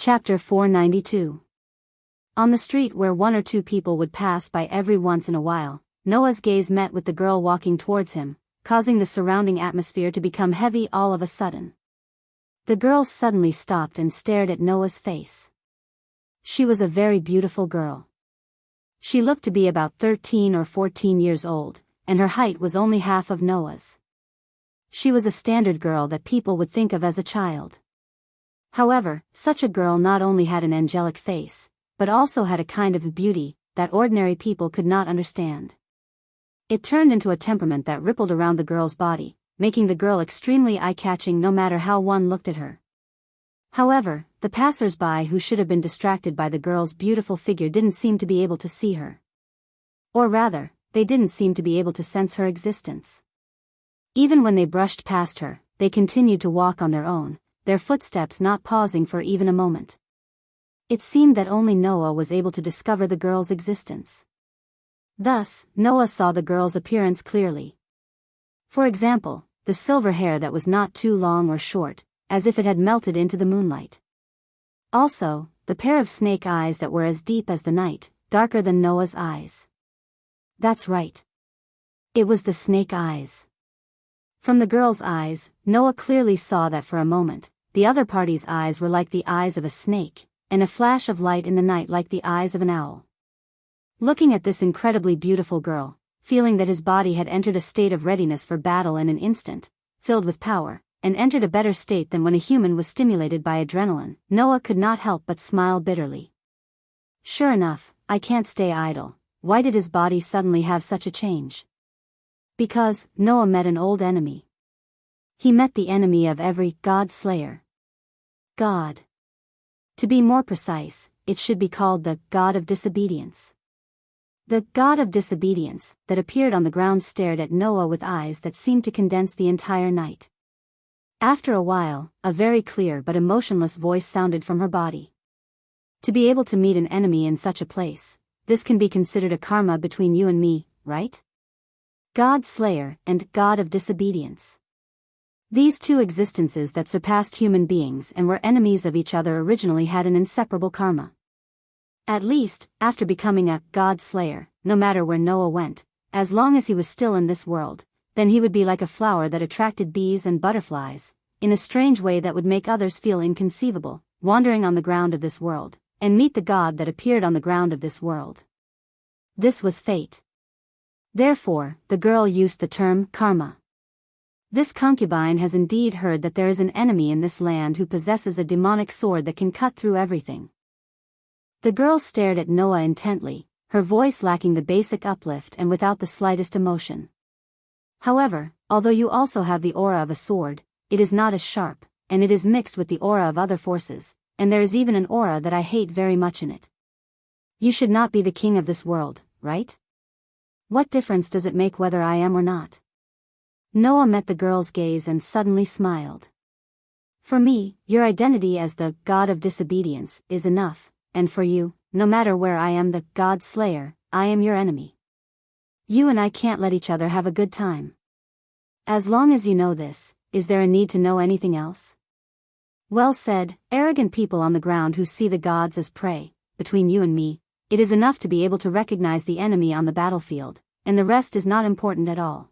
Chapter 492. On the street where one or two people would pass by every once in a while, Noah's gaze met with the girl walking towards him, causing the surrounding atmosphere to become heavy all of a sudden. The girl suddenly stopped and stared at Noah's face. She was a very beautiful girl. She looked to be about 13 or 14 years old, and her height was only half of Noah's. She was a standard girl that people would think of as a child. However, such a girl not only had an angelic face, but also had a kind of beauty that ordinary people could not understand. It turned into a temperament that rippled around the girl's body, making the girl extremely eye-catching no matter how one looked at her. However, the passers-by who should have been distracted by the girl's beautiful figure didn't seem to be able to see her. Or rather, they didn't seem to be able to sense her existence. Even when they brushed past her, they continued to walk on their own, their footsteps not pausing for even a moment. It seemed that only Noah was able to discover the girl's existence. Thus, Noah saw the girl's appearance clearly. For example, the silver hair that was not too long or short, as if it had melted into the moonlight. Also, the pair of snake eyes that were as deep as the night, darker than Noah's eyes. That's right. It was the snake eyes. From the girl's eyes, Noah clearly saw that for a moment, the other party's eyes were like the eyes of a snake, and a flash of light in the night like the eyes of an owl. Looking at this incredibly beautiful girl, feeling that his body had entered a state of readiness for battle in an instant, filled with power, and entered a better state than when a human was stimulated by adrenaline, Noah could not help but smile bitterly. Sure enough, I can't stay idle. Why did his body suddenly have such a change? Because Noah met an old enemy. He met the enemy of every God slayer. God. To be more precise, it should be called the God of disobedience. The God of disobedience that appeared on the ground stared at Noah with eyes that seemed to condense the entire night. After a while, a very clear but emotionless voice sounded from her body. To be able to meet an enemy in such a place, this can be considered a karma between you and me, right? God Slayer and God of disobedience. These two existences that surpassed human beings and were enemies of each other originally had an inseparable karma. At least, after becoming a God Slayer, no matter where Noah went, as long as he was still in this world, then he would be like a flower that attracted bees and butterflies, in a strange way that would make others feel inconceivable, wandering on the ground of this world, and meet the God that appeared on the ground of this world. This was fate. Therefore, the girl used the term karma. This concubine has indeed heard that there is an enemy in this land who possesses a demonic sword that can cut through everything. The girl stared at Noah intently, her voice lacking the basic uplift and without the slightest emotion. However, although you also have the aura of a sword, it is not as sharp, and it is mixed with the aura of other forces, and there is even an aura that I hate very much in it. You should not be the king of this world, right? What difference does it make whether I am or not? Noah met the girl's gaze and suddenly smiled. For me, your identity as the God of disobedience is enough, and for you, no matter where I am the God Slayer, I am your enemy. You and I can't let each other have a good time. As long as you know this, is there a need to know anything else? Well said, arrogant people on the ground who see the gods as prey. Between you and me, it is enough to be able to recognize the enemy on the battlefield, and the rest is not important at all.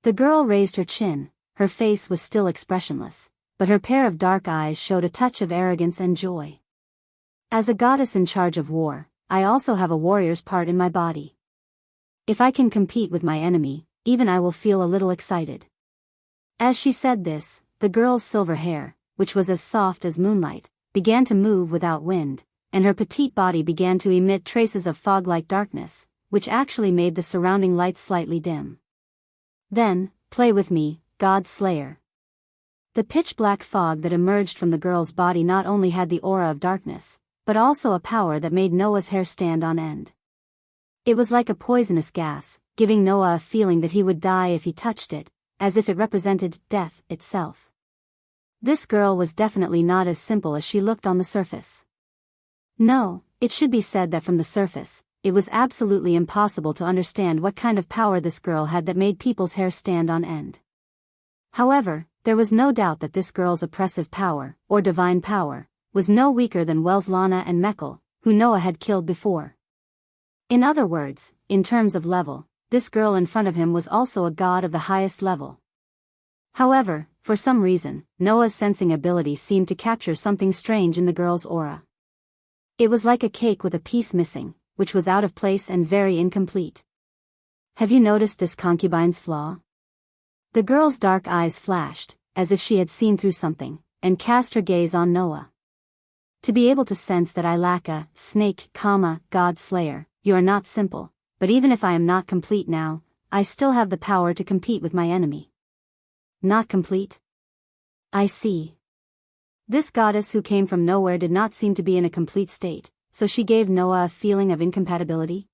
The girl raised her chin, her face was still expressionless, but her pair of dark eyes showed a touch of arrogance and joy. As a goddess in charge of war, I also have a warrior's part in my body. If I can compete with my enemy, even I will feel a little excited. As she said this, the girl's silver hair, which was as soft as moonlight, began to move without wind, and her petite body began to emit traces of fog-like darkness, which actually made the surrounding light slightly dim. Then, play with me, God Slayer. The pitch-black fog that emerged from the girl's body not only had the aura of darkness, but also a power that made Noah's hair stand on end. It was like a poisonous gas, giving Noah a feeling that he would die if he touched it, as if it represented death itself. This girl was definitely not as simple as she looked on the surface. No, it should be said that from the surface, it was absolutely impossible to understand what kind of power this girl had that made people's hair stand on end. However, there was no doubt that this girl's oppressive power, or divine power, was no weaker than Welslana and Meckel, who Noah had killed before. In other words, in terms of level, this girl in front of him was also a god of the highest level. However, for some reason, Noah's sensing ability seemed to capture something strange in the girl's aura. It was like a cake with a piece missing, which was out of place and very incomplete. Have you noticed this concubine's flaw? The girl's dark eyes flashed, as if she had seen through something, and cast her gaze on Noah. To be able to sense that I lack a snake, God Slayer, you are not simple, but even if I am not complete now, I still have the power to compete with my enemy. Not complete? I see. This goddess who came from nowhere did not seem to be in a complete state, so she gave Noah a feeling of incompatibility?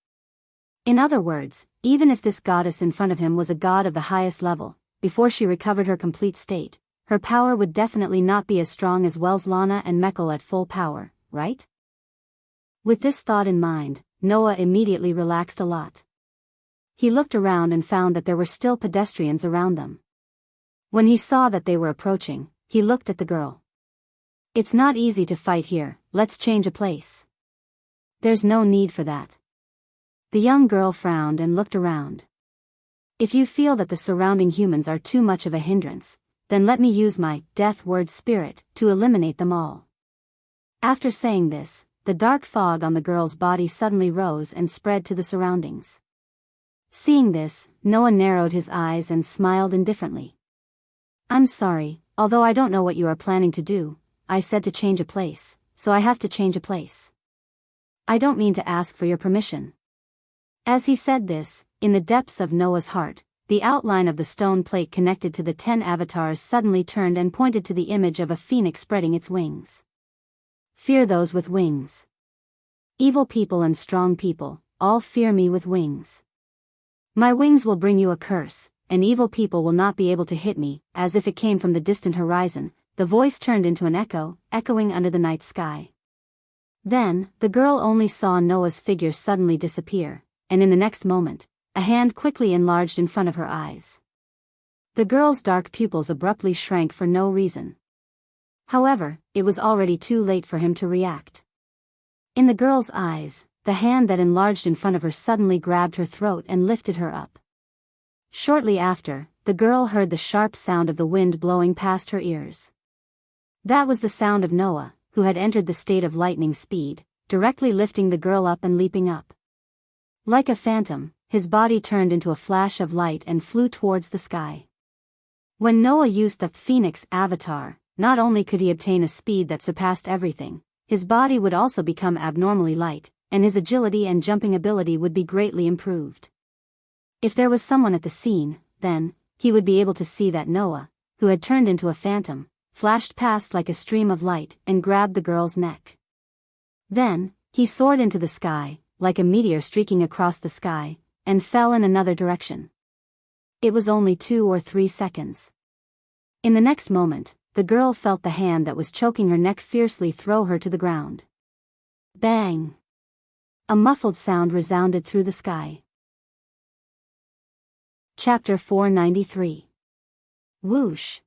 In other words, even if this goddess in front of him was a god of the highest level, before she recovered her complete state, her power would definitely not be as strong as Welslana and Meckel at full power, right? With this thought in mind, Noah immediately relaxed a lot. He looked around and found that there were still pedestrians around them. When he saw that they were approaching, he looked at the girl. It's not easy to fight here, let's change a place. There's no need for that. The young girl frowned and looked around. If you feel that the surrounding humans are too much of a hindrance, then let me use my death word spirit to eliminate them all. After saying this, the dark fog on the girl's body suddenly rose and spread to the surroundings. Seeing this, Noah narrowed his eyes and smiled indifferently. I'm sorry, although I don't know what you are planning to do, I said to change a place, so I have to change a place. I don't mean to ask for your permission. As he said this, in the depths of Noah's heart, the outline of the stone plate connected to the 10 avatars suddenly turned and pointed to the image of a phoenix spreading its wings. Fear those with wings. Evil people and strong people, all fear me with wings. My wings will bring you a curse, and evil people will not be able to hit me. As if it came from the distant horizon, the voice turned into an echo, echoing under the night sky. Then, the girl only saw Noah's figure suddenly disappear, and in the next moment, a hand quickly enlarged in front of her eyes. The girl's dark pupils abruptly shrank for no reason. However, it was already too late for him to react. In the girl's eyes, the hand that enlarged in front of her suddenly grabbed her throat and lifted her up. Shortly after, the girl heard the sharp sound of the wind blowing past her ears. That was the sound of Noah, who had entered the state of lightning speed, directly lifting the girl up and leaping up. Like a phantom, his body turned into a flash of light and flew towards the sky. When Noah used the Phoenix avatar, not only could he obtain a speed that surpassed everything, his body would also become abnormally light, and his agility and jumping ability would be greatly improved. If there was someone at the scene, then, he would be able to see that Noah, who had turned into a phantom, flashed past like a stream of light and grabbed the girl's neck. Then, he soared into the sky, like a meteor streaking across the sky, and fell in another direction. It was only 2 or 3 seconds. In the next moment, the girl felt the hand that was choking her neck fiercely throw her to the ground. Bang! A muffled sound resounded through the sky. Chapter 493. Whoosh!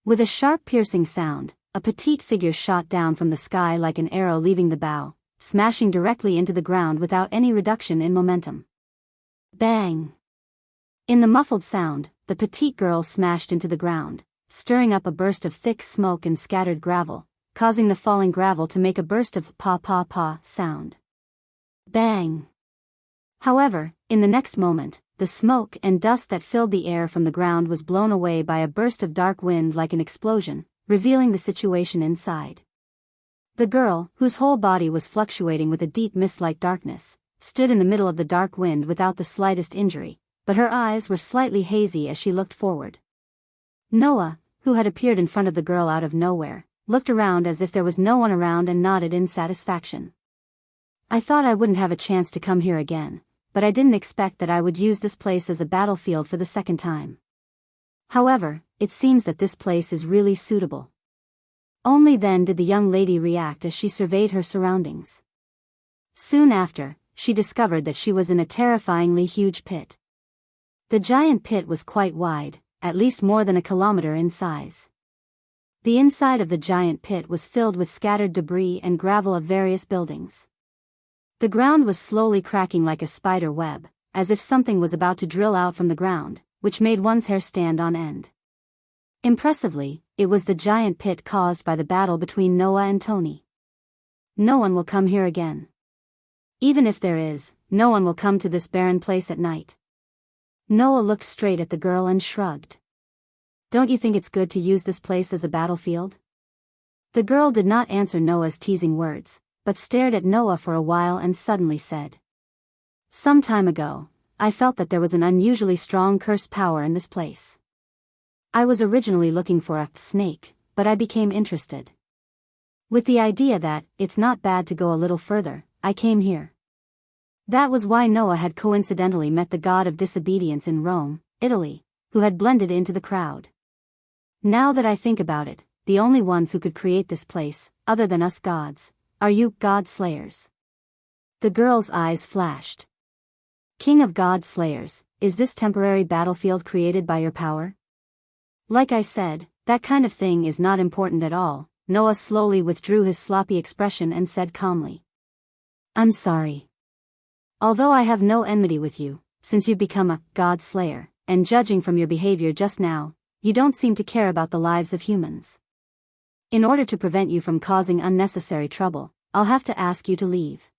With a sharp piercing sound, a petite figure shot down from the sky like an arrow leaving the bow, smashing directly into the ground without any reduction in momentum. Bang! In the muffled sound, the petite girl smashed into the ground, stirring up a burst of thick smoke and scattered gravel, causing the falling gravel to make a burst of pa sound. Bang! However, in the next moment, the smoke and dust that filled the air from the ground was blown away by a burst of dark wind like an explosion, revealing the situation inside. The girl, whose whole body was fluctuating with a deep mist-like darkness, stood in the middle of the dark wind without the slightest injury, but her eyes were slightly hazy as she looked forward. Noah, who had appeared in front of the girl out of nowhere, looked around as if there was no one around and nodded in satisfaction. I thought I wouldn't have a chance to come here again, but I didn't expect that I would use this place as a battlefield for the second time. However, it seems that this place is really suitable. Only then did the young lady react as she surveyed her surroundings. Soon after, she discovered that she was in a terrifyingly huge pit. The giant pit was quite wide, at least more than a kilometer in size. The inside of the giant pit was filled with scattered debris and gravel of various buildings. The ground was slowly cracking like a spider web, as if something was about to drill out from the ground, which made one's hair stand on end. Impressively, it was the giant pit caused by the battle between Noah and Tony. No one will come here again. Even if there is, no one will come to this barren place at night. Noah looked straight at the girl and shrugged. Don't you think it's good to use this place as a battlefield? The girl did not answer Noah's teasing words, but stared at Noah for a while and suddenly said, "Some time ago, I felt that there was an unusually strong curse power in this place. I was originally looking for a snake, but I became interested. With the idea that it's not bad to go a little further, I came here." That was why Noah had coincidentally met the god of disobedience in Rome, Italy, who had blended into the crowd. Now that I think about it, the only ones who could create this place, other than us gods, are you god slayers. The girl's eyes flashed. King of god slayers, is this temporary battlefield created by your power? Like I said, that kind of thing is not important at all. Noah slowly withdrew his sloppy expression and said calmly, "I'm sorry. Although I have no enmity with you, since you've become a god slayer, and judging from your behavior just now, you don't seem to care about the lives of humans. In order to prevent you from causing unnecessary trouble, I'll have to ask you to leave."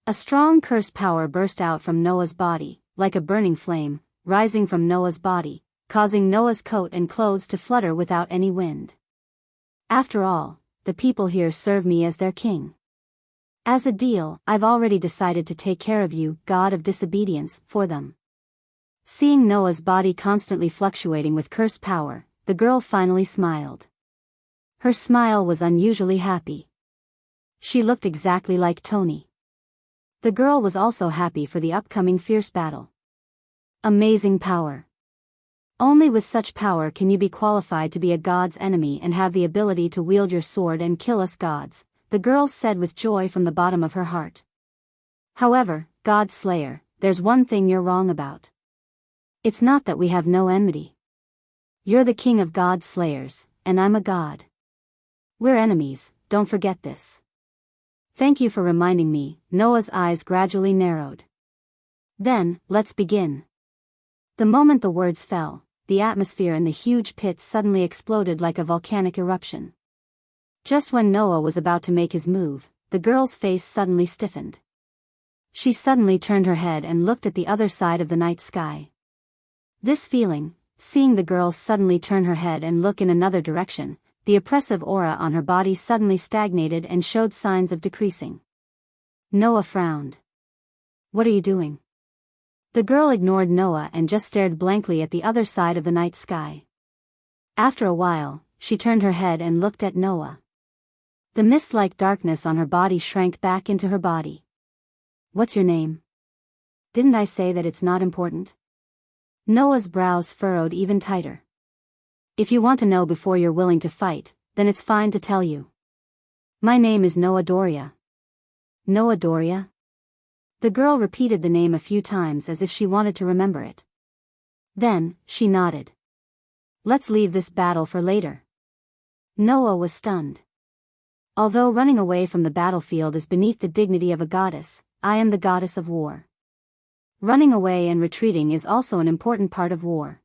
A strong curse power burst out from Noah's body, like a burning flame, rising from Noah's body, causing Noah's coat and clothes to flutter without any wind. After all, the people here serve me as their king. As a deal, I've already decided to take care of you, god of disobedience, for them. Seeing Noah's body constantly fluctuating with curse power, the girl finally smiled. Her smile was unusually happy. She looked exactly like Tony. The girl was also happy for the upcoming fierce battle. Amazing power. Only with such power can you be qualified to be a god's enemy and have the ability to wield your sword and kill us gods, the girl said with joy from the bottom of her heart. However, God Slayer, there's one thing you're wrong about. It's not that we have no enmity. You're the king of god slayers, and I'm a god. We're enemies, don't forget this. Thank you for reminding me. Noah's eyes gradually narrowed. Then, let's begin. The moment the words fell, the atmosphere in the huge pit suddenly exploded like a volcanic eruption. Just when Noah was about to make his move, the girl's face suddenly stiffened. She suddenly turned her head and looked at the other side of the night sky. This feeling, seeing the girl suddenly turn her head and look in another direction, the oppressive aura on her body suddenly stagnated and showed signs of decreasing. Noah frowned. What are you doing? The girl ignored Noah and just stared blankly at the other side of the night sky. After a while, she turned her head and looked at Noah. The mist-like darkness on her body shrank back into her body. What's your name? Didn't I say that it's not important? Noah's brows furrowed even tighter. If you want to know before you're willing to fight, then it's fine to tell you. My name is Noah Doria. Noah Doria? The girl repeated the name a few times as if she wanted to remember it. Then, she nodded. Let's leave this battle for later. Noah was stunned. Although running away from the battlefield is beneath the dignity of a goddess, I am the goddess of war. Running away and retreating is also an important part of war.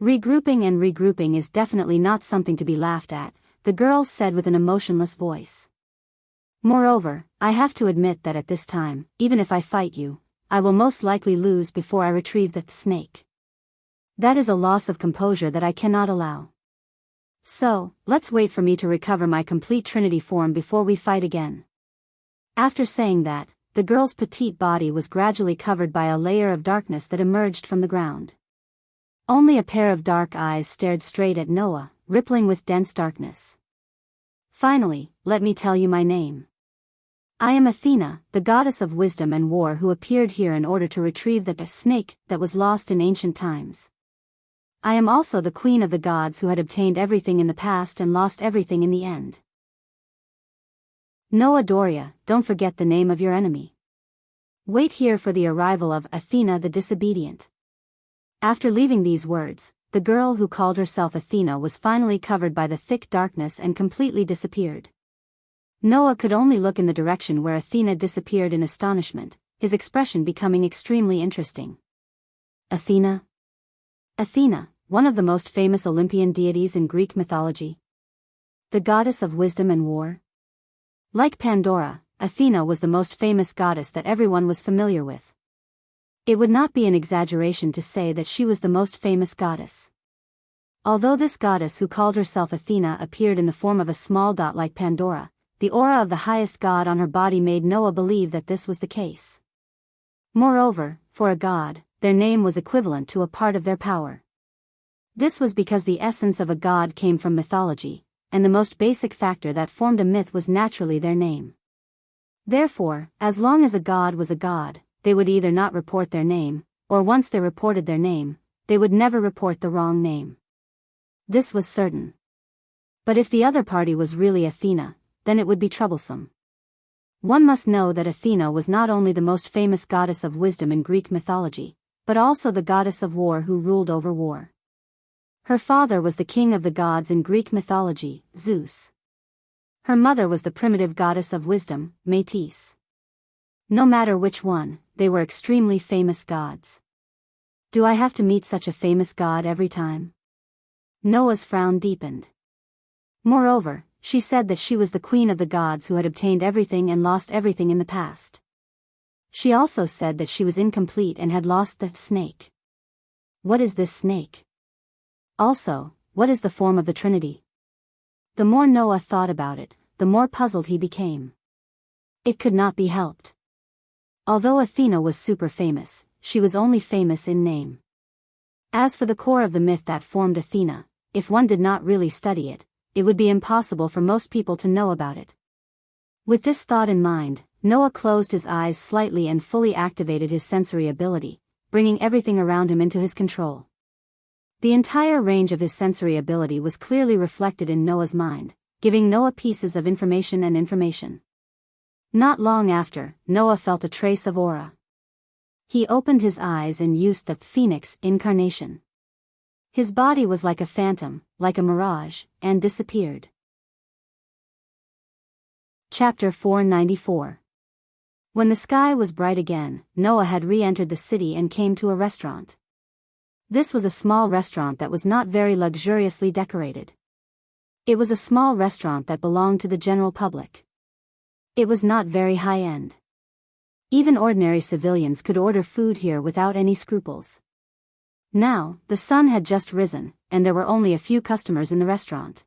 Regrouping is definitely not something to be laughed at, the girl said with an emotionless voice. Moreover, I have to admit that at this time, even if I fight you, I will most likely lose before I retrieve the snake. That is a loss of composure that I cannot allow. So, let's wait for me to recover my complete Trinity form before we fight again. After saying that, the girl's petite body was gradually covered by a layer of darkness that emerged from the ground. Only a pair of dark eyes stared straight at Noah, rippling with dense darkness. Finally, let me tell you my name. I am Athena, the goddess of wisdom and war who appeared here in order to retrieve the snake that was lost in ancient times. I am also the queen of the gods who had obtained everything in the past and lost everything in the end. Noah Doria, don't forget the name of your enemy. Wait here for the arrival of Athena the disobedient. After leaving these words, the girl who called herself Athena was finally covered by the thick darkness and completely disappeared. Noah could only look in the direction where Athena disappeared in astonishment, his expression becoming extremely interesting. Athena? Athena, one of the most famous Olympian deities in Greek mythology. The goddess of wisdom and war? Like Pandora, Athena was the most famous goddess that everyone was familiar with. It would not be an exaggeration to say that she was the most famous goddess. Although this goddess who called herself Athena appeared in the form of a small dot like Pandora, the aura of the highest god on her body made Noah believe that this was the case. Moreover, for a god, their name was equivalent to a part of their power. This was because the essence of a god came from mythology, and the most basic factor that formed a myth was naturally their name. Therefore, as long as a god was a god, they would either not report their name, or once they reported their name, they would never report the wrong name. This was certain. But if the other party was really Athena, then it would be troublesome. One must know that Athena was not only the most famous goddess of wisdom in Greek mythology, but also the goddess of war who ruled over war. Her father was the king of the gods in Greek mythology, Zeus. Her mother was the primitive goddess of wisdom, Metis. No matter which one, they were extremely famous gods. Do I have to meet such a famous god every time? Noah's frown deepened. Moreover, she said that she was the queen of the gods who had obtained everything and lost everything in the past. She also said that she was incomplete and had lost the snake. What is this snake? Also, what is the form of the Trinity? The more Noah thought about it, the more puzzled he became. It could not be helped. Although Athena was super famous, she was only famous in name. As for the core of the myth that formed Athena, if one did not really study it, it would be impossible for most people to know about it. With this thought in mind, Noah closed his eyes slightly and fully activated his sensory ability, bringing everything around him into his control. The entire range of his sensory ability was clearly reflected in Noah's mind, giving Noah pieces of information and information. Not long after, Noah felt a trace of aura. He opened his eyes and used the phoenix incarnation. His body was like a phantom, like a mirage, and disappeared. Chapter 494. When the sky was bright again, Noah had re-entered the city and came to a restaurant. This was a small restaurant that was not very luxuriously decorated. It was a small restaurant that belonged to the general public. It was not very high-end. Even ordinary civilians could order food here without any scruples. Now, the sun had just risen, and there were only a few customers in the restaurant.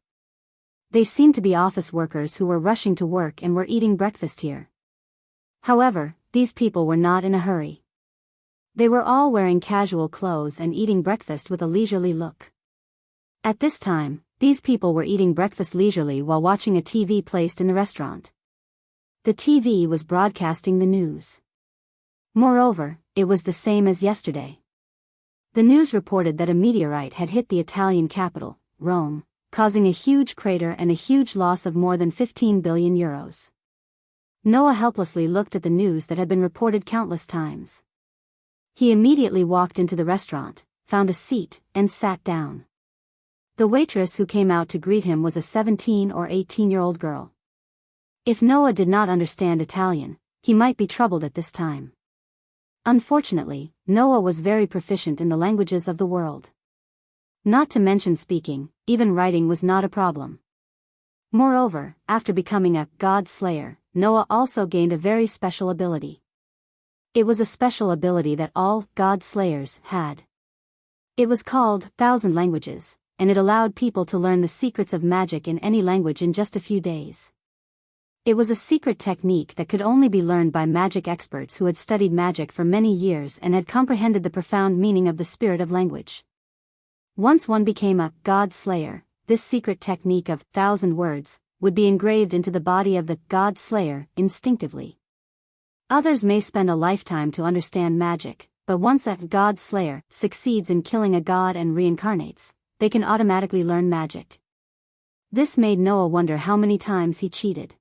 They seemed to be office workers who were rushing to work and were eating breakfast here. However, these people were not in a hurry. They were all wearing casual clothes and eating breakfast with a leisurely look. At this time, these people were eating breakfast leisurely while watching a TV placed in the restaurant. The TV was broadcasting the news. Moreover, it was the same as yesterday. The news reported that a meteorite had hit the Italian capital, Rome, causing a huge crater and a huge loss of more than 15 billion euros. Noah helplessly looked at the news that had been reported countless times. He immediately walked into the restaurant, found a seat, and sat down. The waitress who came out to greet him was a 17 or 18-year-old girl. If Noah did not understand Italian, he might be troubled at this time. Unfortunately, Noah was very proficient in the languages of the world. Not to mention speaking, even writing was not a problem. Moreover, after becoming a God Slayer, Noah also gained a very special ability. It was a special ability that all God Slayers had. It was called 1,000 Languages, and it allowed people to learn the secrets of magic in any language in just a few days. It was a secret technique that could only be learned by magic experts who had studied magic for many years and had comprehended the profound meaning of the spirit of language. Once one became a God Slayer, this secret technique of 1,000 words would be engraved into the body of the God Slayer instinctively. Others may spend a lifetime to understand magic, but once a God Slayer succeeds in killing a god and reincarnates, they can automatically learn magic. This made Noah wonder how many times he cheated.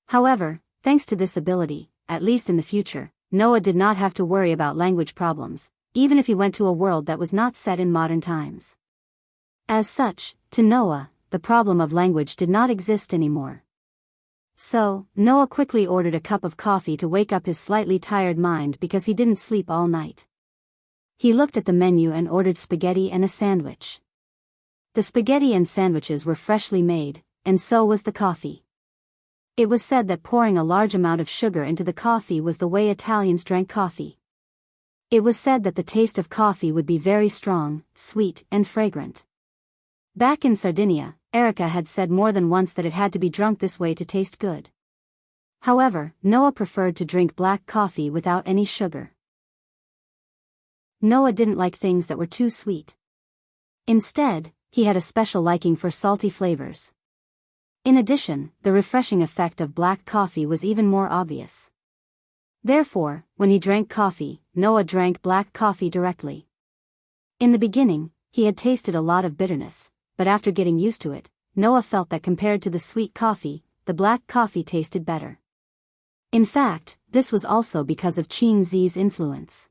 However, thanks to this ability, at least in the future, Noah did not have to worry about language problems, even if he went to a world that was not set in modern times. As such, to Noah, the problem of language did not exist anymore. So, Noah quickly ordered a cup of coffee to wake up his slightly tired mind because he didn't sleep all night. He looked at the menu and ordered spaghetti and a sandwich. The spaghetti and sandwiches were freshly made, and so was the coffee. It was said that pouring a large amount of sugar into the coffee was the way Italians drank coffee. It was said that the taste of coffee would be very strong, sweet, and fragrant. Back in Sardinia, Erica had said more than once that it had to be drunk this way to taste good. However, Noah preferred to drink black coffee without any sugar. Noah didn't like things that were too sweet. Instead, he had a special liking for salty flavors. In addition, the refreshing effect of black coffee was even more obvious. Therefore, when he drank coffee, Noah drank black coffee directly. In the beginning, he had tasted a lot of bitterness, but after getting used to it, Noah felt that compared to the sweet coffee, the black coffee tasted better. In fact, this was also because of Qing Zi's influence.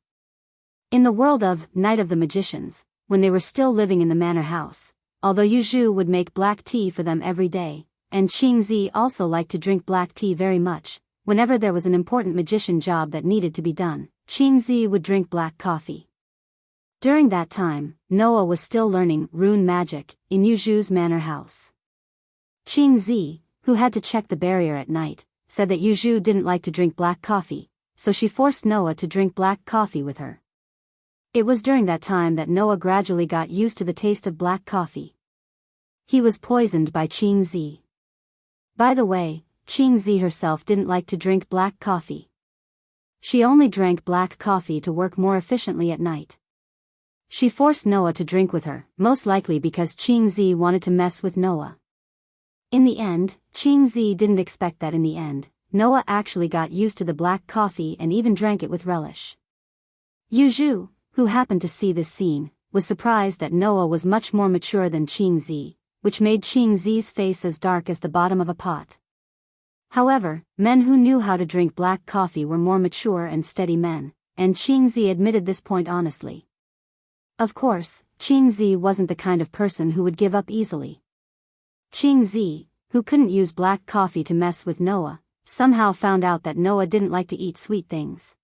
In the world of Night of the Magicians, when they were still living in the manor house, although Yu Zhu would make black tea for them every day, and Qing Zi also liked to drink black tea very much, whenever there was an important magician job that needed to be done, Qing Zi would drink black coffee. During that time, Noah was still learning rune magic in Yu Zhu's manor house. Qing Zi, who had to check the barrier at night, said that Yu Zhu didn't like to drink black coffee, so she forced Noah to drink black coffee with her. It was during that time that Noah gradually got used to the taste of black coffee. He was poisoned by Qing Zi. By the way, Qing Zi herself didn't like to drink black coffee. She only drank black coffee to work more efficiently at night. She forced Noah to drink with her, most likely because Qing Zi wanted to mess with Noah. In the end, Qing Zi didn't expect that in the end, Noah actually got used to the black coffee and even drank it with relish. Yu Zhu, who happened to see this scene, was surprised that Noah was much more mature than Qing Zi, which made Qing Zi's face as dark as the bottom of a pot. However, men who knew how to drink black coffee were more mature and steady men, and Qing Zi admitted this point honestly. Of course, Qing Zi wasn't the kind of person who would give up easily. Qing Zi, who couldn't use black coffee to mess with Noah, somehow found out that Noah didn't like to eat sweet things.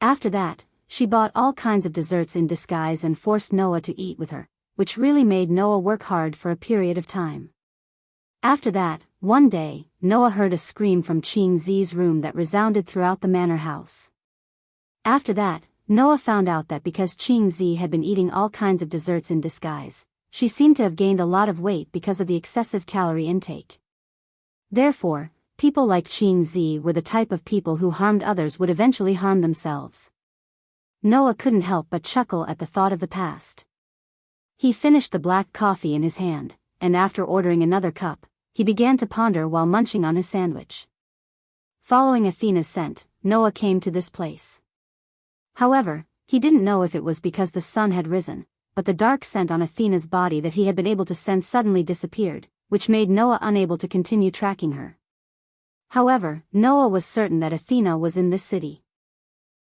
After that, she bought all kinds of desserts in disguise and forced Noah to eat with her, which really made Noah work hard for a period of time. After that, one day, Noah heard a scream from Qing Zi's room that resounded throughout the manor house. After that, Noah found out that because Qing Zi had been eating all kinds of desserts in disguise, she seemed to have gained a lot of weight because of the excessive calorie intake. Therefore, people like Qing Zi were the type of people who harmed others would eventually harm themselves. Noah couldn't help but chuckle at the thought of the past. He finished the black coffee in his hand, and after ordering another cup, he began to ponder while munching on his sandwich. Following Athena's scent, Noah came to this place. However, he didn't know if it was because the sun had risen, but the dark scent on Athena's body that he had been able to sense suddenly disappeared, which made Noah unable to continue tracking her. However, Noah was certain that Athena was in this city.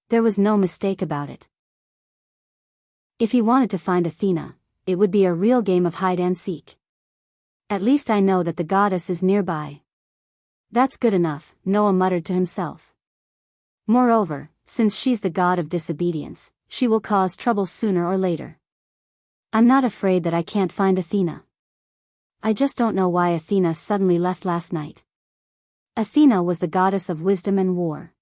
There was no mistake about it. If he wanted to find Athena, it would be a real game of hide and seek. At least I know that the goddess is nearby. That's good enough, Noah muttered to himself. Moreover, since she's the god of disobedience, she will cause trouble sooner or later. I'm not afraid that I can't find Athena. I just don't know why Athena suddenly left last night. Athena was the goddess of wisdom and war.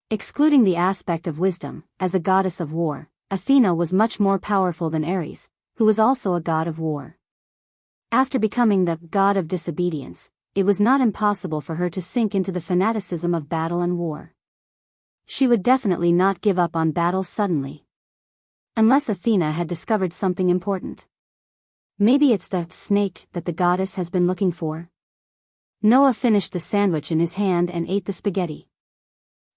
Excluding the aspect of wisdom, as a goddess of war, Athena was much more powerful than Ares, who was also a god of war. After becoming the god of disobedience, it was not impossible for her to sink into the fanaticism of battle and war. She would definitely not give up on battle suddenly. Unless Athena had discovered something important. Maybe it's the snake that the goddess has been looking for. Noah finished the sandwich in his hand and ate the spaghetti.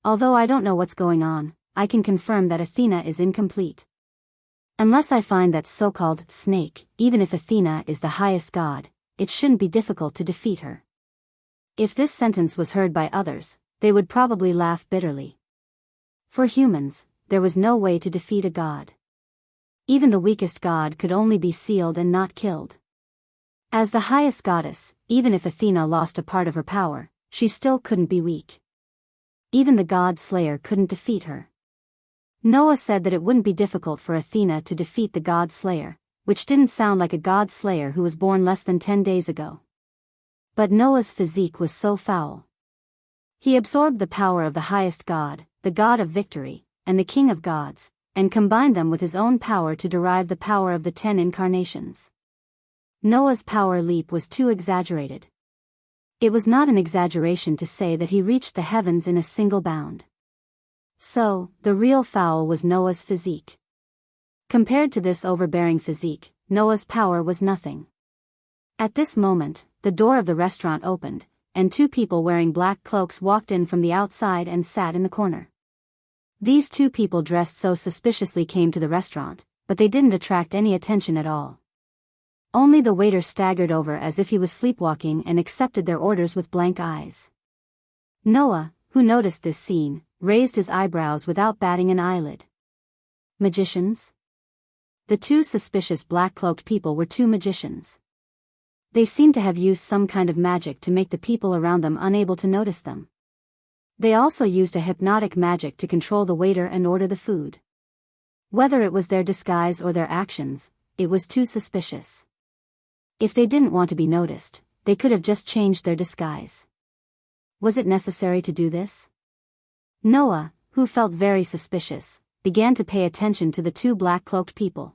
Although I don't know what's going on, I can confirm that Athena is incomplete. Unless I find that so-called snake, even if Athena is the highest god, it shouldn't be difficult to defeat her. If this sentence was heard by others, they would probably laugh bitterly. For humans, there was no way to defeat a god. Even the weakest god could only be sealed and not killed. As the highest goddess, even if Athena lost a part of her power, she still couldn't be weak. Even the god slayer couldn't defeat her. Noah said that it wouldn't be difficult for Athena to defeat the god slayer, which didn't sound like a god slayer who was born less than 10 days ago. But Noah's physique was so foul. He absorbed the power of the highest god, the god of victory, and the king of gods, and combined them with his own power to derive the power of the 10 incarnations. Noah's power leap was too exaggerated. It was not an exaggeration to say that he reached the heavens in a single bound. So, the real foul was Noah's physique. Compared to this overbearing physique, Noah's power was nothing. At this moment, the door of the restaurant opened, and 2 people wearing black cloaks walked in from the outside and sat in the corner. These 2 people dressed so suspiciously came to the restaurant, but they didn't attract any attention at all. Only the waiter staggered over as if he was sleepwalking and accepted their orders with blank eyes. Noah, who noticed this scene, raised his eyebrows without batting an eyelid. Magicians? The 2 suspicious black-cloaked people were 2 magicians. They seemed to have used some kind of magic to make the people around them unable to notice them. They also used a hypnotic magic to control the waiter and order the food. Whether it was their disguise or their actions, it was too suspicious. If they didn't want to be noticed, they could have just changed their disguise. Was it necessary to do this? Noah, who felt very suspicious, began to pay attention to the 2 black-cloaked people.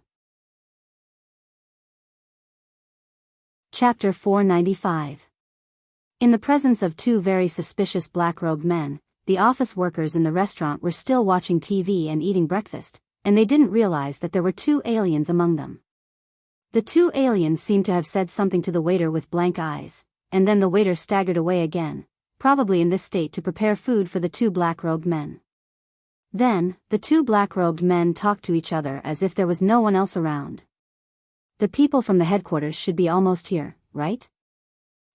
Chapter 495. In the presence of 2 very suspicious black-robed men, the office workers in the restaurant were still watching TV and eating breakfast, and they didn't realize that there were 2 aliens among them. The 2 aliens seemed to have said something to the waiter with blank eyes, and then the waiter staggered away again, probably in this state to prepare food for the 2 black-robed men. Then, the 2 black-robed men talked to each other as if there was no one else around. The people from the headquarters should be almost here, right?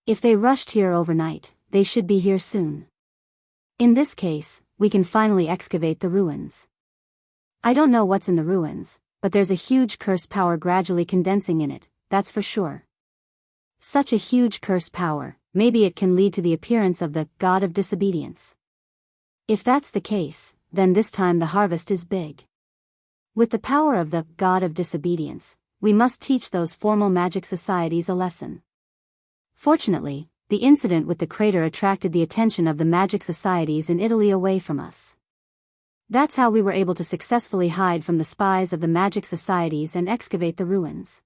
If they rushed here overnight, they should be here soon. In this case, we can finally excavate the ruins. I don't know what's in the ruins, but there's a huge curse power gradually condensing in it, that's for sure. Such a huge curse power, maybe it can lead to the appearance of the god of disobedience. If that's the case, then this time the harvest is big. With the power of the god of disobedience, we must teach those formal magic societies a lesson. Fortunately, the incident with the crater attracted the attention of the magic societies in Italy away from us. That's how we were able to successfully hide from the spies of the magic societies and excavate the ruins.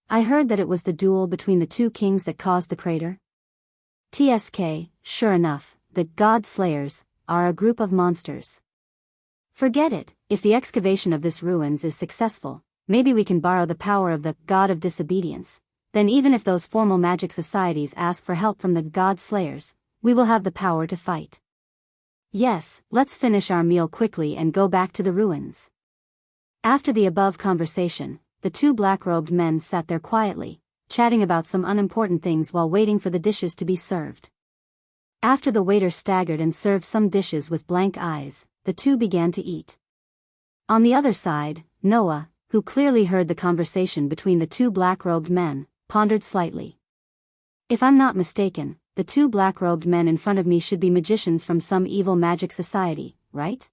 I heard that it was the duel between the 2 kings that caused the crater. TSK, sure enough, the god slayers are a group of monsters. Forget it, if the excavation of this ruins is successful, maybe we can borrow the power of the god of disobedience. Then even if those formal magic societies ask for help from the god slayers, we will have the power to fight. Yes, let's finish our meal quickly and go back to the ruins. After the above conversation, the 2 black-robed men sat there quietly, chatting about some unimportant things while waiting for the dishes to be served. After the waiter staggered and served some dishes with blank eyes, the 2 began to eat. On the other side, Noah, who clearly heard the conversation between the 2 black-robed men, pondered slightly. If I'm not mistaken, the 2 black-robed men in front of me should be magicians from some evil magic society, right?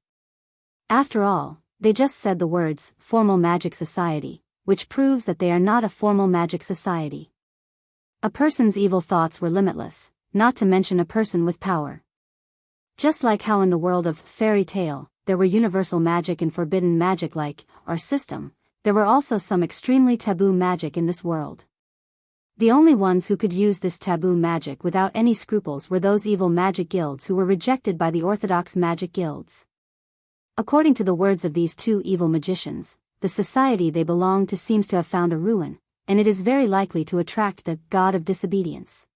After all, they just said the words, formal magic society, which proves that they are not a formal magic society. A person's evil thoughts were limitless, not to mention a person with power. Just like how in the world of fairy tale, there were universal magic and forbidden magic like our system, there were also some extremely taboo magic in this world. The only ones who could use this taboo magic without any scruples were those evil magic guilds who were rejected by the orthodox magic guilds. According to the words of these 2 evil magicians, the society they belonged to seems to have found a ruin, and it is very likely to attract the god of disobedience.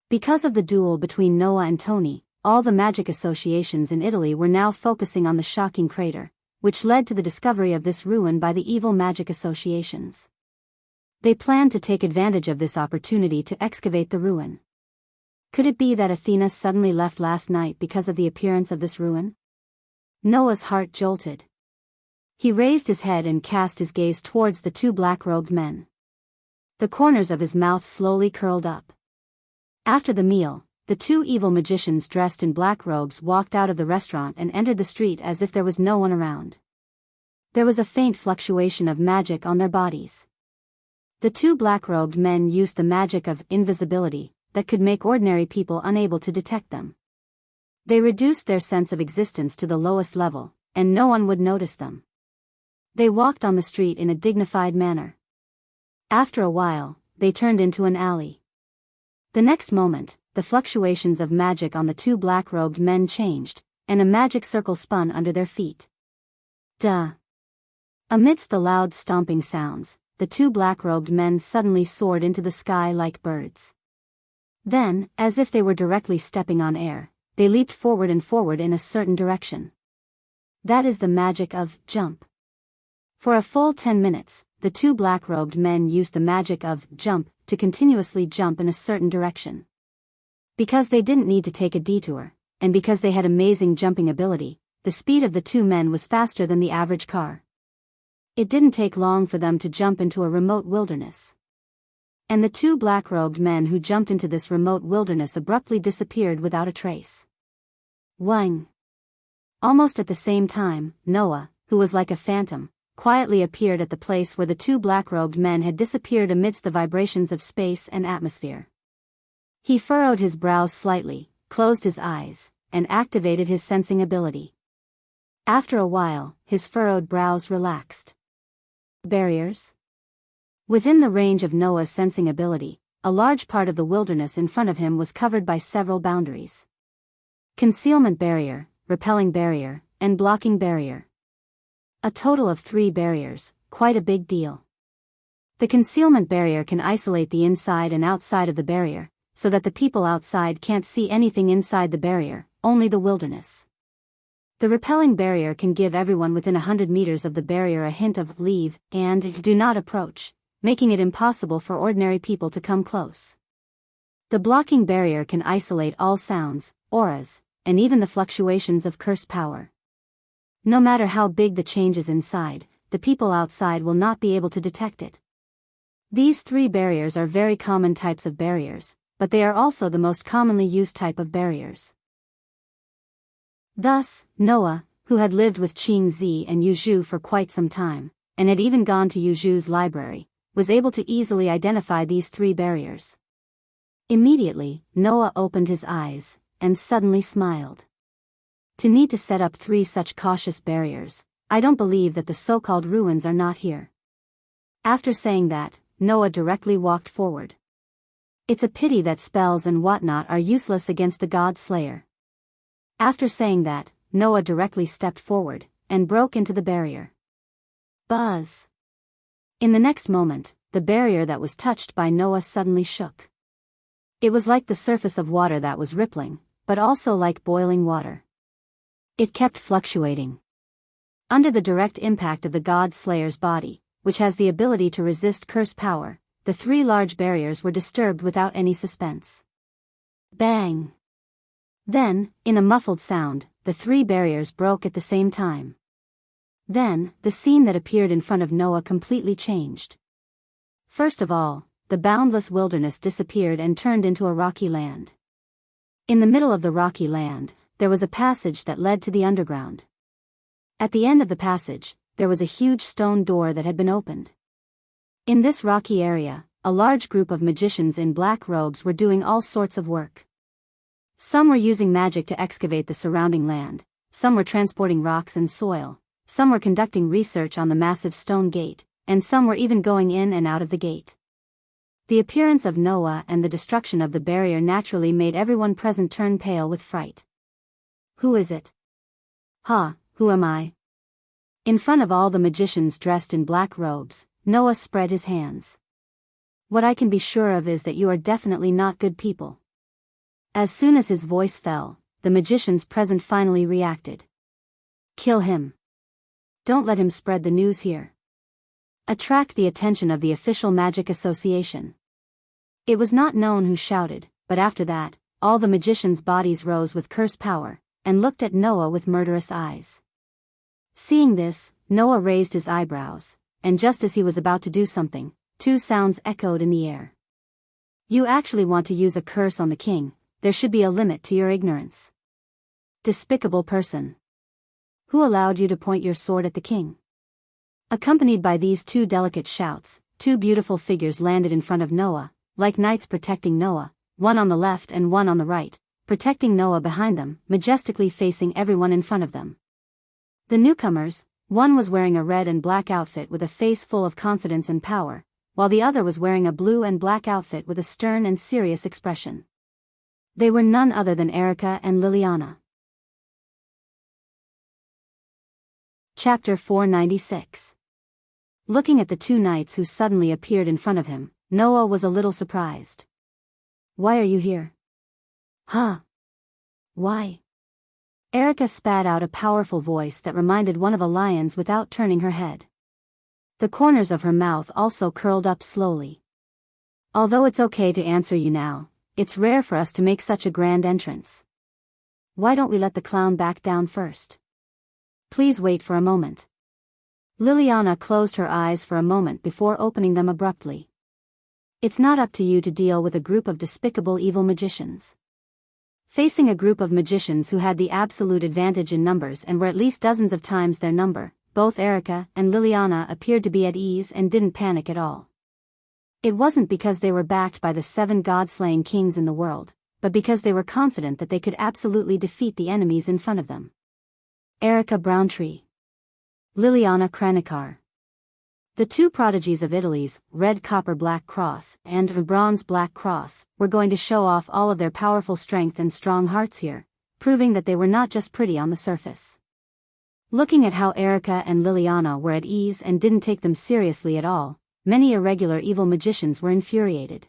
Because of the duel between Noah and Tony, all the magic associations in Italy were now focusing on the shocking crater, which led to the discovery of this ruin by the evil magic associations. They planned to take advantage of this opportunity to excavate the ruin. Could it be that Athena suddenly left last night because of the appearance of this ruin? Noah's heart jolted. He raised his head and cast his gaze towards the two black-robed men. The corners of his mouth slowly curled up. After the meal, the two evil magicians dressed in black robes walked out of the restaurant and entered the street as if there was no one around. There was a faint fluctuation of magic on their bodies. The two black-robed men used the magic of invisibility that could make ordinary people unable to detect them. They reduced their sense of existence to the lowest level, and no one would notice them. They walked on the street in a dignified manner. After a while, they turned into an alley. The next moment, the fluctuations of magic on the two black-robed men changed, and a magic circle spun under their feet. Duh! Amidst the loud stomping sounds, the two black-robed men suddenly soared into the sky like birds. Then, as if they were directly stepping on air, they leaped forward in a certain direction. That is the magic of jump. For a full 10 minutes, the two black-robed men used the magic of jump to continuously jump in a certain direction. Because they didn't need to take a detour, and because they had amazing jumping ability, the speed of the two men was faster than the average car. It didn't take long for them to jump into a remote wilderness. And the two black-robed men who jumped into this remote wilderness abruptly disappeared without a trace. Wang! Almost at the same time, Noah, who was like a phantom, quietly appeared at the place where the two black-robed men had disappeared amidst the vibrations of space and atmosphere. He furrowed his brows slightly, closed his eyes, and activated his sensing ability. After a while, his furrowed brows relaxed. Barriers? Within the range of Noah's sensing ability, a large part of the wilderness in front of him was covered by several boundaries. Concealment barrier, repelling barrier, and blocking barrier. A total of 3 barriers, quite a big deal. The concealment barrier can isolate the inside and outside of the barrier, so that the people outside can't see anything inside the barrier, only the wilderness. The repelling barrier can give everyone within 100 meters of the barrier a hint of leave and do not approach, making it impossible for ordinary people to come close. The blocking barrier can isolate all sounds, auras, and even the fluctuations of curse power. No matter how big the change is inside, the people outside will not be able to detect it. These 3 barriers are very common types of barriers, but they are also the most commonly used type of barriers. Thus, Noah, who had lived with Qing Zi and Yu Zhu for quite some time, and had even gone to Yu Zhu's library, was able to easily identify these 3 barriers. Immediately, Noah opened his eyes, and suddenly smiled. To need to set up 3 such cautious barriers, I don't believe that the so-called ruins are not here. After saying that, Noah directly walked forward. It's a pity that spells and whatnot are useless against the God Slayer. After saying that, Noah directly stepped forward, and broke into the barrier. Buzz! In the next moment, the barrier that was touched by Noah suddenly shook. It was like the surface of water that was rippling, but also like boiling water. It kept fluctuating. Under the direct impact of the God Slayer's body, which has the ability to resist curse power, the 3 large barriers were disturbed without any suspense. Bang! Then, in a muffled sound, the 3 barriers broke at the same time. Then, the scene that appeared in front of Noah completely changed. First of all, the boundless wilderness disappeared and turned into a rocky land. In the middle of the rocky land, there was a passage that led to the underground. At the end of the passage, there was a huge stone door that had been opened. In this rocky area, a large group of magicians in black robes were doing all sorts of work. Some were using magic to excavate the surrounding land, some were transporting rocks and soil, some were conducting research on the massive stone gate, and some were even going in and out of the gate. The appearance of Noah and the destruction of the barrier naturally made everyone present turn pale with fright. Who is it? Who am I? In front of all the magicians dressed in black robes, Noah spread his hands. What I can be sure of is that you are definitely not good people. As soon as his voice fell, the magicians present finally reacted. Kill him. Don't let him spread the news here. Attract the attention of the official magic association. It was not known who shouted, but after that, all the magicians' bodies rose with curse power, and looked at Noah with murderous eyes. Seeing this, Noah raised his eyebrows, and just as he was about to do something, two sounds echoed in the air. You actually want to use a curse on the king? There should be a limit to your ignorance. Despicable person. Who allowed you to point your sword at the king? Accompanied by these two delicate shouts, two beautiful figures landed in front of Noah, like knights protecting Noah, one on the left and one on the right, protecting Noah behind them, majestically facing everyone in front of them. The newcomers, one was wearing a red and black outfit with a face full of confidence and power, while the other was wearing a blue and black outfit with a stern and serious expression. They were none other than Erica and Liliana. Chapter 496. Looking at the two knights who suddenly appeared in front of him, Noah was a little surprised. Why are you here? Huh? Why? Erica spat out a powerful voice that reminded one of a lion's without turning her head. The corners of her mouth also curled up slowly. Although it's okay to answer you now, it's rare for us to make such a grand entrance. Why don't we let the clown back down first? Please wait for a moment. Liliana closed her eyes for a moment before opening them abruptly. It's not up to you to deal with a group of despicable evil magicians. Facing a group of magicians who had the absolute advantage in numbers and were at least dozens of times their number, both Erica and Liliana appeared to be at ease and didn't panic at all. It wasn't because they were backed by the 7 god-slaying kings in the world, but because they were confident that they could absolutely defeat the enemies in front of them. Erica Browntree. Liliana Kranikar. The two prodigies of Italy's Red Copper Black Cross and Bronze Black Cross were going to show off all of their powerful strength and strong hearts here, proving that they were not just pretty on the surface. Looking at how Erica and Liliana were at ease and didn't take them seriously at all, many irregular evil magicians were infuriated.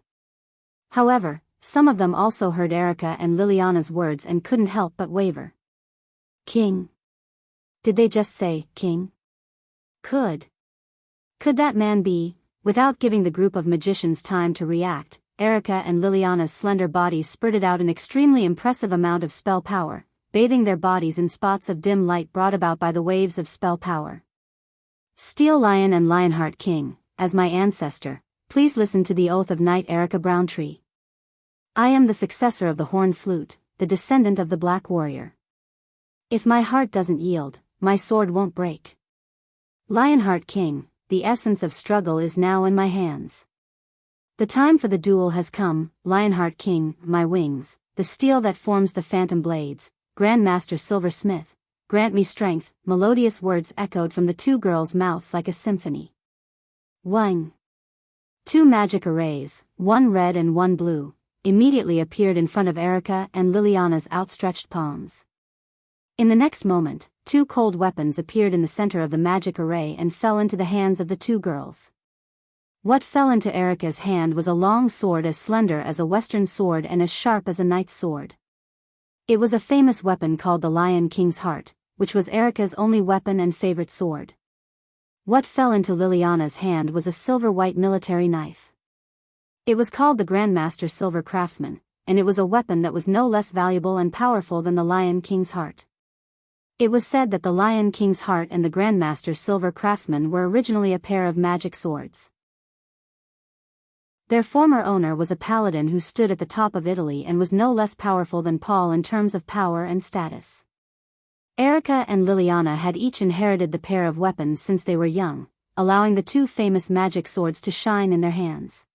However, some of them also heard Erica and Liliana's words and couldn't help but waver. King? Did they just say, king? Could that man be? Without giving the group of magicians time to react, Erica and Liliana's slender bodies spurted out an extremely impressive amount of spell power, bathing their bodies in spots of dim light brought about by the waves of spell power. Steel Lion and Lionheart King, as my ancestor, please listen to the oath of Knight Erica Browntree. I am the successor of the Horn Flute, the descendant of the Black Warrior. If my heart doesn't yield, my sword won't break. Lionheart King, the essence of struggle is now in my hands. The time for the duel has come, Lionheart King, my wings, the steel that forms the phantom blades, Grandmaster Silversmith, grant me strength. Melodious words echoed from the two girls' mouths like a symphony. Wang. 2 magic arrays, one red and one blue, immediately appeared in front of Erica and Liliana's outstretched palms. In the next moment, 2 cold weapons appeared in the center of the magic array and fell into the hands of the two girls. What fell into Erica's hand was a long sword as slender as a western sword and as sharp as a knight's sword. It was a famous weapon called the Lion King's Heart, which was Erica's only weapon and favorite sword. What fell into Liliana's hand was a silver-white military knife. It was called the Grandmaster Silver Craftsman, and it was a weapon that was no less valuable and powerful than the Lion King's Heart. It was said that the Lion King's Heart and the Grandmaster Silver Craftsman were originally a pair of magic swords. Their former owner was a paladin who stood at the top of Italy and was no less powerful than Paul in terms of power and status. Erica and Liliana had each inherited the pair of weapons since they were young, allowing the 2 famous magic swords to shine in their hands.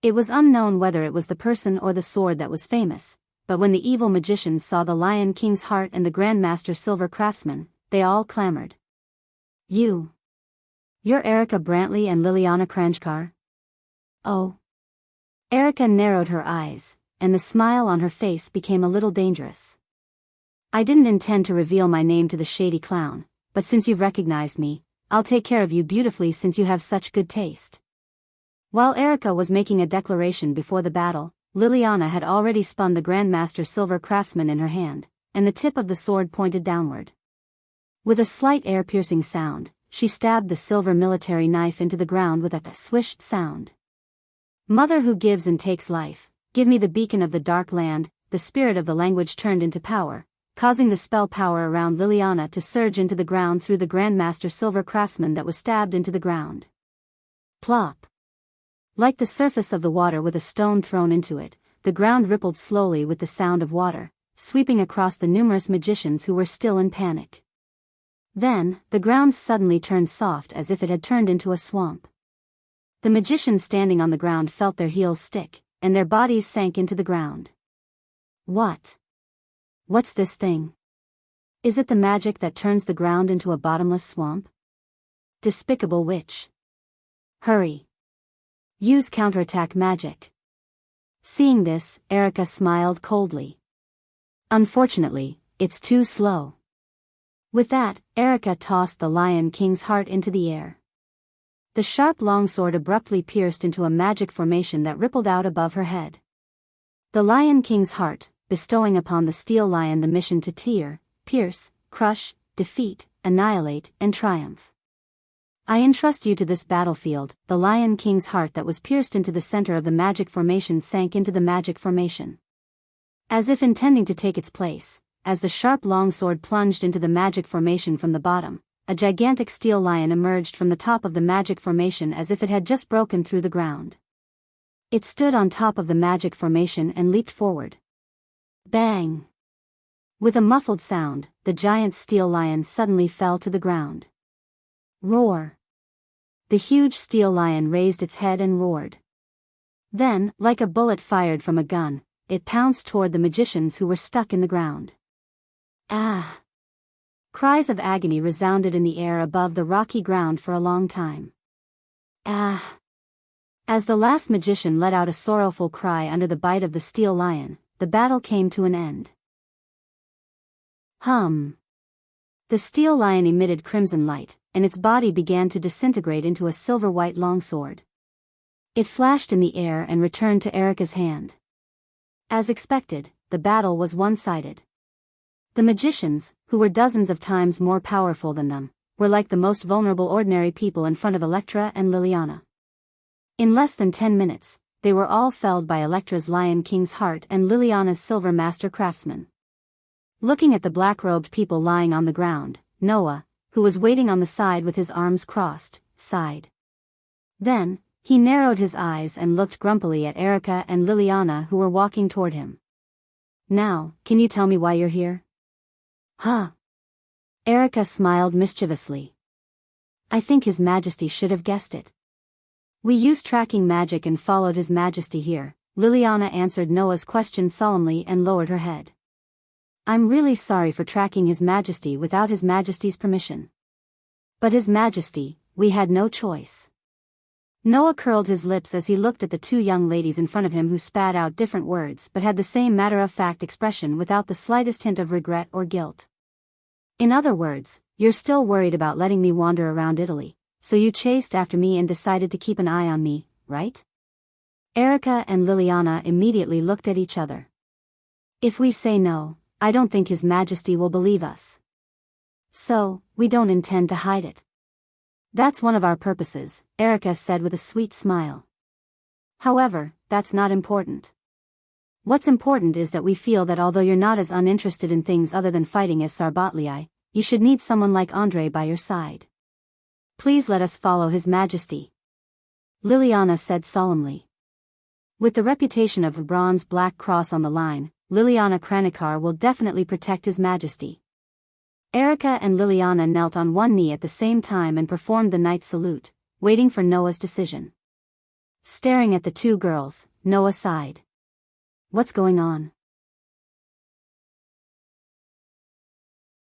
It was unknown whether it was the person or the sword that was famous, but when the evil magicians saw the Lion King's Heart and the Grandmaster Silver Craftsman, they all clamored. You're Erica Brantley and Liliana Kranjkar? Oh. Erica narrowed her eyes, and the smile on her face became a little dangerous. I didn't intend to reveal my name to the shady clown, but since you've recognized me, I'll take care of you beautifully since you have such good taste. While Erica was making a declaration before the battle, Liliana had already spun the Grandmaster Silver Craftsman in her hand, and the tip of the sword pointed downward. With a slight air-piercing sound, she stabbed the silver military knife into the ground with a swished sound. Mother who gives and takes life, give me the beacon of the dark land. The spirit of the language turned into power, causing the spell power around Liliana to surge into the ground through the Grandmaster Silver Craftsman that was stabbed into the ground. Plop! Like the surface of the water with a stone thrown into it, the ground rippled slowly with the sound of water, sweeping across the numerous magicians who were still in panic. Then, the ground suddenly turned soft as if it had turned into a swamp. The magicians standing on the ground felt their heels stick, and their bodies sank into the ground. What? What's this thing? Is it the magic that turns the ground into a bottomless swamp? Despicable witch. Hurry. Use counterattack magic. Seeing this, Erica smiled coldly. Unfortunately, it's too slow. With that, Erica tossed the Lion King's heart into the air. The sharp longsword abruptly pierced into a magic formation that rippled out above her head. The Lion King's heart, bestowing upon the steel lion the mission to tear, pierce, crush, defeat, annihilate, and triumph. I entrust you to this battlefield. The Lion King's heart that was pierced into the center of the magic formation sank into the magic formation. As if intending to take its place, as the sharp longsword plunged into the magic formation from the bottom, a gigantic steel lion emerged from the top of the magic formation as if it had just broken through the ground. It stood on top of the magic formation and leaped forward. Bang! With a muffled sound, the giant steel lion suddenly fell to the ground. Roar! The huge steel lion raised its head and roared. Then, like a bullet fired from a gun, it pounced toward the magicians who were stuck in the ground. Ah! Cries of agony resounded in the air above the rocky ground for a long time. Ah! As the last magician let out a sorrowful cry under the bite of the steel lion, the battle came to an end. Hum! The steel lion emitted crimson light, and its body began to disintegrate into a silver-white longsword. It flashed in the air and returned to Erica's hand. As expected, the battle was one-sided. The magicians, who were dozens of times more powerful than them, were like the most vulnerable ordinary people in front of Electra and Liliana. In less than 10 minutes, they were all felled by Electra's Lion King's heart and Liliana's Silver Master Craftsman. Looking at the black-robed people lying on the ground, Noah, who was waiting on the side with his arms crossed, sighed. Then, he narrowed his eyes and looked grumpily at Erica and Liliana who were walking toward him. Now, can you tell me why you're here? Huh? Erica smiled mischievously. I think His Majesty should have guessed it. We used tracking magic and followed His Majesty here, Liliana answered Noah's question solemnly and lowered her head. I'm really sorry for tracking His Majesty without His Majesty's permission. But His Majesty, we had no choice. Noah curled his lips as he looked at the two young ladies in front of him who spat out different words but had the same matter-of-fact expression without the slightest hint of regret or guilt. In other words, you're still worried about letting me wander around Italy, so you chased after me and decided to keep an eye on me, right? Erica and Liliana immediately looked at each other. If we say no, I don't think His Majesty will believe us. So, we don't intend to hide it. That's one of our purposes, Erica said with a sweet smile. However, that's not important. What's important is that we feel that although you're not as uninterested in things other than fighting as Sarbatlii, you should need someone like Andre by your side. Please let us follow His Majesty. Liliana said solemnly. With the reputation of a bronze black cross on the line, Liliana Kranikar will definitely protect His Majesty. Erica and Liliana knelt on one knee at the same time and performed the knight salute, waiting for Noah's decision. Staring at the two girls, Noah sighed. What's going on?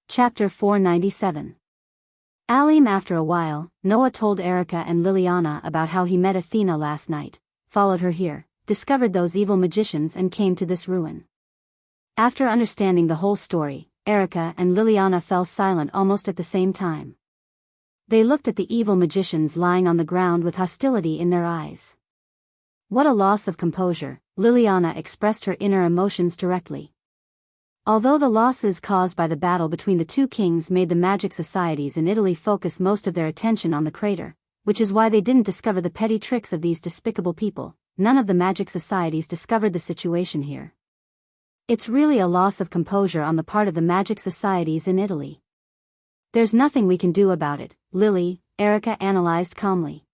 Chapter 497. Alim. After a while, Noah told Erica and Liliana about how he met Athena last night, followed her here, discovered those evil magicians and came to this ruin. After understanding the whole story, Erica and Liliana fell silent almost at the same time. They looked at the evil magicians lying on the ground with hostility in their eyes. What a loss of composure, Liliana expressed her inner emotions directly. Although the losses caused by the battle between the two kings made the magic societies in Italy focus most of their attention on the crater, which is why they didn't discover the petty tricks of these despicable people, none of the magic societies discovered the situation here. It's really a loss of composure on the part of the magic societies in Italy. There's nothing we can do about it, Lily, Erica analyzed calmly.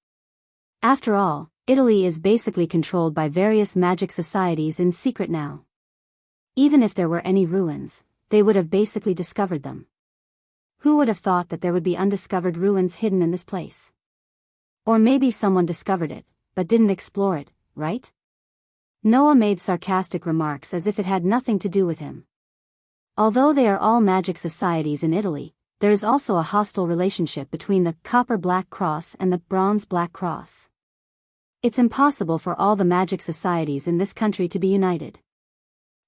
After all, Italy is basically controlled by various magic societies in secret now. Even if there were any ruins, they would have basically discovered them. Who would have thought that there would be undiscovered ruins hidden in this place? Or maybe someone discovered it, but didn't explore it, right? Noah made sarcastic remarks as if it had nothing to do with him. Although they are all magic societies in Italy, there is also a hostile relationship between the Copper Black Cross and the Bronze Black Cross. It's impossible for all the magic societies in this country to be united.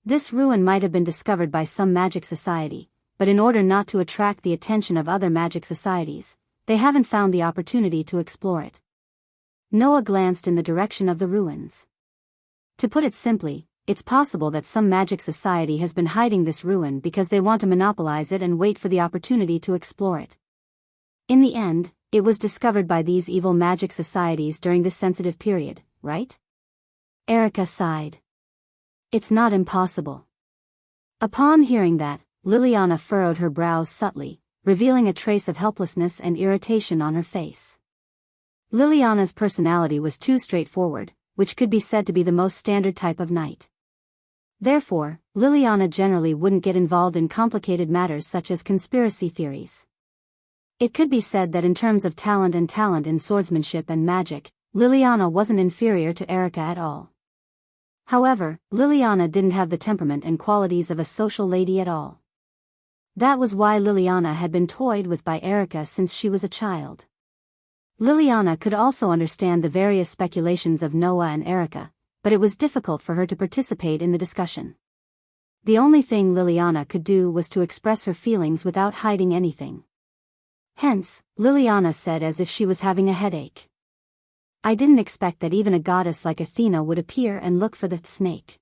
This ruin might have been discovered by some magic society, but in order not to attract the attention of other magic societies, they haven't found the opportunity to explore it. Noah glanced in the direction of the ruins. To put it simply, it's possible that some magic society has been hiding this ruin because they want to monopolize it and wait for the opportunity to explore it. In the end, it was discovered by these evil magic societies during this sensitive period, right? Erica sighed. It's not impossible. Upon hearing that, Liliana furrowed her brows subtly, revealing a trace of helplessness and irritation on her face. Liliana's personality was too straightforward, which could be said to be the most standard type of knight. Therefore, Liliana generally wouldn't get involved in complicated matters such as conspiracy theories. It could be said that in terms of talent in swordsmanship and magic, Liliana wasn't inferior to Erica at all. However, Liliana didn't have the temperament and qualities of a social lady at all. That was why Liliana had been toyed with by Erica since she was a child. Liliana could also understand the various speculations of Noah and Erica, but it was difficult for her to participate in the discussion. The only thing Liliana could do was to express her feelings without hiding anything. Hence, Liliana said as if she was having a headache. I didn't expect that even a goddess like Athena would appear and look for the snake.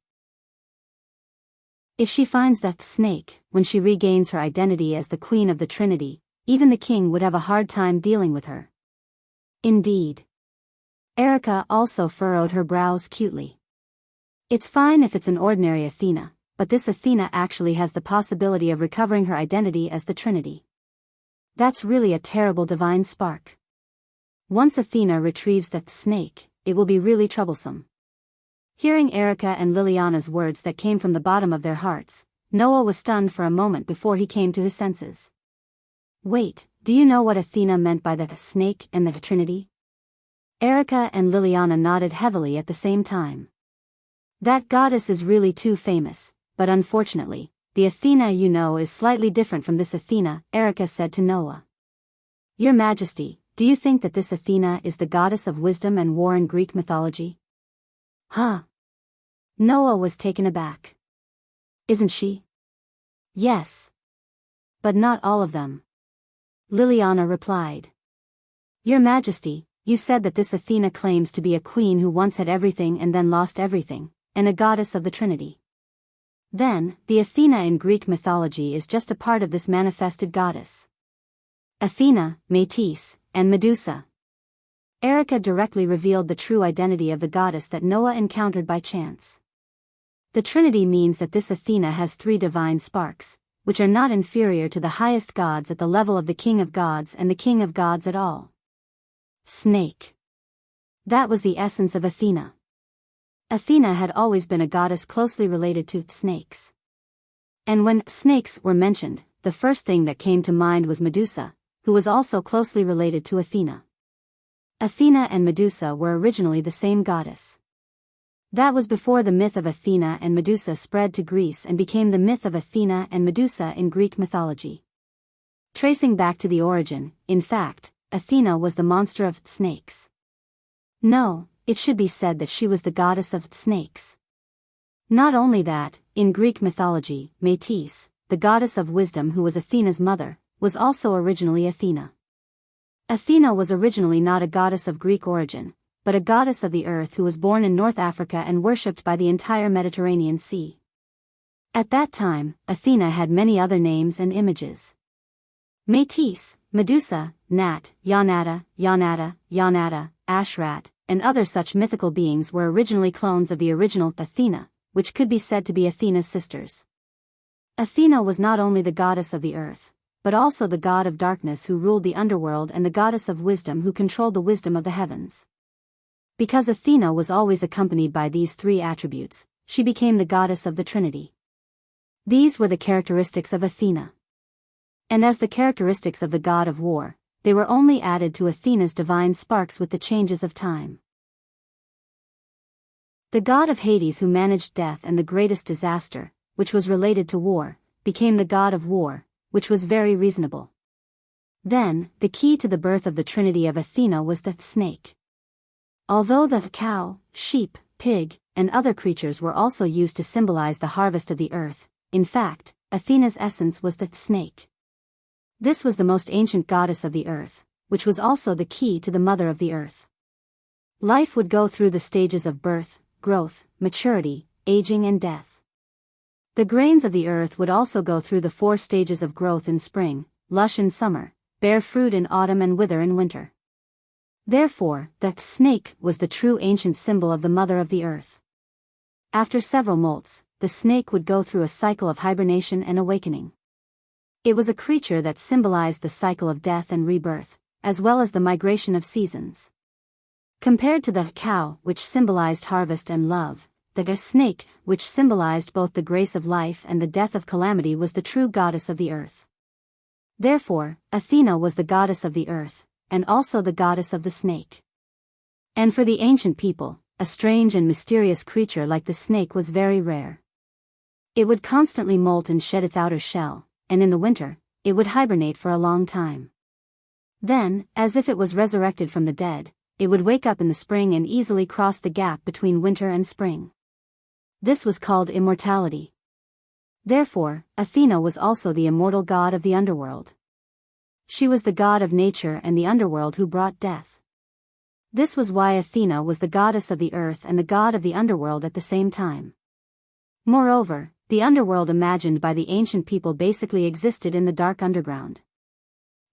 If she finds the snake, when she regains her identity as the Queen of the Trinity, even the king would have a hard time dealing with her. Indeed. Erica also furrowed her brows cutely. It's fine if it's an ordinary Athena, but this Athena actually has the possibility of recovering her identity as the Trinity. That's really a terrible divine spark. Once Athena retrieves the snake, it will be really troublesome. Hearing Erica and Liliana's words that came from the bottom of their hearts, Noah was stunned for a moment before he came to his senses. Wait, do you know what Athena meant by the snake and the Trinity? Erica and Liliana nodded heavily at the same time. That goddess is really too famous, but unfortunately, the Athena you know is slightly different from this Athena, Erica said to Noah. Your Majesty, do you think that this Athena is the goddess of wisdom and war in Greek mythology? Huh? Noah was taken aback. Isn't she? Yes. But not all of them. Liliana replied. Your Majesty, you said that this Athena claims to be a queen who once had everything and then lost everything, and a goddess of the Trinity. Then, the Athena in Greek mythology is just a part of this manifested goddess. Athena, Métis, and Medusa. Erica directly revealed the true identity of the goddess that Noah encountered by chance. The Trinity means that this Athena has 3 divine sparks, which are not inferior to the highest gods at the level of the King of Gods and the King of Gods at all. Snake. That was the essence of Athena. Athena had always been a goddess closely related to snakes. And when snakes were mentioned, the first thing that came to mind was Medusa, who was also closely related to Athena. Athena and Medusa were originally the same goddess. That was before the myth of Athena and Medusa spread to Greece and became the myth of Athena and Medusa in Greek mythology. Tracing back to the origin, in fact, Athena was the monster of snakes. No, it should be said that she was the goddess of snakes. Not only that, in Greek mythology, Métis, the goddess of wisdom who was Athena's mother, was also originally Athena. Athena was originally not a goddess of Greek origin, but a goddess of the earth who was born in North Africa and worshipped by the entire Mediterranean Sea. At that time, Athena had many other names and images. Métis, Medusa, Nat, Yanata, Ashrat, and other such mythical beings were originally clones of the original Athena, which could be said to be Athena's sisters. Athena was not only the goddess of the earth, but also the god of darkness who ruled the underworld and the goddess of wisdom who controlled the wisdom of the heavens. Because Athena was always accompanied by these three attributes, she became the goddess of the Trinity. These were the characteristics of Athena. And as the characteristics of the god of war, they were only added to Athena's divine sparks with the changes of time. The god of Hades who managed death and the greatest disaster, which was related to war, became the god of war, which was very reasonable. Then, the key to the birth of the Trinity of Athena was the snake. Although the cow, sheep, pig, and other creatures were also used to symbolize the harvest of the earth, in fact, Athena's essence was the snake. This was the most ancient goddess of the earth, which was also the key to the mother of the earth. Life would go through the stages of birth, growth, maturity, aging and death. The grains of the earth would also go through the 4 stages of growth in spring, lush in summer, bear fruit in autumn and wither in winter. Therefore, the snake was the true ancient symbol of the mother of the earth. After several molts, the snake would go through a cycle of hibernation and awakening. It was a creature that symbolized the cycle of death and rebirth, as well as the migration of seasons. Compared to the cow, which symbolized harvest and love, the snake, which symbolized both the grace of life and the death of calamity, was the true goddess of the earth. Therefore, Athena was the goddess of the earth, and also the goddess of the snake. And for the ancient people, a strange and mysterious creature like the snake was very rare. It would constantly molt and shed its outer shell, and in the winter, it would hibernate for a long time. Then, as if it was resurrected from the dead, it would wake up in the spring and easily cross the gap between winter and spring. This was called immortality. Therefore, Athena was also the immortal god of the underworld. She was the god of nature and the underworld who brought death. This was why Athena was the goddess of the earth and the god of the underworld at the same time. Moreover, the underworld imagined by the ancient people basically existed in the dark underground.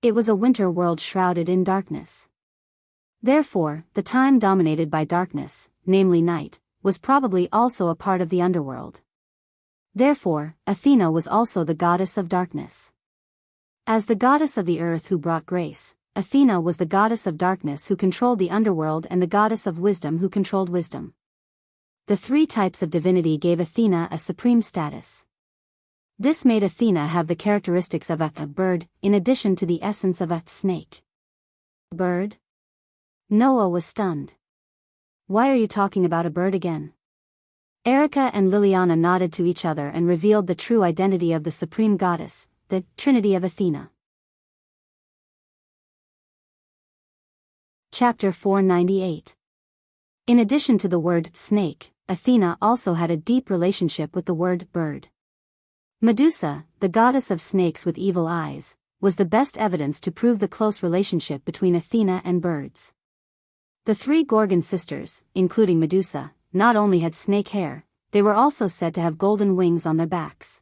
It was a winter world shrouded in darkness. Therefore, the time dominated by darkness, namely night, was probably also a part of the underworld. Therefore, Athena was also the goddess of darkness. As the goddess of the earth who brought grace, Athena was the goddess of darkness who controlled the underworld and the goddess of wisdom who controlled wisdom. The 3 types of divinity gave Athena a supreme status. This made Athena have the characteristics of a bird, in addition to the essence of a snake. Bird? Noah was stunned. Why are you talking about a bird again? Erica and Liliana nodded to each other and revealed the true identity of the supreme goddess, the Trinity of Athena. Chapter 498. In addition to the word snake, Athena also had a deep relationship with the word bird. Medusa, the goddess of snakes with evil eyes, was the best evidence to prove the close relationship between Athena and birds. The 3 Gorgon sisters, including Medusa, not only had snake hair, they were also said to have golden wings on their backs.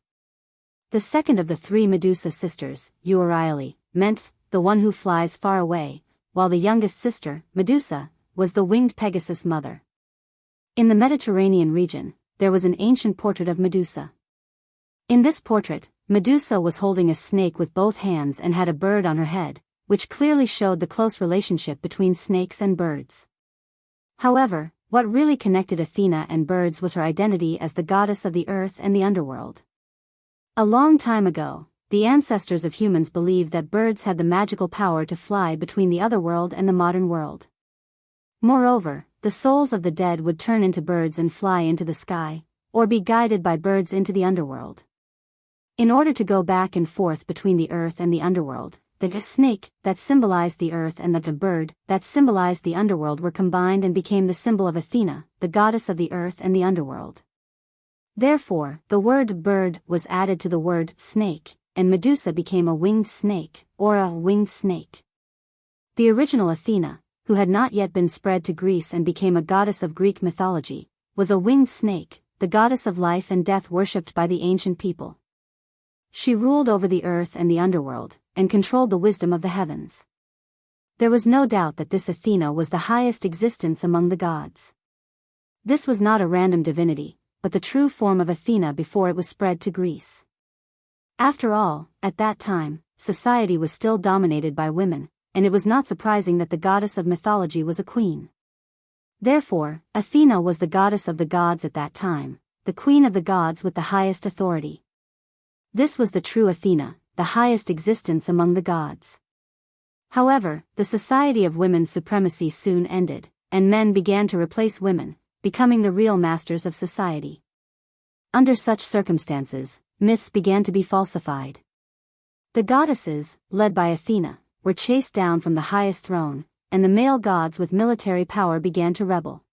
The second of the 3 Medusa sisters, Euryale, meant the one who flies far away, while the youngest sister, Medusa, was the winged Pegasus mother. In the Mediterranean region, there was an ancient portrait of Medusa. In this portrait, Medusa was holding a snake with both hands and had a bird on her head, which clearly showed the close relationship between snakes and birds. However, what really connected Athena and birds was her identity as the goddess of the earth and the underworld. A long time ago, the ancestors of humans believed that birds had the magical power to fly between the other world and the modern world. Moreover, the souls of the dead would turn into birds and fly into the sky, or be guided by birds into the underworld. In order to go back and forth between the earth and the underworld, the snake, that symbolized the earth, and the bird, that symbolized the underworld, were combined and became the symbol of Athena, the goddess of the earth and the underworld. Therefore, the word bird was added to the word snake, and Medusa became a winged snake, or a winged snake. The original Athena, who had not yet been spread to Greece and became a goddess of Greek mythology, was a winged snake, the goddess of life and death worshipped by the ancient people. She ruled over the earth and the underworld, and controlled the wisdom of the heavens. There was no doubt that this Athena was the highest existence among the gods. This was not a random divinity, but the true form of Athena before it was spread to Greece. After all, at that time, society was still dominated by women, and it was not surprising that the goddess of mythology was a queen. Therefore, Athena was the goddess of the gods at that time, the queen of the gods with the highest authority. This was the true Athena, the highest existence among the gods. However, the society of women's supremacy soon ended, and men began to replace women, becoming the real masters of society. Under such circumstances, myths began to be falsified. The goddesses, led by Athena, were chased down from the highest throne, and the male gods with military power began to rebel.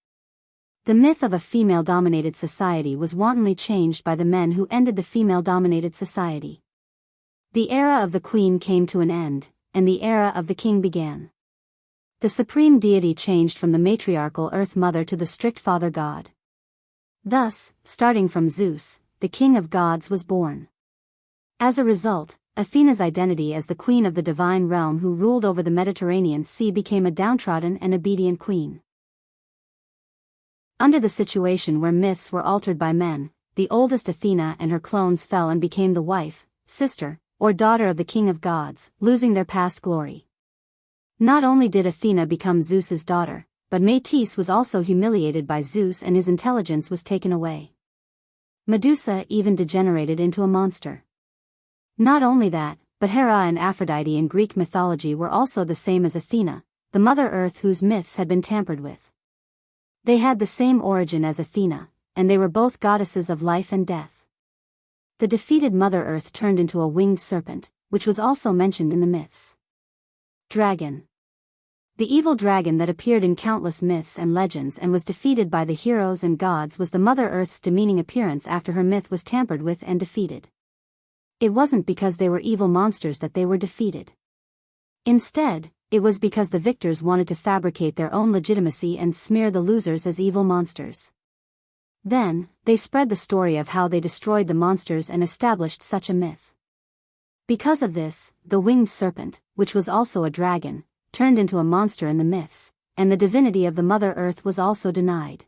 The myth of a female-dominated society was wantonly changed by the men who ended the female-dominated society. The era of the queen came to an end, and the era of the king began. The supreme deity changed from the matriarchal Earth Mother to the strict Father God. Thus, starting from Zeus, the king of gods was born. As a result, Athena's identity as the queen of the divine realm who ruled over the Mediterranean Sea became a downtrodden and obedient queen. Under the situation where myths were altered by men, the oldest Athena and her clones fell and became the wife, sister, or daughter of the king of gods, losing their past glory. Not only did Athena become Zeus's daughter, but Metis was also humiliated by Zeus and his intelligence was taken away. Medusa even degenerated into a monster. Not only that, but Hera and Aphrodite in Greek mythology were also the same as Athena, the Mother Earth whose myths had been tampered with. They had the same origin as Athena, and they were both goddesses of life and death. The defeated Mother Earth turned into a winged serpent, which was also mentioned in the myths. Dragon. The evil dragon that appeared in countless myths and legends and was defeated by the heroes and gods was the Mother Earth's demeaning appearance after her myth was tampered with and defeated. It wasn't because they were evil monsters that they were defeated. Instead, it was because the victors wanted to fabricate their own legitimacy and smear the losers as evil monsters. Then, they spread the story of how they destroyed the monsters and established such a myth. Because of this, the winged serpent, which was also a dragon, turned into a monster in the myths, and the divinity of the Mother Earth was also denied.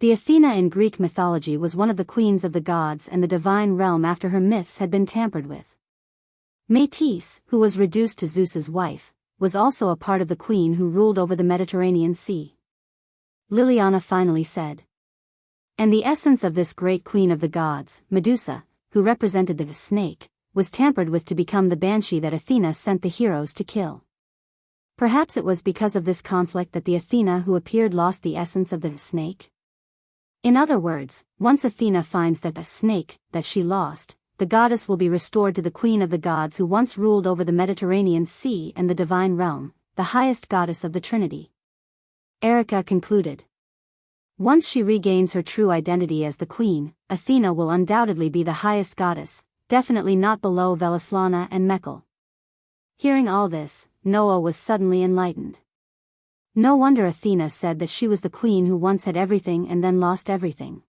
The Athena in Greek mythology was one of the queens of the gods and the divine realm after her myths had been tampered with. Metis, who was reduced to Zeus's wife, was also a part of the queen who ruled over the Mediterranean Sea. Liliana finally said. And the essence of this great queen of the gods, Medusa, who represented the snake, was tampered with to become the banshee that Athena sent the heroes to kill. Perhaps it was because of this conflict that the Athena who appeared lost the essence of the snake? In other words, once Athena finds that snake that she lost, the goddess will be restored to the queen of the gods who once ruled over the Mediterranean Sea and the divine realm, the highest goddess of the Trinity. Erica concluded. Once she regains her true identity as the queen, Athena will undoubtedly be the highest goddess, definitely not below Velislana and Mekhl. Hearing all this, Noah was suddenly enlightened. No wonder Athena said that she was the queen who once had everything and then lost everything.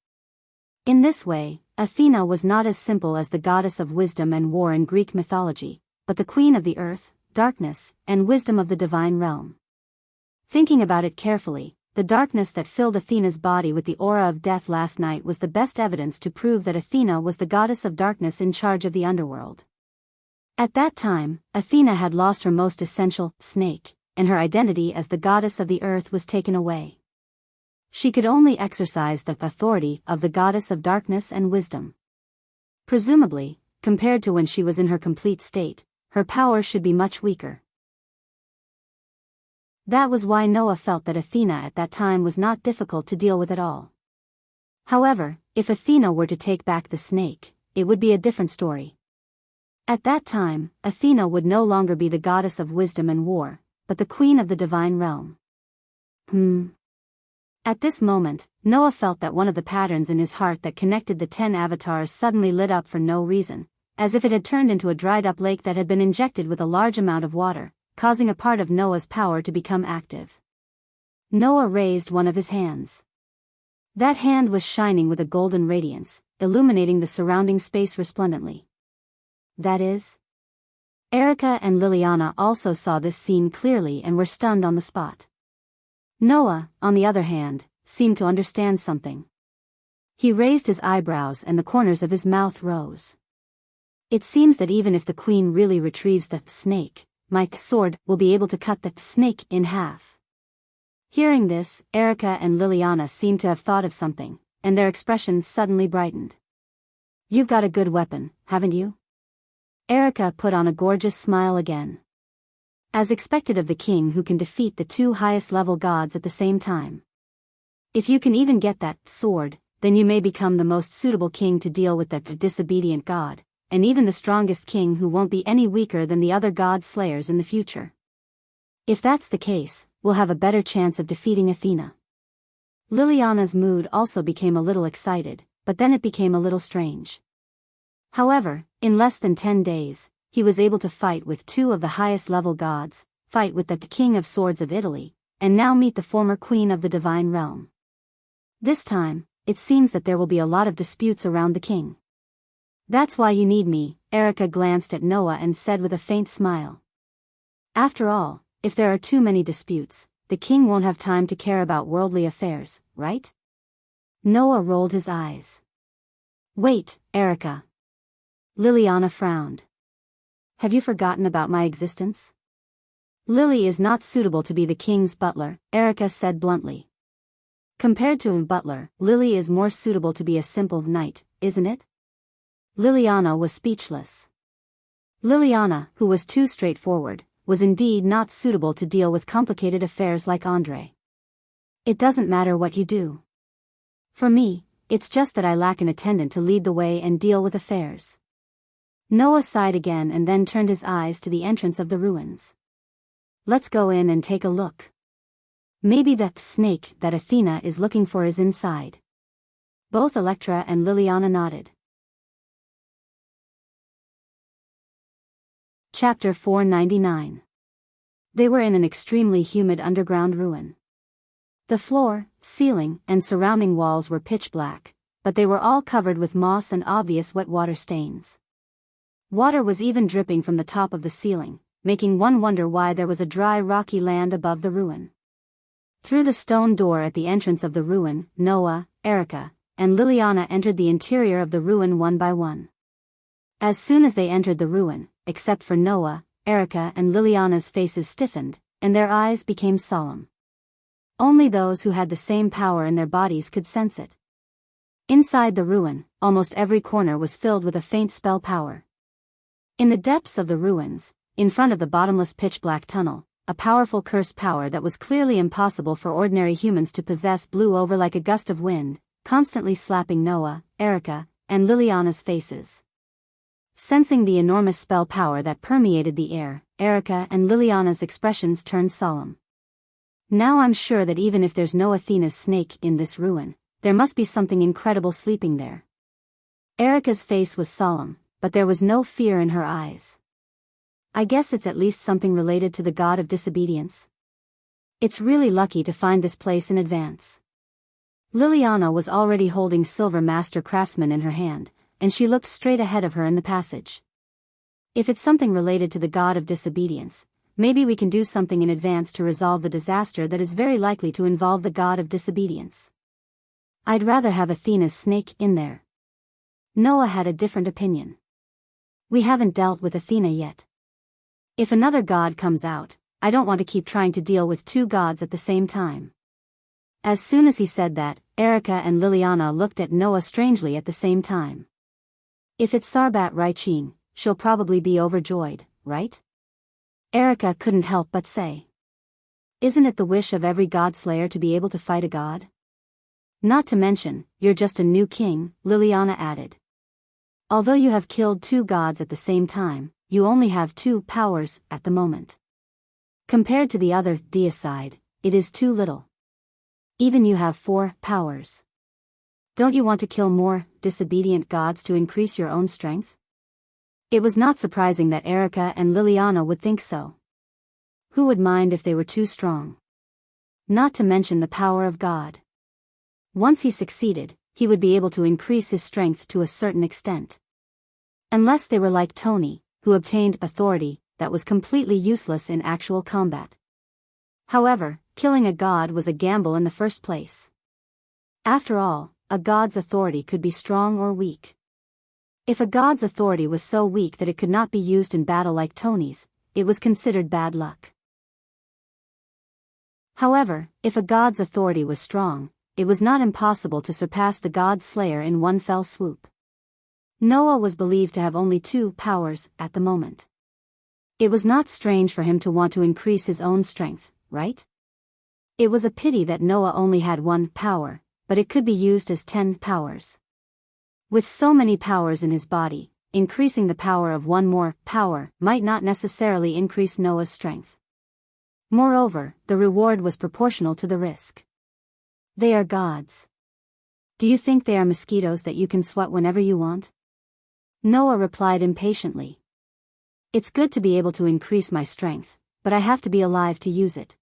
In this way, Athena was not as simple as the goddess of wisdom and war in Greek mythology, but the queen of the earth, darkness, and wisdom of the divine realm. Thinking about it carefully, the darkness that filled Athena's body with the aura of death last night was the best evidence to prove that Athena was the goddess of darkness in charge of the underworld. At that time, Athena had lost her most essential, snake, and her identity as the goddess of the earth was taken away. She could only exercise the authority of the goddess of darkness and wisdom. Presumably, compared to when she was in her complete state, her power should be much weaker. That was why Noah felt that Athena at that time was not difficult to deal with at all. However, if Athena were to take back the snake, it would be a different story. At that time, Athena would no longer be the goddess of wisdom and war, but the queen of the divine realm. At this moment, Noah felt that one of the patterns in his heart that connected the 10 avatars suddenly lit up for no reason, as if it had turned into a dried-up lake that had been injected with a large amount of water, causing a part of Noah's power to become active. Noah raised one of his hands. That hand was shining with a golden radiance, illuminating the surrounding space resplendently. That is? Erica and Liliana also saw this scene clearly and were stunned on the spot. Noah, on the other hand, seemed to understand something. He raised his eyebrows and the corners of his mouth rose. It seems that even if the queen really retrieves the snake, my sword will be able to cut the snake in half. Hearing this, Erica and Liliana seemed to have thought of something, and their expressions suddenly brightened. You've got a good weapon, haven't you? Erica put on a gorgeous smile again. As expected of the king who can defeat the two highest level gods at the same time. If you can even get that sword, then you may become the most suitable king to deal with the disobedient god, and even the strongest king who won't be any weaker than the other god slayers in the future. If that's the case, we'll have a better chance of defeating Athena. Liliana's mood also became a little excited, but then it became a little strange. However, in less than 10 days, he was able to fight with two of the highest level gods, fight with the King of Swords of Italy, and now meet the former queen of the divine realm. This time, it seems that there will be a lot of disputes around the king. That's why you need me, Erica glanced at Noah and said with a faint smile. After all, if there are too many disputes, the king won't have time to care about worldly affairs, right? Noah rolled his eyes. Wait, Erica. Liliana frowned. Have you forgotten about my existence? Lily is not suitable to be the king's butler, Erica said bluntly. Compared to a butler, Lily is more suitable to be a simple knight, isn't it? Liliana was speechless. Liliana, who was too straightforward, was indeed not suitable to deal with complicated affairs like Andre. It doesn't matter what you do. For me, it's just that I lack an attendant to lead the way and deal with affairs. Noah sighed again and then turned his eyes to the entrance of the ruins. Let's go in and take a look. Maybe that snake that Athena is looking for is inside. Both Electra and Liliana nodded. Chapter 499. They were in an extremely humid underground ruin. The floor, ceiling, and surrounding walls were pitch black, but they were all covered with moss and obvious wet water stains. Water was even dripping from the top of the ceiling, making one wonder why there was a dry rocky land above the ruin. Through the stone door at the entrance of the ruin, Noah, Erica, and Liliana entered the interior of the ruin one by one. As soon as they entered the ruin, except for Noah, Erica and Liliana's faces stiffened, and their eyes became solemn. Only those who had the same power in their bodies could sense it. Inside the ruin, almost every corner was filled with a faint spell power. In the depths of the ruins, in front of the bottomless pitch-black tunnel, a powerful curse power that was clearly impossible for ordinary humans to possess blew over like a gust of wind, constantly slapping Noah, Erica, and Liliana's faces. Sensing the enormous spell power that permeated the air, Erica and Liliana's expressions turned solemn. Now I'm sure that even if there's no Athena's snake in this ruin, there must be something incredible sleeping there. Erica's face was solemn, but there was no fear in her eyes. I guess it's at least something related to the god of disobedience. It's really lucky to find this place in advance. Liliana was already holding Silver Master Craftsman in her hand, and she looked straight ahead of her in the passage. If it's something related to the god of disobedience, maybe we can do something in advance to resolve the disaster that is very likely to involve the god of disobedience. I'd rather have Athena's snake in there. Noah had a different opinion. We haven't dealt with Athena yet. If another god comes out, I don't want to keep trying to deal with two gods at the same time. As soon as he said that, Erica and Liliana looked at Noah strangely at the same time. If it's Sarbat Raichin, she'll probably be overjoyed, right? Erica couldn't help but say. Isn't it the wish of every god-slayer to be able to fight a god? Not to mention, you're just a new king, Liliana added. Although you have killed two gods at the same time, you only have two powers at the moment. Compared to the other deicide, it is too little. Even you have 4 powers. Don't you want to kill more disobedient gods to increase your own strength? It was not surprising that Erica and Liliana would think so. Who would mind if they were too strong? Not to mention the power of God. Once he succeeded, he would be able to increase his strength to a certain extent. Unless they were like Tony, who obtained authority that was completely useless in actual combat. However, killing a god was a gamble in the first place. After all, a god's authority could be strong or weak. If a god's authority was so weak that it could not be used in battle like Tony's, it was considered bad luck. However, if a god's authority was strong, it was not impossible to surpass the god slayer in one fell swoop. Noah was believed to have only 2 powers at the moment. It was not strange for him to want to increase his own strength, right? It was a pity that Noah only had 1 power, but it could be used as 10 powers. With so many powers in his body, increasing the power of 1 more power might not necessarily increase Noah's strength. Moreover, the reward was proportional to the risk. They are gods. Do you think they are mosquitoes that you can swat whenever you want? Noah replied impatiently. It's good to be able to increase my strength, but I have to be alive to use it.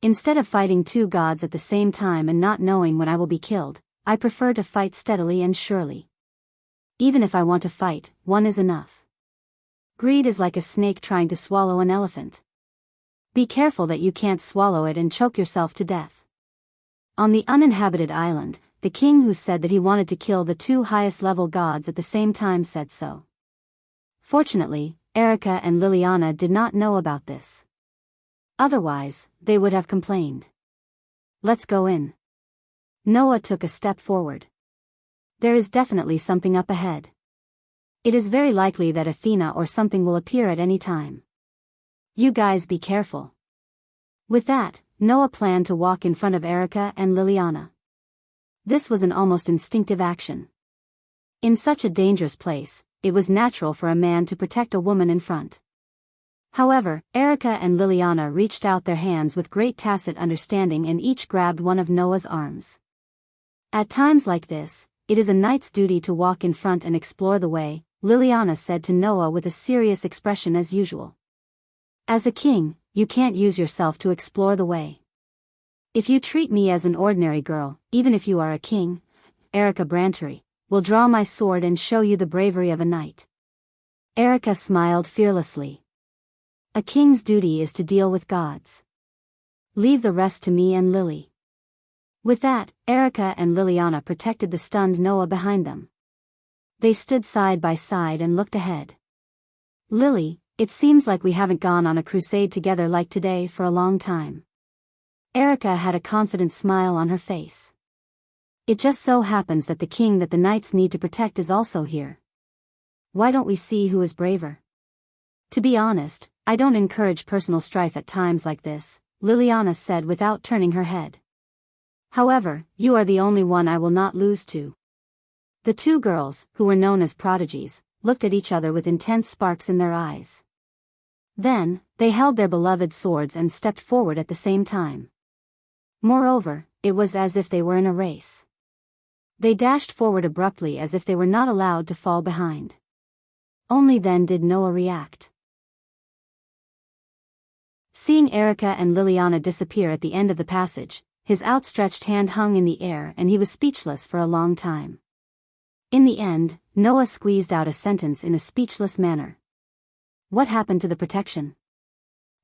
Instead of fighting 2 gods at the same time and not knowing when I will be killed, I prefer to fight steadily and surely. Even if I want to fight, 1 is enough. Greed is like a snake trying to swallow an elephant. Be careful that you can't swallow it and choke yourself to death. On the uninhabited island, the king who said that he wanted to kill the 2 highest level gods at the same time said so. Fortunately, Erica and Liliana did not know about this. Otherwise, they would have complained. Let's go in. Noah took a step forward. There is definitely something up ahead. It is very likely that Athena or something will appear at any time. You guys be careful. With that, Noah planned to walk in front of Erica and Liliana. This was an almost instinctive action. In such a dangerous place, it was natural for a man to protect a woman in front. However, Erica and Liliana reached out their hands with great tacit understanding and each grabbed one of Noah's arms. At times like this, it is a knight's duty to walk in front and explore the way, Liliana said to Noah with a serious expression as usual. As a king, you can't use yourself to explore the way. If you treat me as an ordinary girl, even if you are a king, Erica Brantery, will draw my sword and show you the bravery of a knight. Erica smiled fearlessly. A king's duty is to deal with gods. Leave the rest to me and Lily. With that, Erica and Liliana protected the stunned Noah behind them. They stood side by side and looked ahead. Lily, it seems like we haven't gone on a crusade together like today for a long time. Erica had a confident smile on her face. It just so happens that the king that the knights need to protect is also here. Why don't we see who is braver? To be honest, I don't encourage personal strife at times like this, Liliana said without turning her head. However, you are the only one I will not lose to. The 2 girls, who were known as prodigies, looked at each other with intense sparks in their eyes. Then, they held their beloved swords and stepped forward at the same time. Moreover, it was as if they were in a race. They dashed forward abruptly as if they were not allowed to fall behind. Only then did Noah react. Seeing Erica and Liliana disappear at the end of the passage, his outstretched hand hung in the air and he was speechless for a long time. In the end, Noah squeezed out a sentence in a speechless manner. What happened to the protection?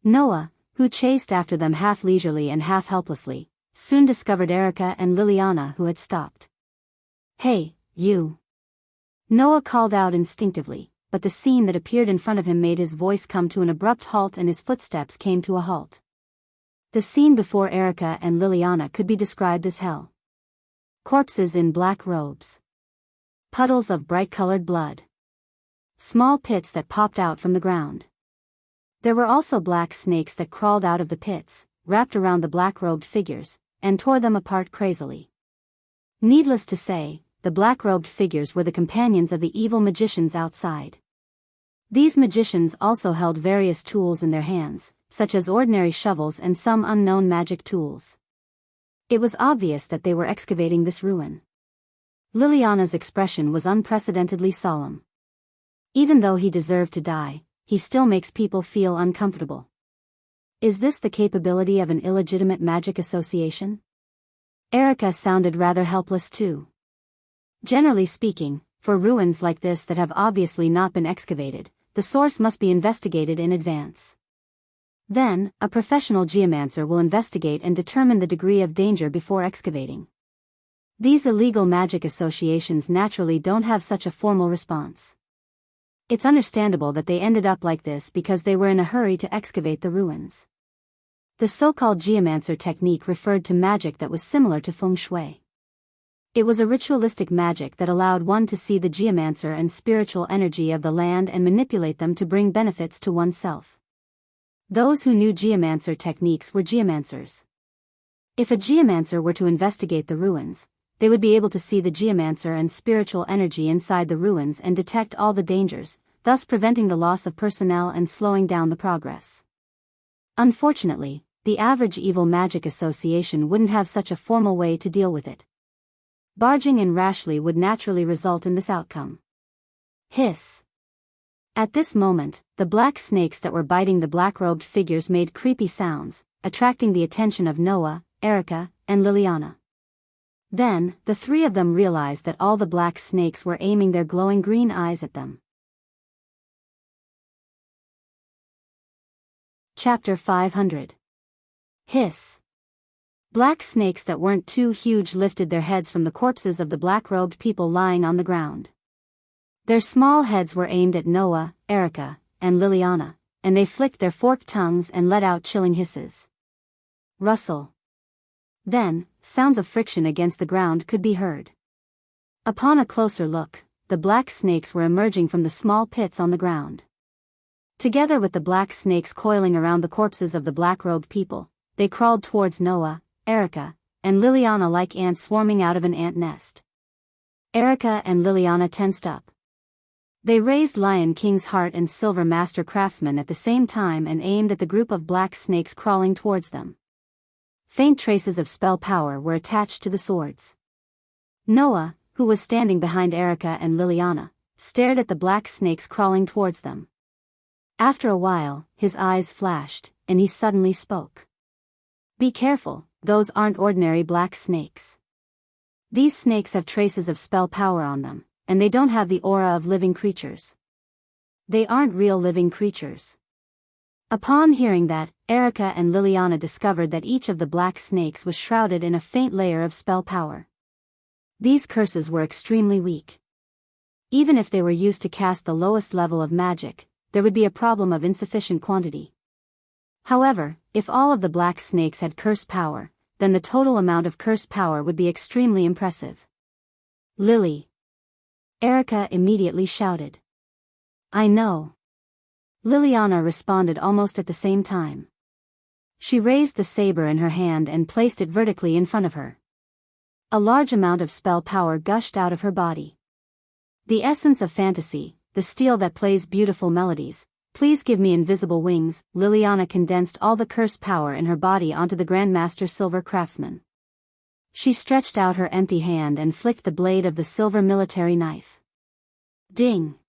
Noah, who chased after them half leisurely and half helplessly, soon discovered Erica and Liliana who had stopped. Hey, you! Noah called out instinctively, but the scene that appeared in front of him made his voice come to an abrupt halt and his footsteps came to a halt. The scene before Erica and Liliana could be described as hell. Corpses in black robes. Puddles of bright-colored blood. Small pits that popped out from the ground. There were also black snakes that crawled out of the pits, wrapped around the black-robed figures, and tore them apart crazily. Needless to say, the black-robed figures were the companions of the evil magicians outside. These magicians also held various tools in their hands, such as ordinary shovels and some unknown magic tools. It was obvious that they were excavating this ruin. Liliana's expression was unprecedentedly solemn. Even though he deserved to die, he still makes people feel uncomfortable. Is this the capability of an illegitimate magic association? Erica sounded rather helpless too. Generally speaking, for ruins like this that have obviously not been excavated, the source must be investigated in advance. Then, a professional geomancer will investigate and determine the degree of danger before excavating. These illegal magic associations naturally don't have such a formal response. It's understandable that they ended up like this because they were in a hurry to excavate the ruins. The so-called geomancer technique referred to magic that was similar to feng shui. It was a ritualistic magic that allowed one to see the geomancer and spiritual energy of the land and manipulate them to bring benefits to oneself. Those who knew geomancer techniques were geomancers. If a geomancer were to investigate the ruins, they would be able to see the geomancer and spiritual energy inside the ruins and detect all the dangers, thus preventing the loss of personnel and slowing down the progress. Unfortunately, the average evil magic association wouldn't have such a formal way to deal with it. Barging in rashly would naturally result in this outcome. Hiss. At this moment, the black snakes that were biting the black-robed figures made creepy sounds, attracting the attention of Noah, Erica, and Liliana. Then, the three of them realized that all the black snakes were aiming their glowing green eyes at them. Chapter 500. Hiss. Black snakes that weren't too huge lifted their heads from the corpses of the black-robed people lying on the ground. Their small heads were aimed at Noah, Erica, and Liliana, and they flicked their forked tongues and let out chilling hisses. Rustle. Then, sounds of friction against the ground could be heard. Upon a closer look, the black snakes were emerging from the small pits on the ground. Together with the black snakes coiling around the corpses of the black-robed people, they crawled towards Noah, Erica, and Liliana like ants swarming out of an ant nest. Erica and Liliana tensed up. They raised Lion King's heart and silver master craftsman at the same time and aimed at the group of black snakes crawling towards them. Faint traces of spell power were attached to the swords. Noah, who was standing behind Erica and Liliana, stared at the black snakes crawling towards them. After a while, his eyes flashed, and he suddenly spoke. "Be careful, those aren't ordinary black snakes. These snakes have traces of spell power on them, and they don't have the aura of living creatures. They aren't real living creatures." Upon hearing that, Erica and Liliana discovered that each of the black snakes was shrouded in a faint layer of spell power. These curses were extremely weak. Even if they were used to cast the lowest level of magic, there would be a problem of insufficient quantity. However, if all of the black snakes had curse power, then the total amount of curse power would be extremely impressive. "Lily!" Erica immediately shouted. "I know." Liliana responded almost at the same time. She raised the saber in her hand and placed it vertically in front of her. A large amount of spell power gushed out of her body. "The essence of fantasy, the steel that plays beautiful melodies, please give me invisible wings." Liliana condensed all the curse power in her body onto the Grandmaster Silver Craftsman. She stretched out her empty hand and flicked the blade of the silver military knife. Ding!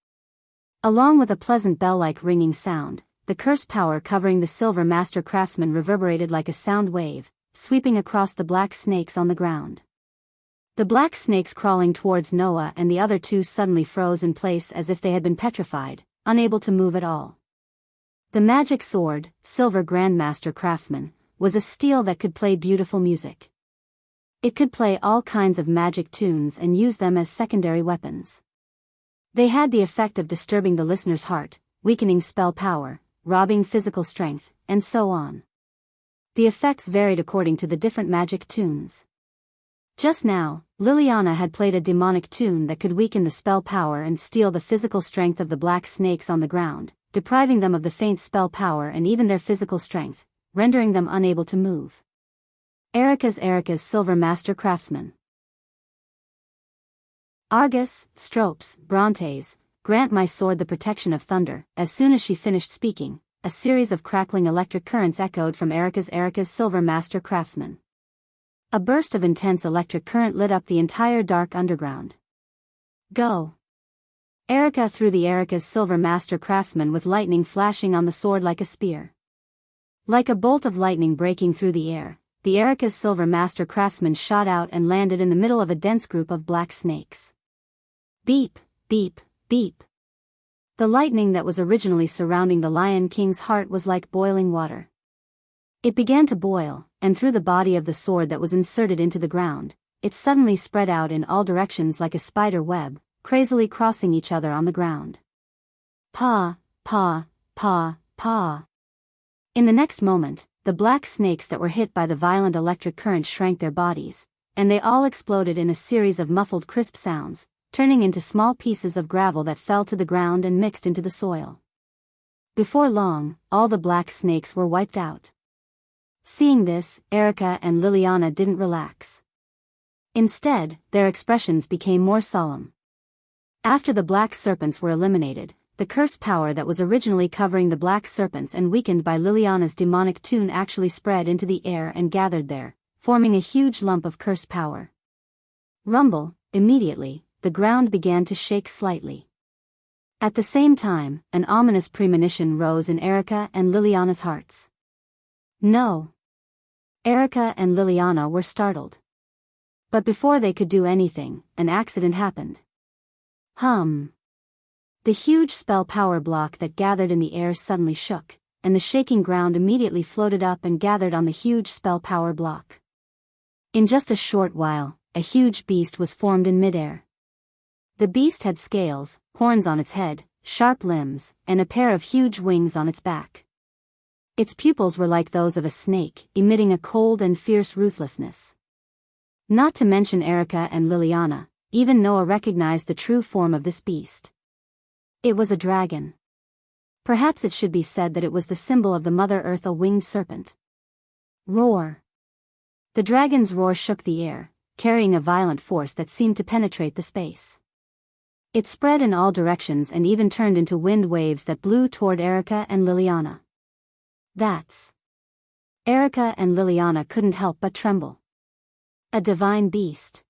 Along with a pleasant bell-like ringing sound, the curse power covering the Silver Master Craftsman reverberated like a sound wave, sweeping across the black snakes on the ground. The black snakes crawling towards Noah and the other two suddenly froze in place as if they had been petrified, unable to move at all. The magic sword, Silver Grandmaster Craftsman, was a steel that could play beautiful music. It could play all kinds of magic tunes and use them as secondary weapons. They had the effect of disturbing the listener's heart, weakening spell power, robbing physical strength, and so on. The effects varied according to the different magic tunes. Just now, Liliana had played a demonic tune that could weaken the spell power and steal the physical strength of the black snakes on the ground, depriving them of the faint spell power and even their physical strength, rendering them unable to move. Erica's Silver Master Craftsman. "Argus, Stropes, Brontes, grant my sword the protection of thunder." As soon as she finished speaking, a series of crackling electric currents echoed from Erica's Silver Master Craftsman. A burst of intense electric current lit up the entire dark underground. "Go!" Erica threw the Erica's Silver Master Craftsman with lightning flashing on the sword like a spear. Like a bolt of lightning breaking through the air, the Erica's Silver Master Craftsman shot out and landed in the middle of a dense group of black snakes. Beep, beep, beep. The lightning that was originally surrounding the Lion King's heart was like boiling water. It began to boil, and through the body of the sword that was inserted into the ground, it suddenly spread out in all directions like a spider web, crazily crossing each other on the ground. Paw, paw, paw, paw. In the next moment, the black snakes that were hit by the violent electric current shrank their bodies, and they all exploded in a series of muffled crisp sounds, turning into small pieces of gravel that fell to the ground and mixed into the soil. Before long, all the black snakes were wiped out. Seeing this, Erica and Liliana didn't relax. Instead, their expressions became more solemn. After the black serpents were eliminated, the curse power that was originally covering the black serpents and weakened by Liliana's demonic tune actually spread into the air and gathered there, forming a huge lump of curse power. Rumble, immediately, the ground began to shake slightly. At the same time, an ominous premonition rose in Erica and Liliana's hearts. No. Erica and Liliana were startled. But before they could do anything, an accident happened. The huge spell power block that gathered in the air suddenly shook, and the shaking ground immediately floated up and gathered on the huge spell power block. In just a short while, a huge beast was formed in midair. The beast had scales, horns on its head, sharp limbs, and a pair of huge wings on its back. Its pupils were like those of a snake, emitting a cold and fierce ruthlessness. Not to mention Erica and Liliana, even Noah recognized the true form of this beast. It was a dragon. Perhaps it should be said that it was the symbol of the Mother Earth, a winged serpent. Roar. The dragon's roar shook the air, carrying a violent force that seemed to penetrate the space. It spread in all directions and even turned into wind waves that blew toward Erica and Liliana. That's... Erica and Liliana couldn't help but tremble. A divine beast.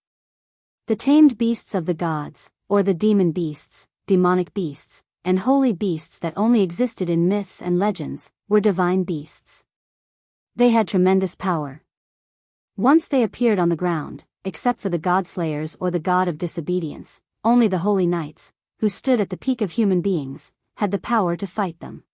The tamed beasts of the gods, or the demon beasts, demonic beasts, and holy beasts that only existed in myths and legends, were divine beasts. They had tremendous power. Once they appeared on the ground, except for the god-slayers or the god of disobedience, only the holy knights, who stood at the peak of human beings, had the power to fight them.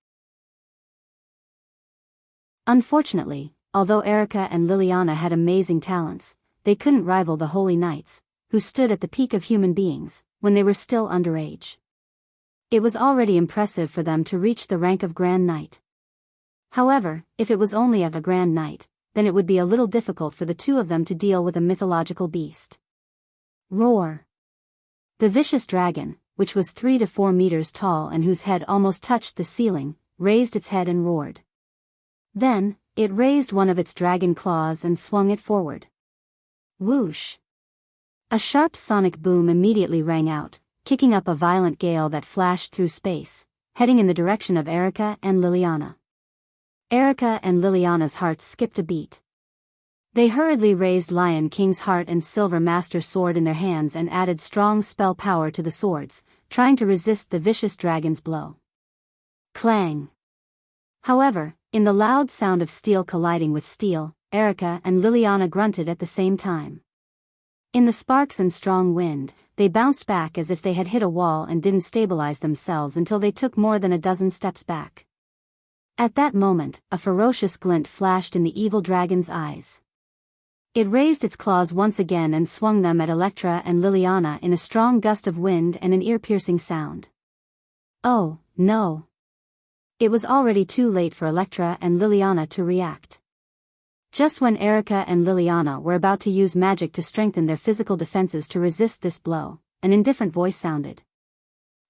Unfortunately, although Erica and Liliana had amazing talents, they couldn't rival the holy knights, who stood at the peak of human beings, when they were still underage. It was already impressive for them to reach the rank of Grand Knight. However, if it was only a Grand Knight, then it would be a little difficult for the two of them to deal with a mythological beast. Roar. The vicious dragon, which was 3 to 4 meters tall and whose head almost touched the ceiling, raised its head and roared. Then, it raised one of its dragon claws and swung it forward. Whoosh! A sharp sonic boom immediately rang out, kicking up a violent gale that flashed through space, heading in the direction of Erica and Liliana. Erica and Liliana's hearts skipped a beat. They hurriedly raised Lion King's heart and Silver Master sword in their hands and added strong spell power to the swords, trying to resist the vicious dragon's blow. Clang! However, in the loud sound of steel colliding with steel, Erica and Liliana grunted at the same time. In the sparks and strong wind, they bounced back as if they had hit a wall and didn't stabilize themselves until they took more than a dozen steps back. At that moment, a ferocious glint flashed in the evil dragon's eyes. It raised its claws once again and swung them at Electra and Liliana in a strong gust of wind and an ear-piercing sound. Oh, no! It was already too late for Electra and Liliana to react. Just when Erica and Liliana were about to use magic to strengthen their physical defenses to resist this blow, an indifferent voice sounded.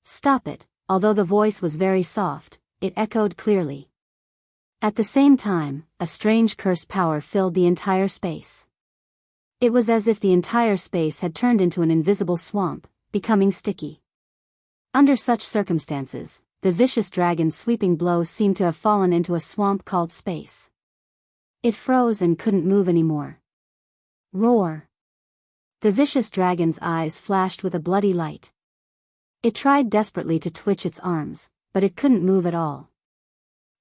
Stop it! Although the voice was very soft, it echoed clearly. At the same time, a strange curse power filled the entire space. It was as if the entire space had turned into an invisible swamp, becoming sticky. Under such circumstances, the vicious dragon's sweeping blow seemed to have fallen into a swamp called space. It froze and couldn't move anymore. Roar! The vicious dragon's eyes flashed with a bloody light. It tried desperately to twitch its arms, but it couldn't move at all.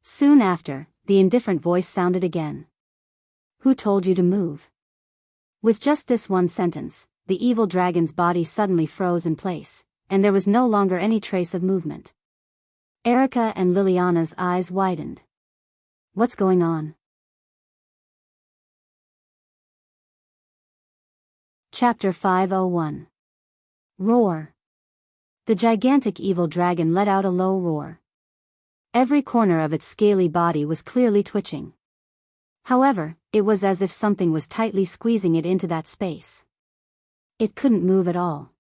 Soon after, the indifferent voice sounded again. Who told you to move? With just this one sentence, the evil dragon's body suddenly froze in place, and there was no longer any trace of movement. Erica and Liliana's eyes widened. What's going on? Chapter 501. Roar. The gigantic evil dragon let out a low roar. Every corner of its scaly body was clearly twitching. However, it was as if something was tightly squeezing it into that space. It couldn't move at all.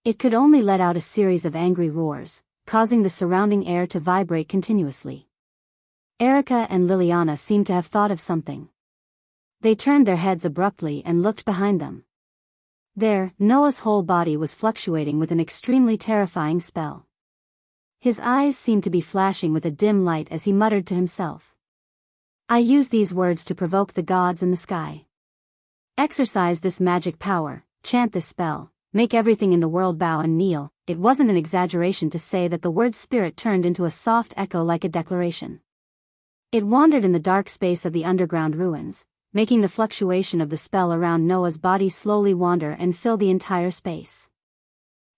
It could only let out a series of angry roars, causing the surrounding air to vibrate continuously. Erica and Liliana seemed to have thought of something. They turned their heads abruptly and looked behind them. There, Noah's whole body was fluctuating with an extremely terrifying spell. His eyes seemed to be flashing with a dim light as he muttered to himself. I use these words to provoke the gods in the sky. Exercise this magic power, chant this spell, make everything in the world bow and kneel. It wasn't an exaggeration to say that the word spirit turned into a soft echo like a declaration. It wandered in the dark space of the underground ruins, making the fluctuation of the spell around Noah's body slowly wander and fill the entire space.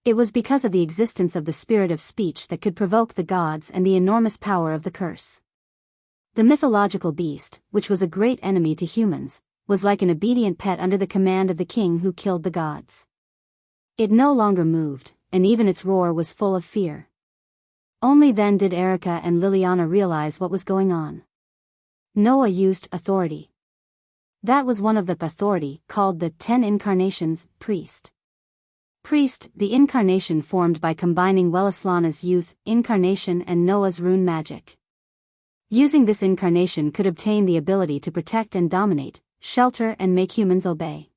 It was because of the existence of the spirit of speech that could provoke the gods and the enormous power of the curse. The mythological beast, which was a great enemy to humans, was like an obedient pet under the command of the king who killed the gods. It no longer moved, and even its roar was full of fear. Only then did Erica and Liliana realize what was going on. Noah used authority. That was one of the authority, called the 10 Incarnations, Priest. Priest, the incarnation formed by combining Wellislana's youth, incarnation and Noah's rune magic. Using this incarnation could obtain the ability to protect and dominate, shelter and make humans obey.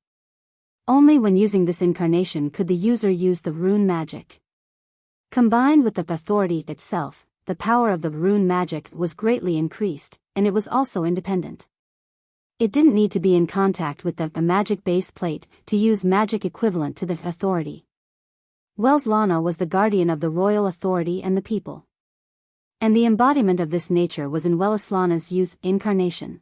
Only when using this incarnation could the user use the rune magic. Combined with the authority itself, the power of the rune magic was greatly increased, and it was also independent. It didn't need to be in contact with the magic base plate to use magic equivalent to the authority. Wellislana was the guardian of the royal authority and the people. And the embodiment of this nature was in Wellislana's youth incarnation.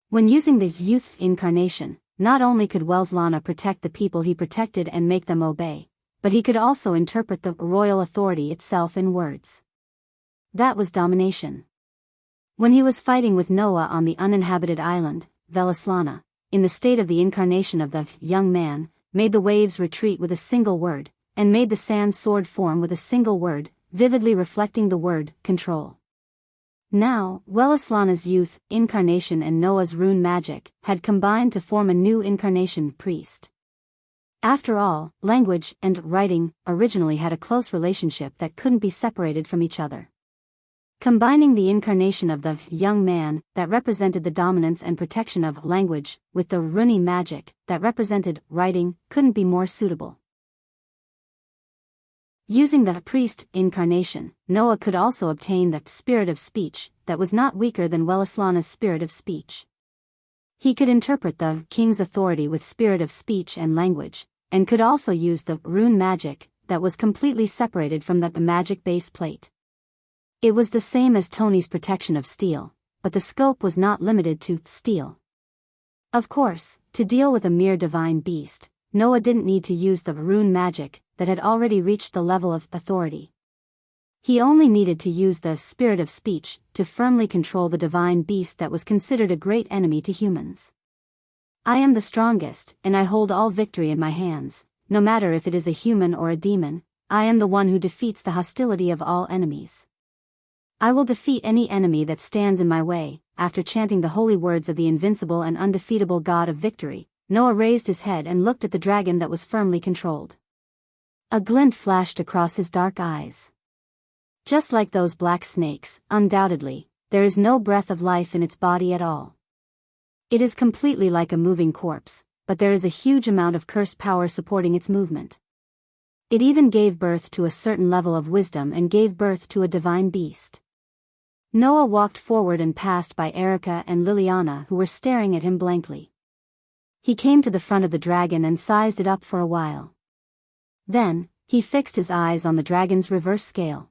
When using the youth incarnation, not only could Wellislana protect the people he protected and make them obey, but he could also interpret the royal authority itself in words. That was domination. When he was fighting with Noah on the uninhabited island, Wellislana, in the state of the incarnation of the young man, made the waves retreat with a single word, and made the sand sword form with a single word, vividly reflecting the word, control. Now, Wellislana's youth, incarnation and Noah's rune magic had combined to form a new incarnation priest. After all, language and writing originally had a close relationship that couldn't be separated from each other. Combining the incarnation of the young man, that represented the dominance and protection of language, with the rune magic, that represented writing, couldn't be more suitable. Using the priest incarnation, Noah could also obtain the spirit of speech, that was not weaker than Wellislana's spirit of speech. He could interpret the king's authority with spirit of speech and language, and could also use the rune magic, that was completely separated from the magic base plate. It was the same as Tony's protection of steel, but the scope was not limited to steel. Of course, to deal with a mere divine beast, Noah didn't need to use the rune magic that had already reached the level of authority. He only needed to use the spirit of speech to firmly control the divine beast that was considered a great enemy to humans. I am the strongest, and I hold all victory in my hands, no matter if it is a human or a demon. I am the one who defeats the hostility of all enemies. I will defeat any enemy that stands in my way. After chanting the holy words of the invincible and undefeatable God of victory, Noah raised his head and looked at the dragon that was firmly controlled. A glint flashed across his dark eyes. Just like those black snakes, undoubtedly, there is no breath of life in its body at all. It is completely like a moving corpse, but there is a huge amount of cursed power supporting its movement. It even gave birth to a certain level of wisdom and gave birth to a divine beast. Noah walked forward and passed by Erica and Liliana, who were staring at him blankly. He came to the front of the dragon and sized it up for a while. Then, he fixed his eyes on the dragon's reverse scale.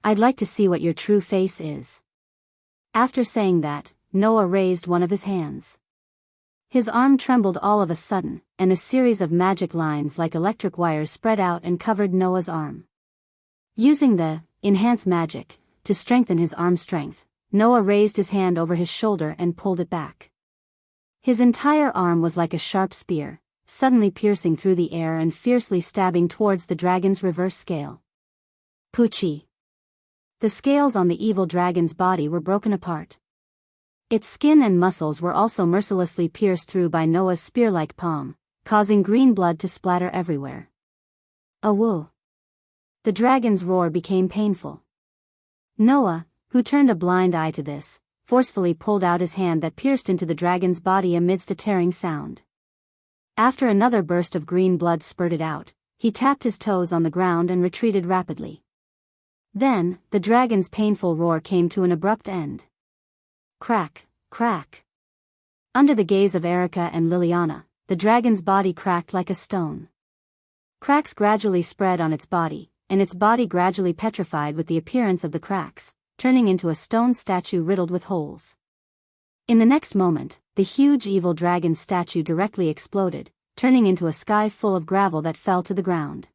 I'd like to see what your true face is. After saying that, Noah raised one of his hands. His arm trembled all of a sudden, and a series of magic lines like electric wires spread out and covered Noah's arm. Using the enhance magic to strengthen his arm strength, Noah raised his hand over his shoulder and pulled it back. His entire arm was like a sharp spear, suddenly piercing through the air and fiercely stabbing towards the dragon's reverse scale. Poochie! The scales on the evil dragon's body were broken apart. Its skin and muscles were also mercilessly pierced through by Noah's spear-like palm, causing green blood to splatter everywhere. Awoo! The dragon's roar became painful. Noah, who turned a blind eye to this, forcefully pulled out his hand that pierced into the dragon's body amidst a tearing sound. After another burst of green blood spurted out, he tapped his toes on the ground and retreated rapidly. Then, the dragon's painful roar came to an abrupt end. Crack, crack. Under the gaze of Erica and Liliana, the dragon's body cracked like a stone. Cracks gradually spread on its body, and its body gradually petrified with the appearance of the cracks, turning into a stone statue riddled with holes. In the next moment, the huge evil dragon statue directly exploded, turning into a sky full of gravel that fell to the ground.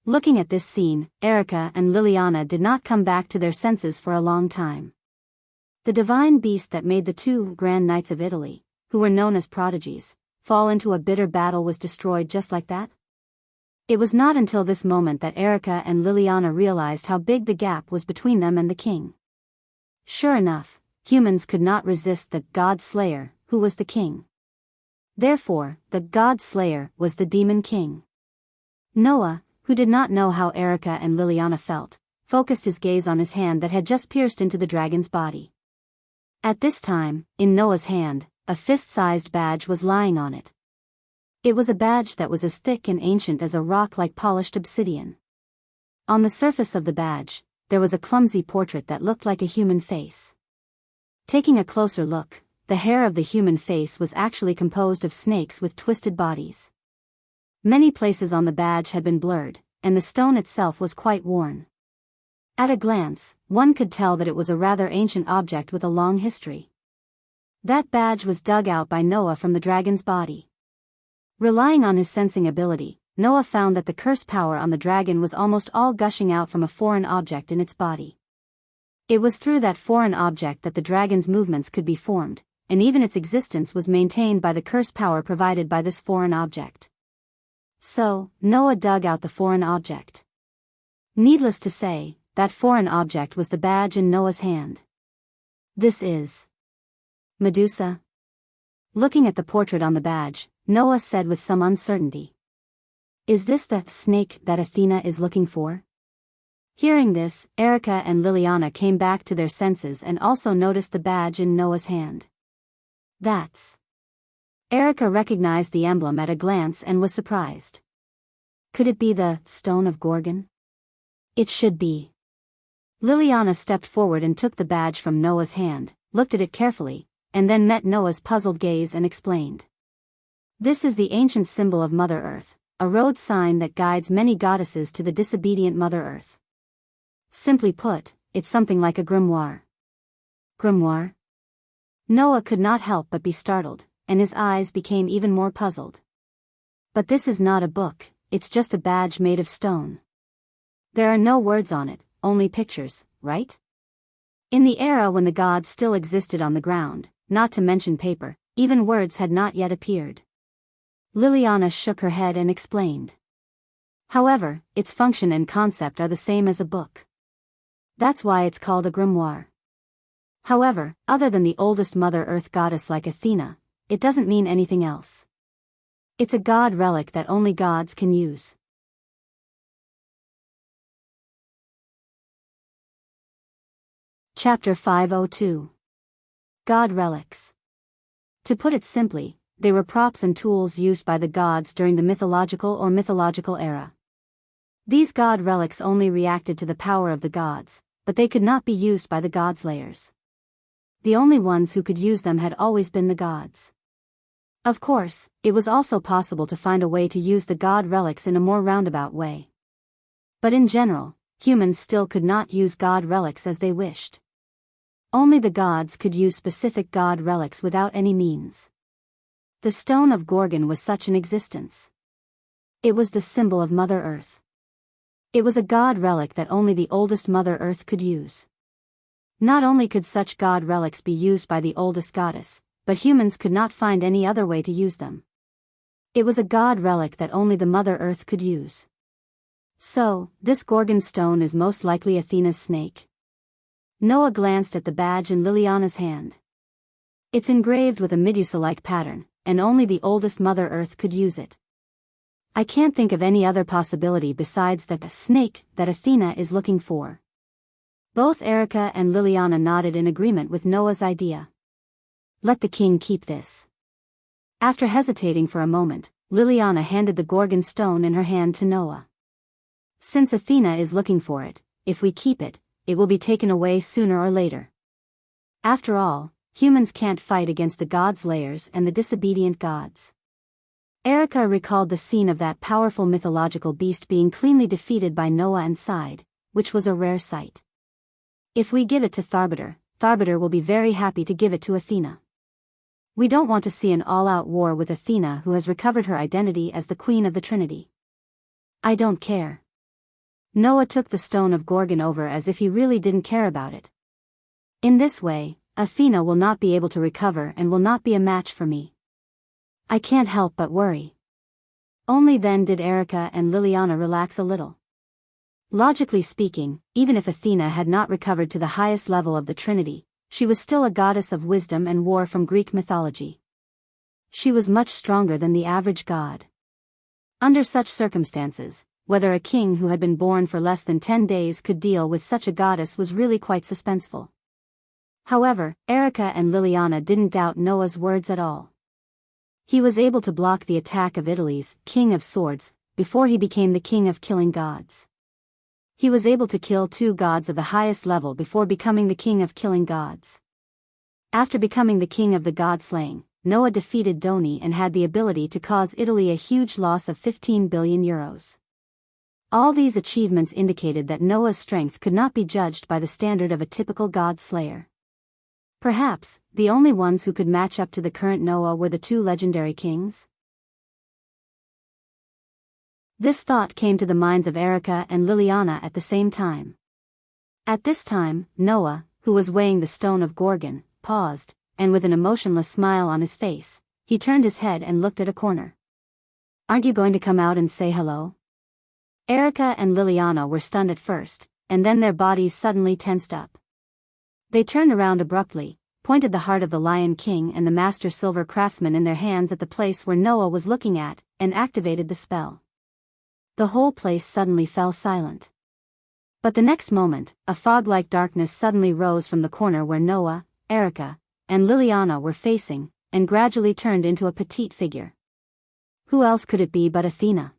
Looking at this scene, Erica and Liliana did not come back to their senses for a long time. The divine beast that made the two grand knights of Italy, who were known as prodigies, fall into a bitter battle was destroyed just like that? It was not until this moment that Erica and Liliana realized how big the gap was between them and the king. Sure enough, humans could not resist the God Slayer, who was the king. Therefore, the God Slayer was the demon king. Noah, who did not know how Erica and Liliana felt, focused his gaze on his hand that had just pierced into the dragon's body. At this time, in Noah's hand, a fist-sized badge was lying on it. It was a badge that was as thick and ancient as a rock like polished obsidian. On the surface of the badge, there was a clumsy portrait that looked like a human face. Taking a closer look, the hair of the human face was actually composed of snakes with twisted bodies. Many places on the badge had been blurred, and the stone itself was quite worn. At a glance, one could tell that it was a rather ancient object with a long history. That badge was dug out by Noah from the dragon's body. Relying on his sensing ability, Noah found that the curse power on the dragon was almost all gushing out from a foreign object in its body. It was through that foreign object that the dragon's movements could be formed, and even its existence was maintained by the curse power provided by this foreign object. So, Noah dug out the foreign object. Needless to say, that foreign object was the badge in Noah's hand. This is Medusa. Looking at the portrait on the badge, Noah said with some uncertainty, "Is this the snake that Athena is looking for?" Hearing this, Erica and Liliana came back to their senses and also noticed the badge in Noah's hand. That's... Erica recognized the emblem at a glance and was surprised. Could it be the Stone of Gorgon? It should be. Liliana stepped forward and took the badge from Noah's hand, looked at it carefully, and then met Noah's puzzled gaze and explained. This is the ancient symbol of Mother Earth, a road sign that guides many goddesses to the disobedient Mother Earth. Simply put, it's something like a grimoire. Grimoire? Noah could not help but be startled, and his eyes became even more puzzled. But this is not a book, it's just a badge made of stone. There are no words on it, only pictures, right? In the era when the gods still existed on the ground, not to mention paper, even words had not yet appeared. Liliana shook her head and explained. However, its function and concept are the same as a book. That's why it's called a grimoire. However, other than the oldest Mother Earth goddess like Athena, it doesn't mean anything else. It's a god relic that only gods can use. Chapter 502. God Relics. To put it simply, they were props and tools used by the gods during the mythological era. These god relics only reacted to the power of the gods, but they could not be used by the godslayers. The only ones who could use them had always been the gods. Of course, it was also possible to find a way to use the god relics in a more roundabout way. But in general, humans still could not use god relics as they wished. Only the gods could use specific god relics without any means. The Stone of Gorgon was such an existence. It was the symbol of Mother Earth. It was a god relic that only the oldest Mother Earth could use. Not only could such god relics be used by the oldest goddess, but humans could not find any other way to use them. It was a god relic that only the Mother Earth could use. So, this Gorgon stone is most likely Athena's snake? Noah glanced at the badge in Liliana's hand. It's engraved with a Medusa-like pattern, and only the oldest Mother Earth could use it. I can't think of any other possibility besides that snake that Athena is looking for. Both Erica and Liliana nodded in agreement with Noah's idea. Let the king keep this. After hesitating for a moment, Liliana handed the Gorgon stone in her hand to Noah. Since Athena is looking for it, if we keep it, it will be taken away sooner or later. After all, humans can't fight against the gods' layers and the disobedient gods. Erica recalled the scene of that powerful mythological beast being cleanly defeated by Noah and sighed, which was a rare sight. If we give it to Tharbater will be very happy to give it to Athena. We don't want to see an all-out war with Athena, who has recovered her identity as the Queen of the Trinity. I don't care. Noah took the stone of Gorgon over as if he really didn't care about it. In this way, Athena will not be able to recover and will not be a match for me. I can't help but worry. Only then did Erica and Liliana relax a little. Logically speaking, even if Athena had not recovered to the highest level of the Trinity, she was still a goddess of wisdom and war from Greek mythology. She was much stronger than the average god. Under such circumstances, whether a king who had been born for less than 10 days could deal with such a goddess was really quite suspenseful. However, Erica and Liliana didn't doubt Noah's words at all. He was able to block the attack of Italy's King of Swords before he became the king of killing gods. He was able to kill 2 gods of the highest level before becoming the king of killing gods. After becoming the king of the god-slaying, Noah defeated Doni and had the ability to cause Italy a huge loss of 15 billion euros. All these achievements indicated that Noah's strength could not be judged by the standard of a typical god-slayer. Perhaps, the only ones who could match up to the current Noah were the 2 legendary kings? This thought came to the minds of Erica and Liliana at the same time. At this time, Noah, who was weighing the stone of Gorgon, paused, and with an emotionless smile on his face, he turned his head and looked at a corner. Aren't you going to come out and say hello? Erica and Liliana were stunned at first, and then their bodies suddenly tensed up. They turned around abruptly, pointed the heart of the Lion King and the Master Silver Craftsman in their hands at the place where Noah was looking at, and activated the spell. The whole place suddenly fell silent. But the next moment, a fog-like darkness suddenly rose from the corner where Noah, Erica, and Liliana were facing, and gradually turned into a petite figure. Who else could it be but Athena?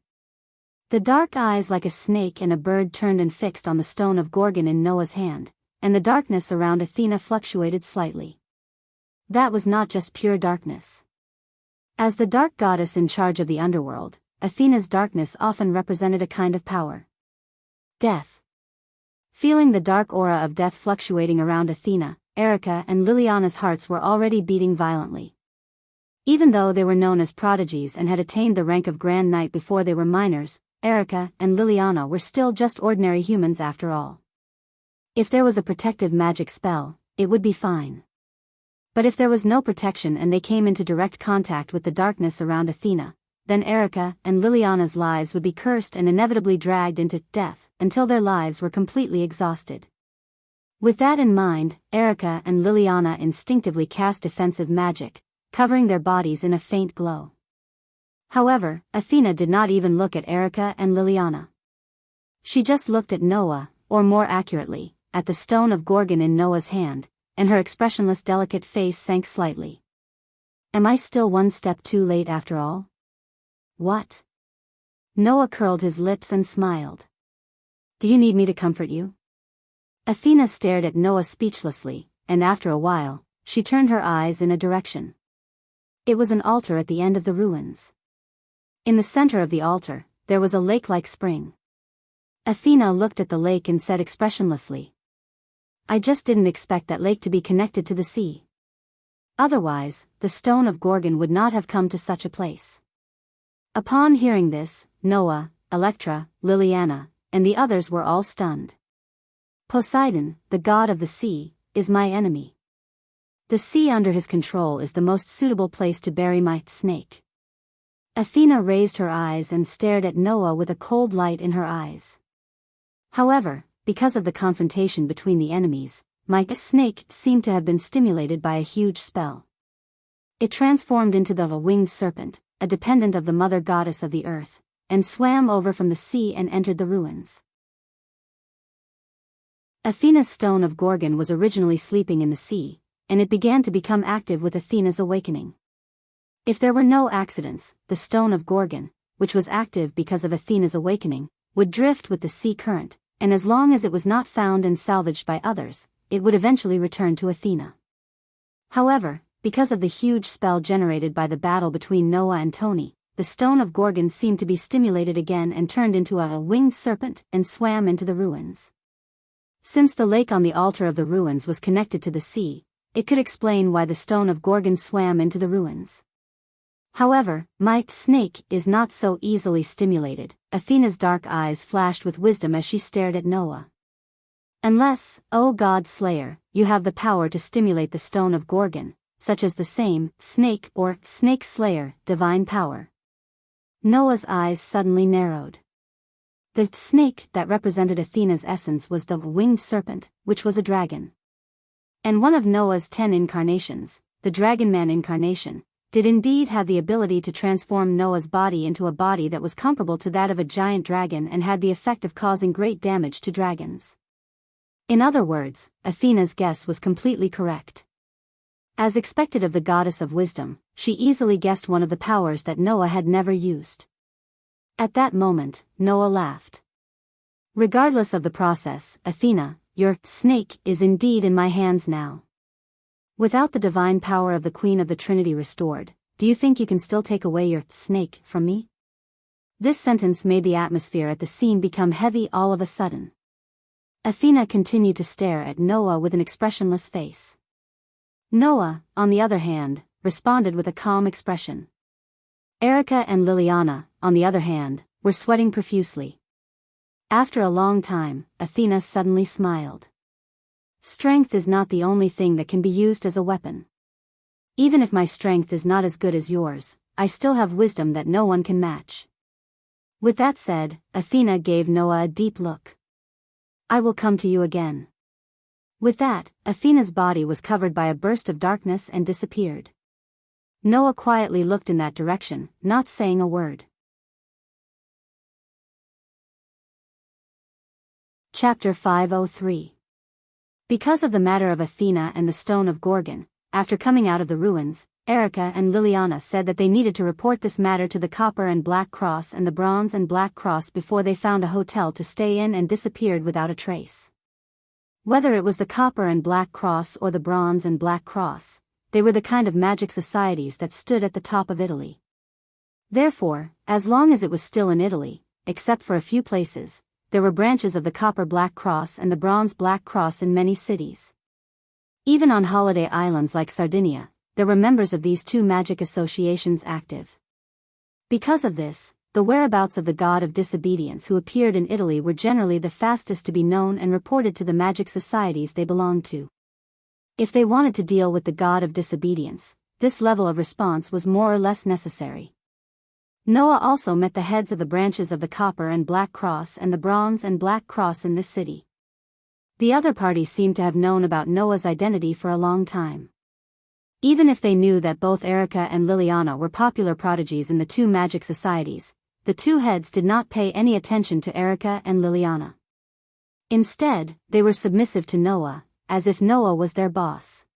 The dark eyes like a snake and a bird turned and fixed on the stone of Gorgon in Noah's hand, and the darkness around Athena fluctuated slightly. That was not just pure darkness. As the dark goddess in charge of the underworld, Athena's darkness often represented a kind of power. Death. Feeling the dark aura of death fluctuating around Athena, Erica and Liliana's hearts were already beating violently. Even though they were known as prodigies and had attained the rank of Grand Knight before they were minors, Erica and Liliana were still just ordinary humans after all. If there was a protective magic spell, it would be fine. But if there was no protection and they came into direct contact with the darkness around Athena, then Erica and Liliana's lives would be cursed and inevitably dragged into death until their lives were completely exhausted. With that in mind, Erica and Liliana instinctively cast defensive magic, covering their bodies in a faint glow. However, Athena did not even look at Erica and Liliana. She just looked at Noah, or more accurately, at the stone of Gorgon in Noah's hand, and her expressionless delicate face sank slightly. Am I still one step too late after all? What? Noah curled his lips and smiled. Do you need me to comfort you? Athena stared at Noah speechlessly, and after a while, she turned her eyes in a direction. It was an altar at the end of the ruins. In the center of the altar, there was a lake-like spring. Athena looked at the lake and said expressionlessly, I just didn't expect that lake to be connected to the sea. Otherwise, the stone of Gorgon would not have come to such a place. Upon hearing this, Noah, Electra, Liliana, and the others were all stunned. Poseidon, the god of the sea, is my enemy. The sea under his control is the most suitable place to bury my snake. Athena raised her eyes and stared at Noah with a cold light in her eyes. However, because of the confrontation between the enemies, my snake seemed to have been stimulated by a huge spell. It transformed into the winged serpent, a dependent of the mother goddess of the earth, and swam over from the sea and entered the ruins. Athena's stone of Gorgon was originally sleeping in the sea, and it began to become active with Athena's awakening. If there were no accidents, the stone of Gorgon, which was active because of Athena's awakening, would drift with the sea current, and as long as it was not found and salvaged by others, it would eventually return to Athena. However, because of the huge spell generated by the battle between Noah and Tony, the stone of Gorgon seemed to be stimulated again and turned into a winged serpent and swam into the ruins. Since the lake on the altar of the ruins was connected to the sea, it could explain why the stone of Gorgon swam into the ruins. However, my snake is not so easily stimulated. Athena's dark eyes flashed with wisdom as she stared at Noah. Unless, O God Slayer, you have the power to stimulate the stone of Gorgon, such as the same snake or snake slayer, divine power. Noah's eyes suddenly narrowed. The snake that represented Athena's essence was the winged serpent, which was a dragon. And one of Noah's 10 incarnations, the Dragonman incarnation, did indeed have the ability to transform Noah's body into a body that was comparable to that of a giant dragon and had the effect of causing great damage to dragons. In other words, Athena's guess was completely correct. As expected of the goddess of wisdom, she easily guessed one of the powers that Noah had never used. At that moment, Noah laughed. Regardless of the process, Athena, your snake is indeed in my hands now. Without the divine power of the Queen of the Trinity restored, do you think you can still take away your snake from me? This sentence made the atmosphere at the scene become heavy all of a sudden. Athena continued to stare at Noah with an expressionless face. Noah, on the other hand, responded with a calm expression. Erica and Liliana, on the other hand, were sweating profusely. After a long time, Athena suddenly smiled. Strength is not the only thing that can be used as a weapon. Even if my strength is not as good as yours, I still have wisdom that no one can match. With that said, Athena gave Noah a deep look. I will come to you again. With that, Athena's body was covered by a burst of darkness and disappeared. Noah quietly looked in that direction, not saying a word. Chapter 503. Because of the matter of Athena and the stone of Gorgon, after coming out of the ruins, Erica and Liliana said that they needed to report this matter to the Copper and Black Cross and the Bronze and Black Cross before they found a hotel to stay in and disappeared without a trace. Whether it was the Copper and Black Cross or the Bronze and Black Cross, they were the kind of magic societies that stood at the top of Italy. Therefore, as long as it was still in Italy, except for a few places, there were branches of the Copper Black Cross and the Bronze Black Cross in many cities. Even on holiday islands like Sardinia, there were members of these two magic associations active. Because of this, the whereabouts of the god of disobedience who appeared in Italy were generally the fastest to be known and reported to the magic societies they belonged to. If they wanted to deal with the god of disobedience, this level of response was more or less necessary. Noah also met the heads of the branches of the Copper and Black Cross and the Bronze and Black Cross in this city. The other parties seemed to have known about Noah's identity for a long time. Even if they knew that both Erica and Liliana were popular prodigies in the two magic societies, the two heads did not pay any attention to Erica and Liliana. Instead, they were submissive to Noah, as if Noah was their boss.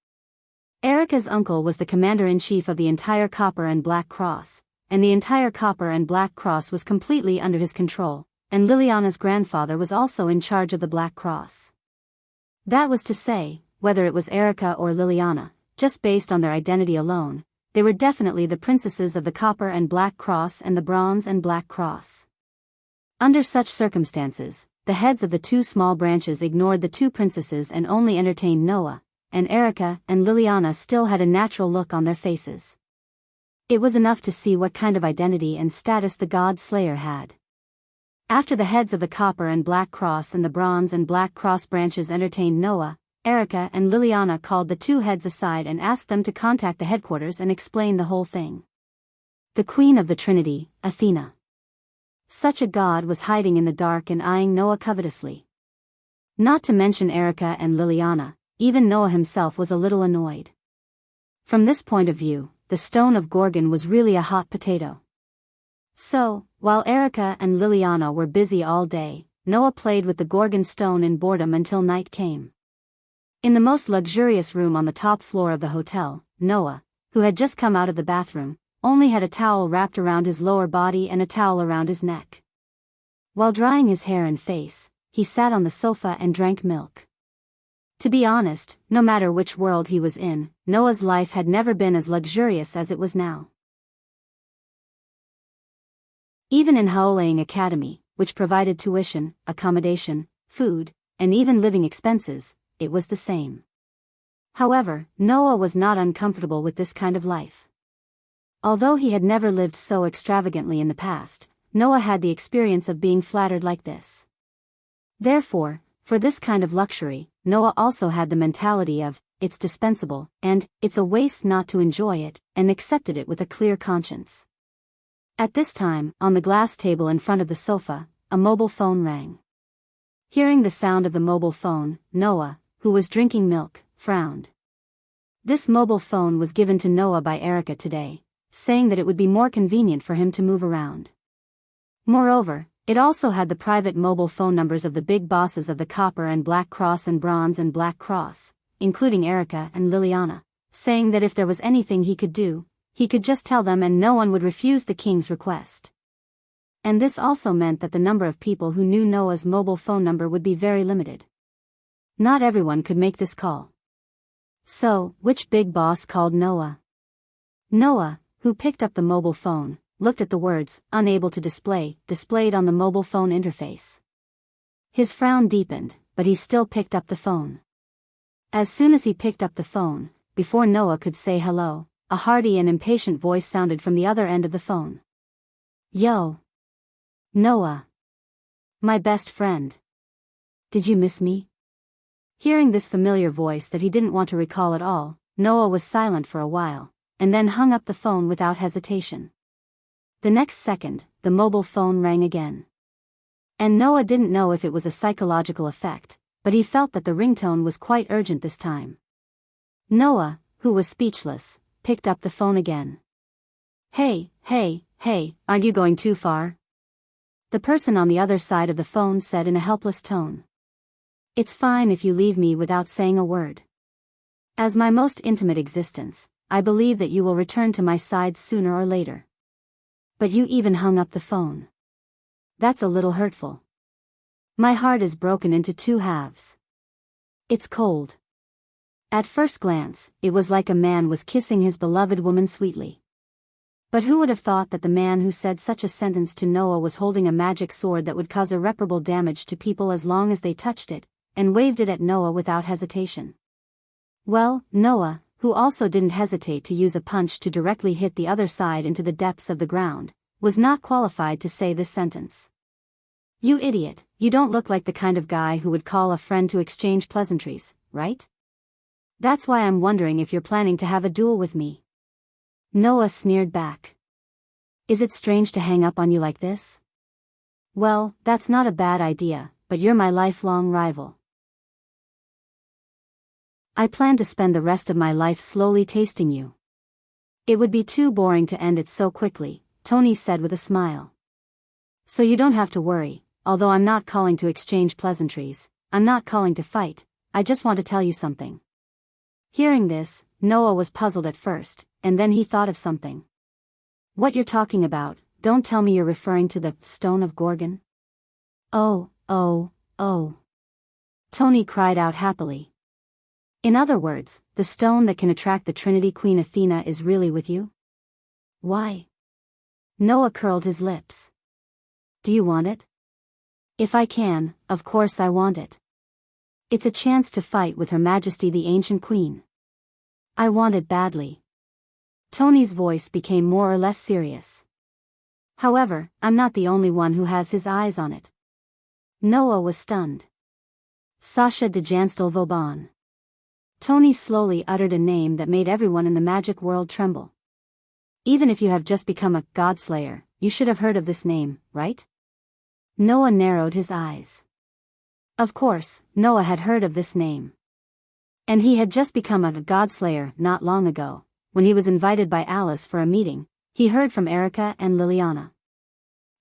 Erica's uncle was the commander-in-chief of the entire Copper and Black Cross, and the entire Copper and Black Cross was completely under his control, and Liliana's grandfather was also in charge of the Black Cross. That was to say, whether it was Erica or Liliana, just based on their identity alone, they were definitely the princesses of the Copper and Black Cross and the Bronze and Black Cross. Under such circumstances, the heads of the two small branches ignored the two princesses and only entertained Noah, and Erica and Liliana still had a natural look on their faces. It was enough to see what kind of identity and status the god Slayer had. After the heads of the Copper and Black Cross and the Bronze and Black Cross branches entertained Noah, Erica and Liliana called the two heads aside and asked them to contact the headquarters and explain the whole thing. The Queen of the Trinity, Athena. Such a god, was hiding in the dark and eyeing Noah covetously. Not to mention Erica and Liliana, even Noah himself was a little annoyed. From this point of view, the stone of Gorgon was really a hot potato. So, while Erica and Liliana were busy all day, Noah played with the Gorgon stone in boredom until night came. In the most luxurious room on the top floor of the hotel, Noah, who had just come out of the bathroom, only had a towel wrapped around his lower body and a towel around his neck. While drying his hair and face, he sat on the sofa and drank milk. To be honest, no matter which world he was in, Noah's life had never been as luxurious as it was now. Even in Haoleing Academy, which provided tuition, accommodation, food, and even living expenses, it was the same. However, Noah was not uncomfortable with this kind of life. Although he had never lived so extravagantly in the past, Noah had the experience of being flattered like this. Therefore, for this kind of luxury, Noah also had the mentality of, it's dispensable, and, it's a waste not to enjoy it, and accepted it with a clear conscience. At this time, on the glass table in front of the sofa, a mobile phone rang. Hearing the sound of the mobile phone, Noah, who was drinking milk, frowned. This mobile phone was given to Noah by Erica today, saying that it would be more convenient for him to move around. Moreover, it also had the private mobile phone numbers of the big bosses of the Copper and Black Cross and Bronze and Black Cross, including Erica and Liliana, saying that if there was anything he could do, he could just tell them and no one would refuse the king's request. And this also meant that the number of people who knew Noah's mobile phone number would be very limited. Not everyone could make this call. So, which big boss called Noah? Noah, who picked up the mobile phone, looked at the words, unable to display, displayed on the mobile phone interface. His frown deepened, but he still picked up the phone. As soon as he picked up the phone, before Noah could say hello, a hearty and impatient voice sounded from the other end of the phone. Yo! Noah! My best friend! Did you miss me? Hearing this familiar voice that he didn't want to recall at all, Noah was silent for a while, and then hung up the phone without hesitation. The next second, the mobile phone rang again. And Noah didn't know if it was a psychological effect, but he felt that the ringtone was quite urgent this time. Noah, who was speechless, picked up the phone again. Hey, aren't you going too far? The person on the other side of the phone said in a helpless tone. It's fine if you leave me without saying a word. As my most intimate existence, I believe that you will return to my side sooner or later. But you even hung up the phone. That's a little hurtful. My heart is broken into two halves. It's cold. At first glance, it was like a man was kissing his beloved woman sweetly. But who would have thought that the man who said such a sentence to Noah was holding a magic sword that would cause irreparable damage to people as long as they touched it, and waved it at Noah without hesitation? Well, Noah, who also didn't hesitate to use a punch to directly hit the other side into the depths of the ground, was not qualified to say this sentence. You idiot, you don't look like the kind of guy who would call a friend to exchange pleasantries, right? That's why I'm wondering if you're planning to have a duel with me. Noah sneered back. Is it strange to hang up on you like this? Well, that's not a bad idea, but you're my lifelong rival. I plan to spend the rest of my life slowly tasting you. It would be too boring to end it so quickly, Tony said with a smile. So you don't have to worry, although I'm not calling to exchange pleasantries, I'm not calling to fight, I just want to tell you something. Hearing this, Noah was puzzled at first, and then he thought of something. What you're talking about, don't tell me you're referring to the stone of Gorgon? Oh. Tony cried out happily. In other words, the stone that can attract the Trinity Queen Athena is really with you? Why? Noah curled his lips. Do you want it? If I can, of course I want it. It's a chance to fight with Her Majesty the Ancient Queen. I want it badly. Tony's voice became more or less serious. However, I'm not the only one who has his eyes on it. Noah was stunned. Sasha de Janstel Vauban. Tony slowly uttered a name that made everyone in the magic world tremble. Even if you have just become a godslayer, you should have heard of this name, right? Noah narrowed his eyes. Of course, Noah had heard of this name. And he had just become a godslayer not long ago, when he was invited by Alice for a meeting. He heard from Erica and Liliana.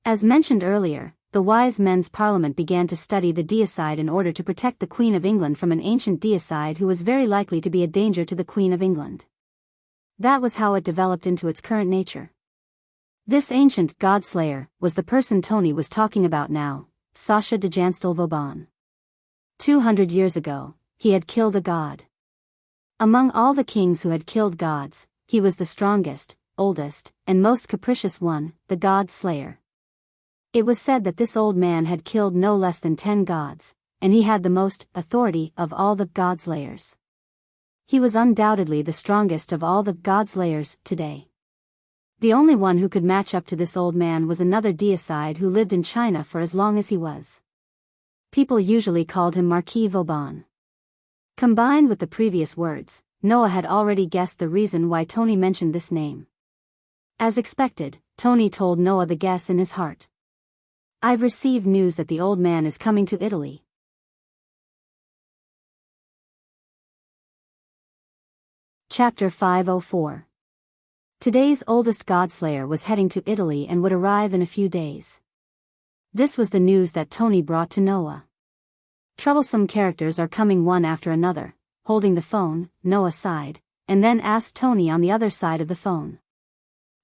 As mentioned earlier, the wise men's parliament began to study the deicide in order to protect the Queen of England from an ancient deicide who was very likely to be a danger to the Queen of England. That was how it developed into its current nature. This ancient godslayer was the person Tony was talking about now, Sasha de Janstel Vauban. 200 years ago, he had killed a god. Among all the kings who had killed gods, he was the strongest, oldest, and most capricious one, the god slayer. It was said that this old man had killed no less than 10 gods, and he had the most authority of all the godslayers. He was undoubtedly the strongest of all the godslayers today. The only one who could match up to this old man was another deicide who lived in China for as long as he was. People usually called him Marquis Vauban. Combined with the previous words, Noah had already guessed the reason why Tony mentioned this name. As expected, Tony told Noah the guess in his heart. I've received news that the old man is coming to Italy. Chapter 504. Today's oldest godslayer was heading to Italy and would arrive in a few days. This was the news that Tony brought to Noah. Troublesome characters are coming one after another. Holding the phone, Noah sighed, and then asked Tony on the other side of the phone.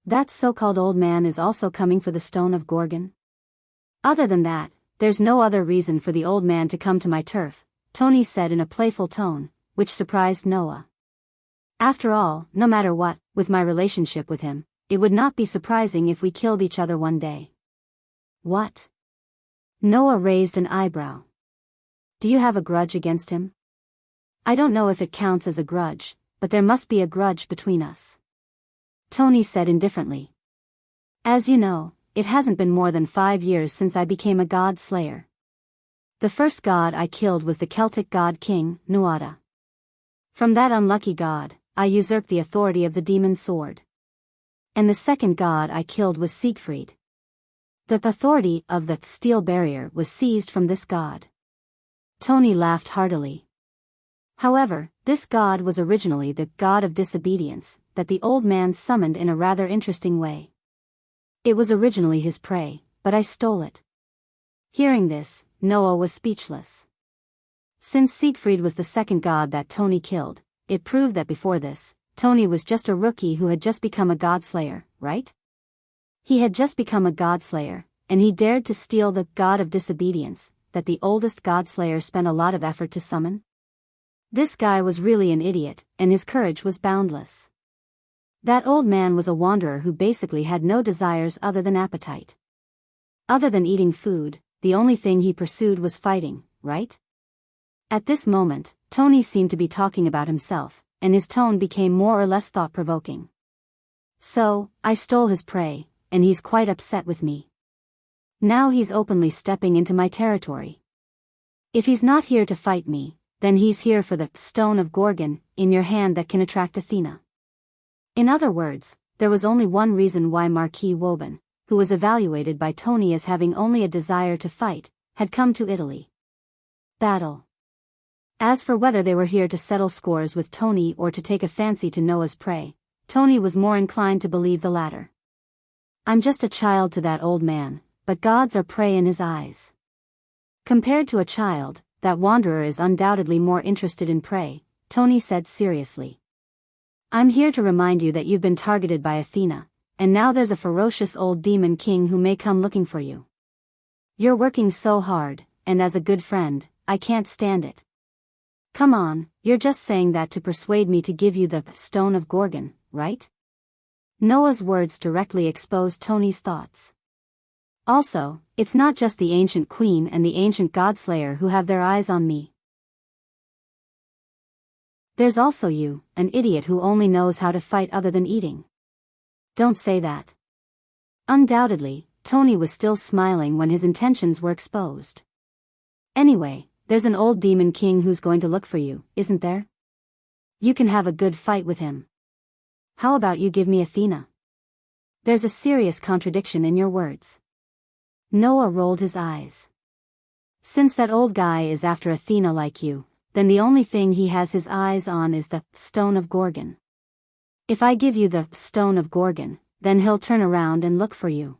That so-called old man is also coming for the stone of Gorgon? Other than that, there's no other reason for the old man to come to my turf, Tony said in a playful tone, which surprised Noah. After all, no matter what, with my relationship with him, it would not be surprising if we killed each other one day. What? Noah raised an eyebrow. Do you have a grudge against him? I don't know if it counts as a grudge, but there must be a grudge between us. Tony said indifferently. As you know, it hasn't been more than 5 years since I became a god slayer. The first god I killed was the Celtic god king, Nuada. From that unlucky god, I usurped the authority of the demon sword. And the second god I killed was Siegfried. The authority of the steel barrier was seized from this god. Tony laughed heartily. However, this god was originally the god of disobedience, that the old man summoned in a rather interesting way. It was originally his prey, but I stole it. Hearing this, Noah was speechless. Since Siegfried was the second god that Tony killed, it proved that before this, Tony was just a rookie who had just become a godslayer, right? He had just become a godslayer, and he dared to steal the god of disobedience, that the oldest godslayer spent a lot of effort to summon? This guy was really an idiot, and his courage was boundless. That old man was a wanderer who basically had no desires other than appetite. Other than eating food, the only thing he pursued was fighting, right? At this moment, Tony seemed to be talking about himself, and his tone became more or less thought-provoking. So, I stole his prey, and he's quite upset with me. Now he's openly stepping into my territory. If he's not here to fight me, then he's here for the stone of Gorgon in your hand that can attract Athena. In other words, there was only one reason why Marquis Vauban, who was evaluated by Tony as having only a desire to fight, had come to Italy. Battle. As for whether they were here to settle scores with Tony or to take a fancy to Noah's prey, Tony was more inclined to believe the latter. I'm just a child to that old man, but gods are prey in his eyes. Compared to a child, that wanderer is undoubtedly more interested in prey, Tony said seriously. I'm here to remind you that you've been targeted by Athena, and now there's a ferocious old demon king who may come looking for you. You're working so hard, and as a good friend, I can't stand it. Come on, you're just saying that to persuade me to give you the stone of Gorgon, right? Noah's words directly exposed Tony's thoughts. Also, it's not just the ancient queen and the ancient godslayer who have their eyes on me. There's also you, an idiot who only knows how to fight other than eating. Don't say that. Undoubtedly, Tony was still smiling when his intentions were exposed. Anyway, there's an old demon king who's going to look for you, isn't there? you can have a good fight with him. How about you give me Athena? There's a serious contradiction in your words. Noah rolled his eyes. Since that old guy is after Athena like you, then the only thing he has his eyes on is the stone of Gorgon. If I give you the stone of Gorgon, then he'll turn around and look for you.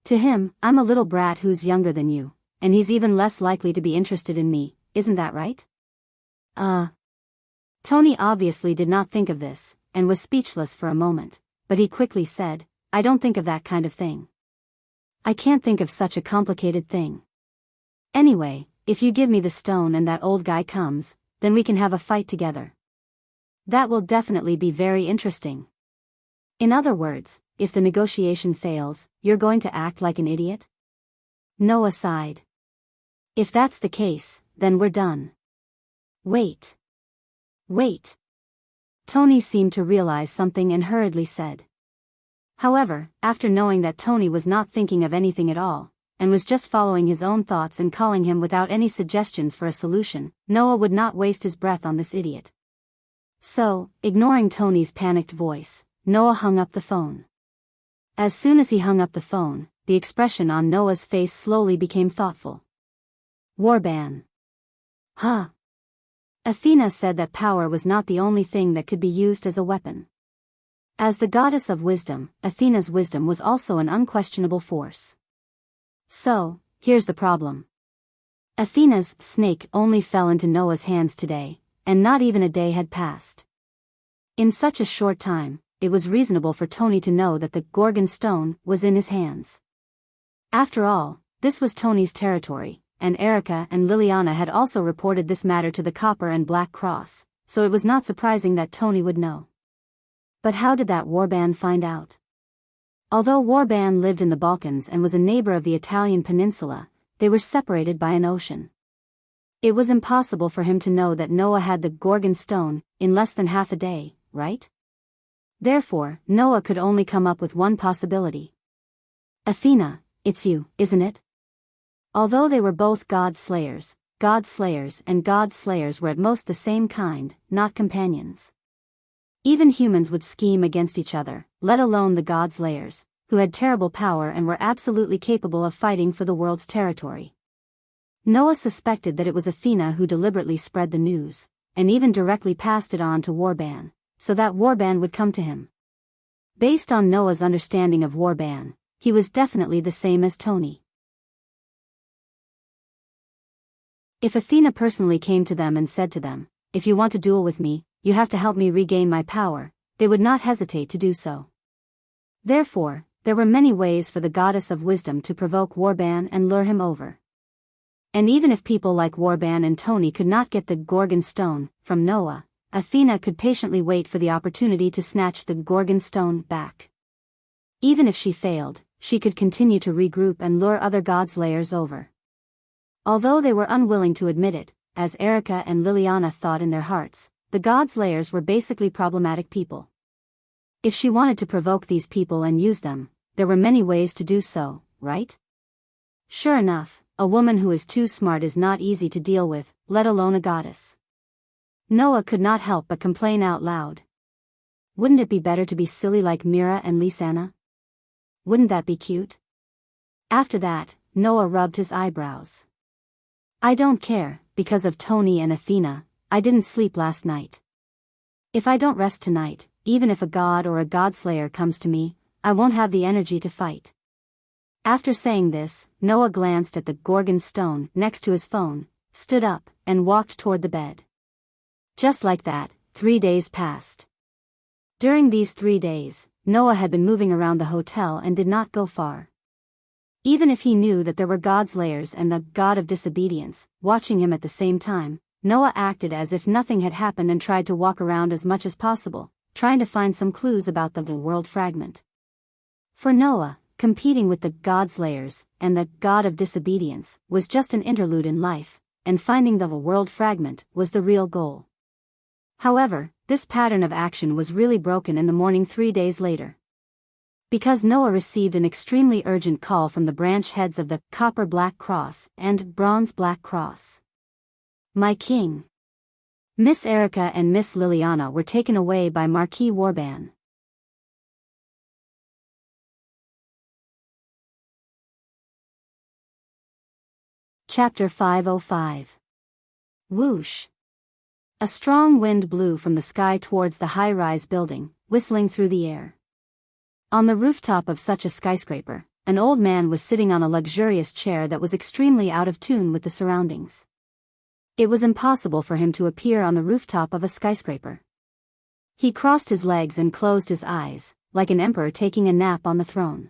To him, I'm a little brat who's younger than you, and he's even less likely to be interested in me, isn't that right? Tony obviously did not think of this, and was speechless for a moment, but he quickly said, I don't think of that kind of thing. I can't think of such a complicated thing. Anyway, if you give me the stone and that old guy comes, then we can have a fight together. That will definitely be very interesting. In other words, if the negotiation fails, you're going to act like an idiot? Noah sighed. If that's the case, then we're done. Wait. Tony seemed to realize something and hurriedly said. However, after knowing that Tony was not thinking of anything at all, and was just following his own thoughts and calling him without any suggestions for a solution, Noah would not waste his breath on this idiot. So, ignoring Tony's panicked voice, Noah hung up the phone. As soon as he hung up the phone, the expression on Noah's face slowly became thoughtful. Warban. Huh. Athena said that power was not the only thing that could be used as a weapon. As the goddess of wisdom, Athena's wisdom was also an unquestionable force. So, here's the problem. Athena's snake only fell into Noah's hands today, and not even a day had passed. In such a short time, it was reasonable for Tony to know that the Gorgon stone was in his hands. After all, this was Tony's territory, and Erica and Liliana had also reported this matter to the Copper and Black Cross, so it was not surprising that Tony would know. But how did that Warban find out? Although Warban lived in the Balkans and was a neighbor of the Italian peninsula, they were separated by an ocean. It was impossible for him to know that Noah had the Gorgon stone in less than half a day, right? Therefore, Noah could only come up with one possibility. Athena, it's you, isn't it? Although they were both god slayers and god slayers were at most the same kind, not companions. Even humans would scheme against each other, let alone the god slayers, who had terrible power and were absolutely capable of fighting for the world's territory. Noah suspected that it was Athena who deliberately spread the news, and even directly passed it on to Warban, so that Warban would come to him. Based on Noah's understanding of Warban, he was definitely the same as Tony. If Athena personally came to them and said to them, if you want to duel with me, you have to help me regain my power, they would not hesitate to do so. Therefore, there were many ways for the goddess of wisdom to provoke Warban and lure him over. And even if people like Warban and Tony could not get the Gorgon stone from Noah, Athena could patiently wait for the opportunity to snatch the Gorgon stone back. Even if she failed, she could continue to regroup and lure other god slayers over. Although they were unwilling to admit it, as Erica and Liliana thought in their hearts, the god slayers were basically problematic people. If she wanted to provoke these people and use them, there were many ways to do so, right? Sure enough, a woman who is too smart is not easy to deal with, let alone a goddess. Noah could not help but complain out loud. Wouldn't it be better to be silly like Mira and Lisanna? Wouldn't that be cute? After that, Noah rubbed his eyebrows. I don't care, because of Tony and Athena, I didn't sleep last night. If I don't rest tonight, even if a god or a godslayer comes to me, I won't have the energy to fight. After saying this, Noah glanced at the Gorgon stone next to his phone, stood up, and walked toward the bed. Just like that, 3 days passed. During these 3 days, Noah had been moving around the hotel and did not go far. Even if he knew that there were godslayers and the god of disobedience watching him at the same time, Noah acted as if nothing had happened and tried to walk around as much as possible, trying to find some clues about the world fragment. For Noah, competing with the godslayers and the god of disobedience was just an interlude in life, and finding the world fragment was the real goal. However, this pattern of action was really broken in the morning 3 days later. Because Noah received an extremely urgent call from the branch heads of the Copper Black Cross and Bronze Black Cross. My king. Miss Erica and Miss Liliana were taken away by Marquis Warban. Chapter 505. Whoosh. A strong wind blew from the sky towards the high-rise building, whistling through the air. On the rooftop of such a skyscraper, an old man was sitting on a luxurious chair that was extremely out of tune with the surroundings. It was impossible for him to appear on the rooftop of a skyscraper. He crossed his legs and closed his eyes, like an emperor taking a nap on the throne.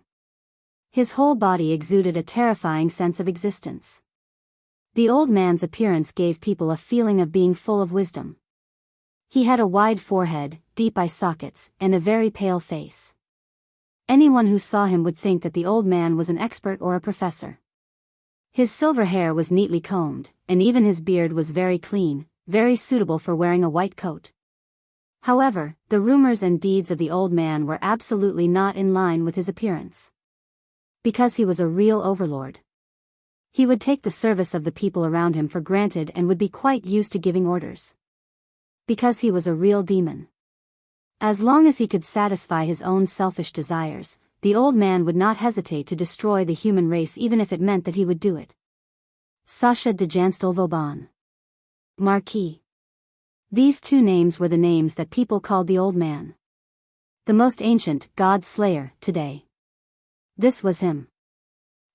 His whole body exuded a terrifying sense of existence. The old man's appearance gave people a feeling of being full of wisdom. He had a wide forehead, deep eye sockets, and a very pale face. Anyone who saw him would think that the old man was an expert or a professor. His silver hair was neatly combed, and even his beard was very clean, very suitable for wearing a white coat. However, the rumors and deeds of the old man were absolutely not in line with his appearance. Because he was a real overlord. He would take the service of the people around him for granted and would be quite used to giving orders. Because he was a real demon. As long as he could satisfy his own selfish desires, the old man would not hesitate to destroy the human race even if it meant that he would do it. Sasha de Janstel-Vauban. Marquis. These two names were the names that people called the old man. The most ancient God-slayer today. This was him.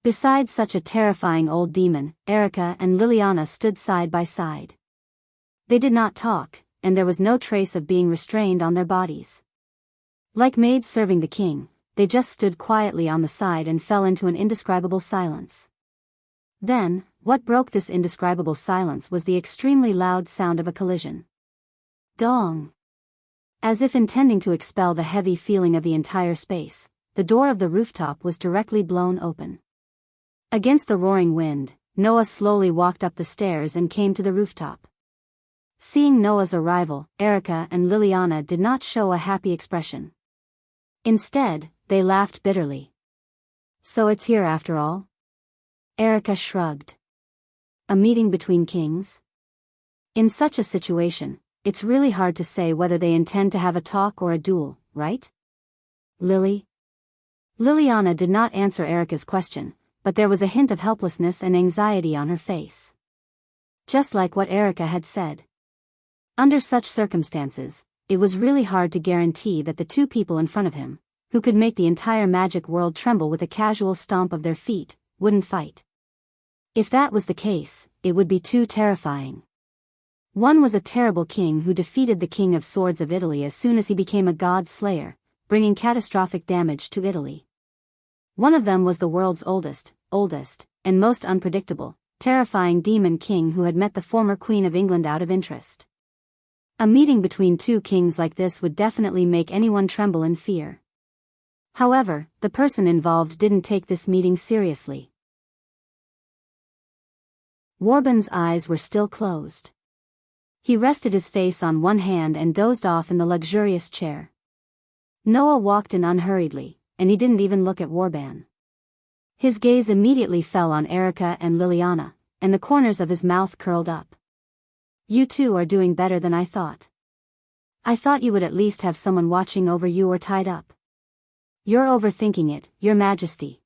Beside such a terrifying old demon, Erica and Liliana stood side by side. They did not talk, and there was no trace of being restrained on their bodies. Like maids serving the king, they just stood quietly on the side and fell into an indescribable silence. Then, what broke this indescribable silence was the extremely loud sound of a collision. Dong! As if intending to expel the heavy feeling of the entire space, the door of the rooftop was directly blown open. Against the roaring wind, Noah slowly walked up the stairs and came to the rooftop. Seeing Noah's arrival, Erica and Liliana did not show a happy expression. Instead, they laughed bitterly. So it's here after all? Erica shrugged. A meeting between kings? In such a situation, it's really hard to say whether they intend to have a talk or a duel, right? Liliana did not answer Erica's question, but there was a hint of helplessness and anxiety on her face. Just like what Erica had said. Under such circumstances, it was really hard to guarantee that the two people in front of him, who could make the entire magic world tremble with a casual stomp of their feet, wouldn't fight. If that was the case, it would be too terrifying. One was a terrible king who defeated the King of Swords of Italy as soon as he became a god-slayer, bringing catastrophic damage to Italy. One of them was the world's oldest, and most unpredictable, terrifying demon king who had met the former Queen of England out of interest. A meeting between two kings like this would definitely make anyone tremble in fear. However, the person involved didn't take this meeting seriously. Warban's eyes were still closed. He rested his face on one hand and dozed off in the luxurious chair. Noah walked in unhurriedly, and he didn't even look at Warban. His gaze immediately fell on Erica and Liliana, and the corners of his mouth curled up. You two are doing better than I thought. I thought you would at least have someone watching over you or tied up. You're overthinking it, Your Majesty.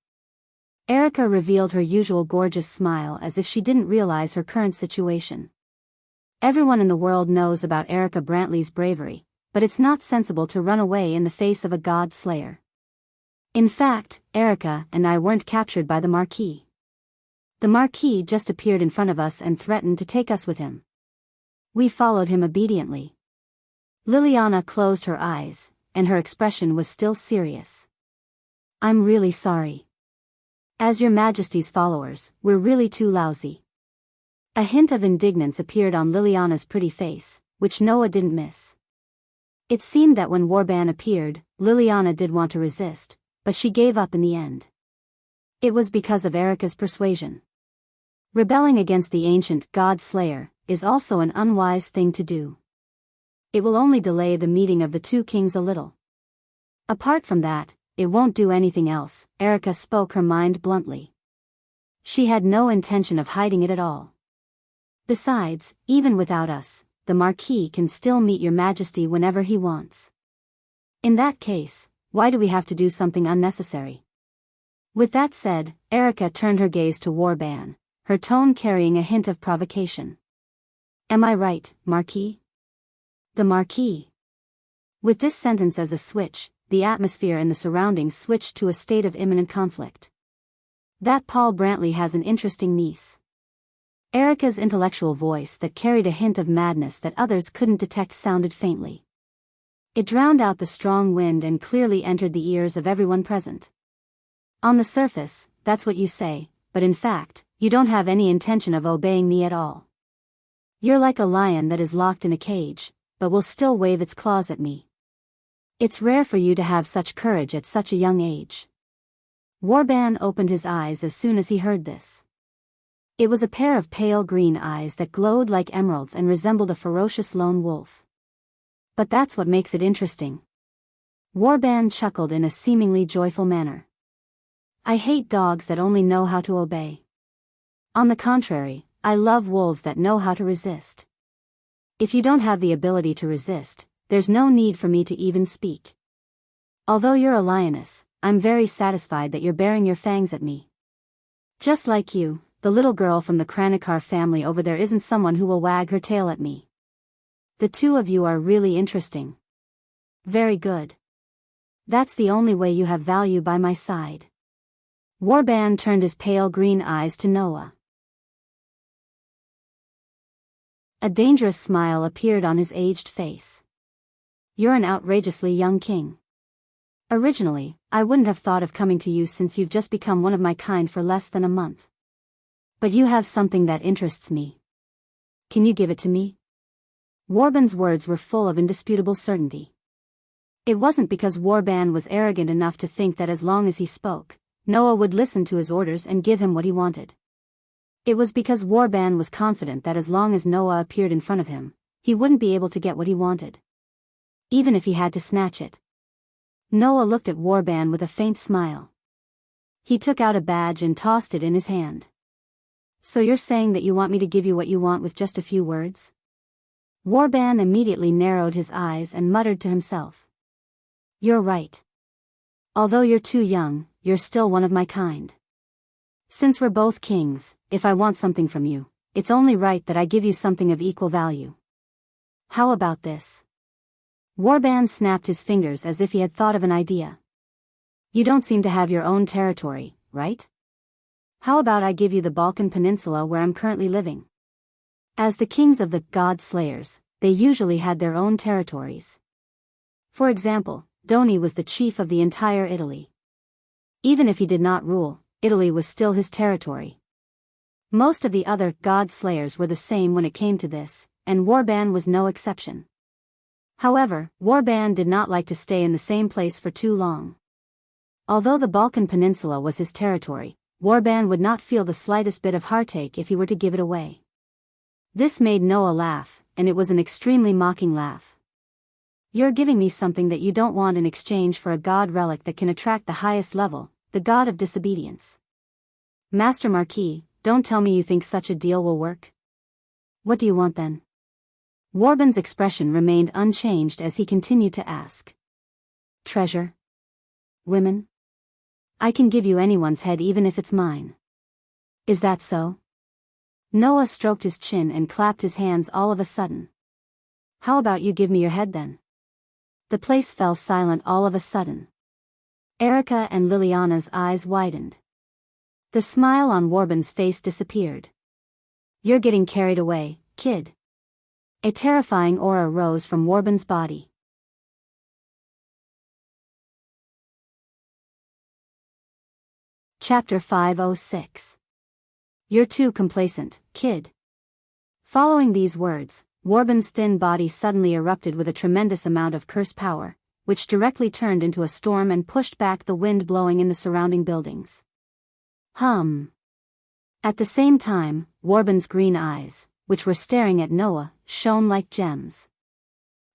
Erica revealed her usual gorgeous smile as if she didn't realize her current situation. Everyone in the world knows about Erica Brantley's bravery, but it's not sensible to run away in the face of a god-slayer. In fact, Erica and I weren't captured by the Marquis. The Marquis just appeared in front of us and threatened to take us with him. We followed him obediently. Liliana closed her eyes, and her expression was still serious. I'm really sorry. As Your Majesty's followers, we're really too lousy. A hint of indignance appeared on Liliana's pretty face, which Noah didn't miss. It seemed that when Warban appeared, Liliana did want to resist, but she gave up in the end. It was because of Erica's persuasion. Rebelling against the ancient God-slayer is also an unwise thing to do. It will only delay the meeting of the two kings a little. Apart from that, it won't do anything else. Erica spoke her mind bluntly. She had no intention of hiding it at all. Besides, even without us, the Marquis can still meet your Majesty whenever he wants. In that case, why do we have to do something unnecessary? With that said, Erica turned her gaze to Warban, her tone carrying a hint of provocation. Am I right, Marquis? The Marquis. With this sentence as a switch, the atmosphere and the surroundings switched to a state of imminent conflict. That Paul Brantley has an interesting niece. Erica's intellectual voice that carried a hint of madness that others couldn't detect sounded faintly. It drowned out the strong wind and clearly entered the ears of everyone present. On the surface, that's what you say, but in fact, you don't have any intention of obeying me at all. You're like a lion that is locked in a cage, but will still wave its claws at me. It's rare for you to have such courage at such a young age. Warban opened his eyes as soon as he heard this. It was a pair of pale green eyes that glowed like emeralds and resembled a ferocious lone wolf. But that's what makes it interesting. Warban chuckled in a seemingly joyful manner. I hate dogs that only know how to obey. On the contrary, I love wolves that know how to resist. If you don't have the ability to resist, there's no need for me to even speak. Although you're a lioness, I'm very satisfied that you're baring your fangs at me. Just like you, the little girl from the Kranikar family over there isn't someone who will wag her tail at me. The two of you are really interesting. Very good. That's the only way you have value by my side. Warban turned his pale green eyes to Noah. A dangerous smile appeared on his aged face. You're an outrageously young king. Originally, I wouldn't have thought of coming to you since you've just become one of my kind for less than a month. But you have something that interests me. Can you give it to me? Warban's words were full of indisputable certainty. It wasn't because Warban was arrogant enough to think that as long as he spoke, Noah would listen to his orders and give him what he wanted. It was because Warban was confident that as long as Noah appeared in front of him, he wouldn't be able to get what he wanted. Even if he had to snatch it. Noah looked at Warban with a faint smile. He took out a badge and tossed it in his hand. So you're saying that you want me to give you what you want with just a few words? Warban immediately narrowed his eyes and muttered to himself. You're right. Although you're too young, you're still one of my kind. Since we're both kings, if I want something from you, it's only right that I give you something of equal value. How about this? Warban snapped his fingers as if he had thought of an idea. You don't seem to have your own territory, right? How about I give you the Balkan Peninsula where I'm currently living? As the kings of the God Slayers, they usually had their own territories. For example, Doni was the chief of the entire Italy. Even if he did not rule, Italy was still his territory. Most of the other God Slayers were the same when it came to this, and Warban was no exception. However, Warban did not like to stay in the same place for too long. Although the Balkan Peninsula was his territory, Warban would not feel the slightest bit of heartache if he were to give it away. This made Noah laugh, and it was an extremely mocking laugh. You're giving me something that you don't want in exchange for a god relic that can attract the highest level, the god of disobedience. Master Marquis, don't tell me you think such a deal will work. What do you want then? Warban's expression remained unchanged as he continued to ask. Treasure? Women? I can give you anyone's head even if it's mine. Is that so? Noah stroked his chin and clapped his hands all of a sudden. How about you give me your head then? The place fell silent all of a sudden. Erica and Liliana's eyes widened. The smile on Warban's face disappeared. You're getting carried away, kid. A terrifying aura rose from Warban's body. Chapter 506. You're too complacent, kid. Following these words, Warban's thin body suddenly erupted with a tremendous amount of curse power, which directly turned into a storm and pushed back the wind blowing in the surrounding buildings. At the same time, Warban's green eyes, which were staring at Noah, shone like gems.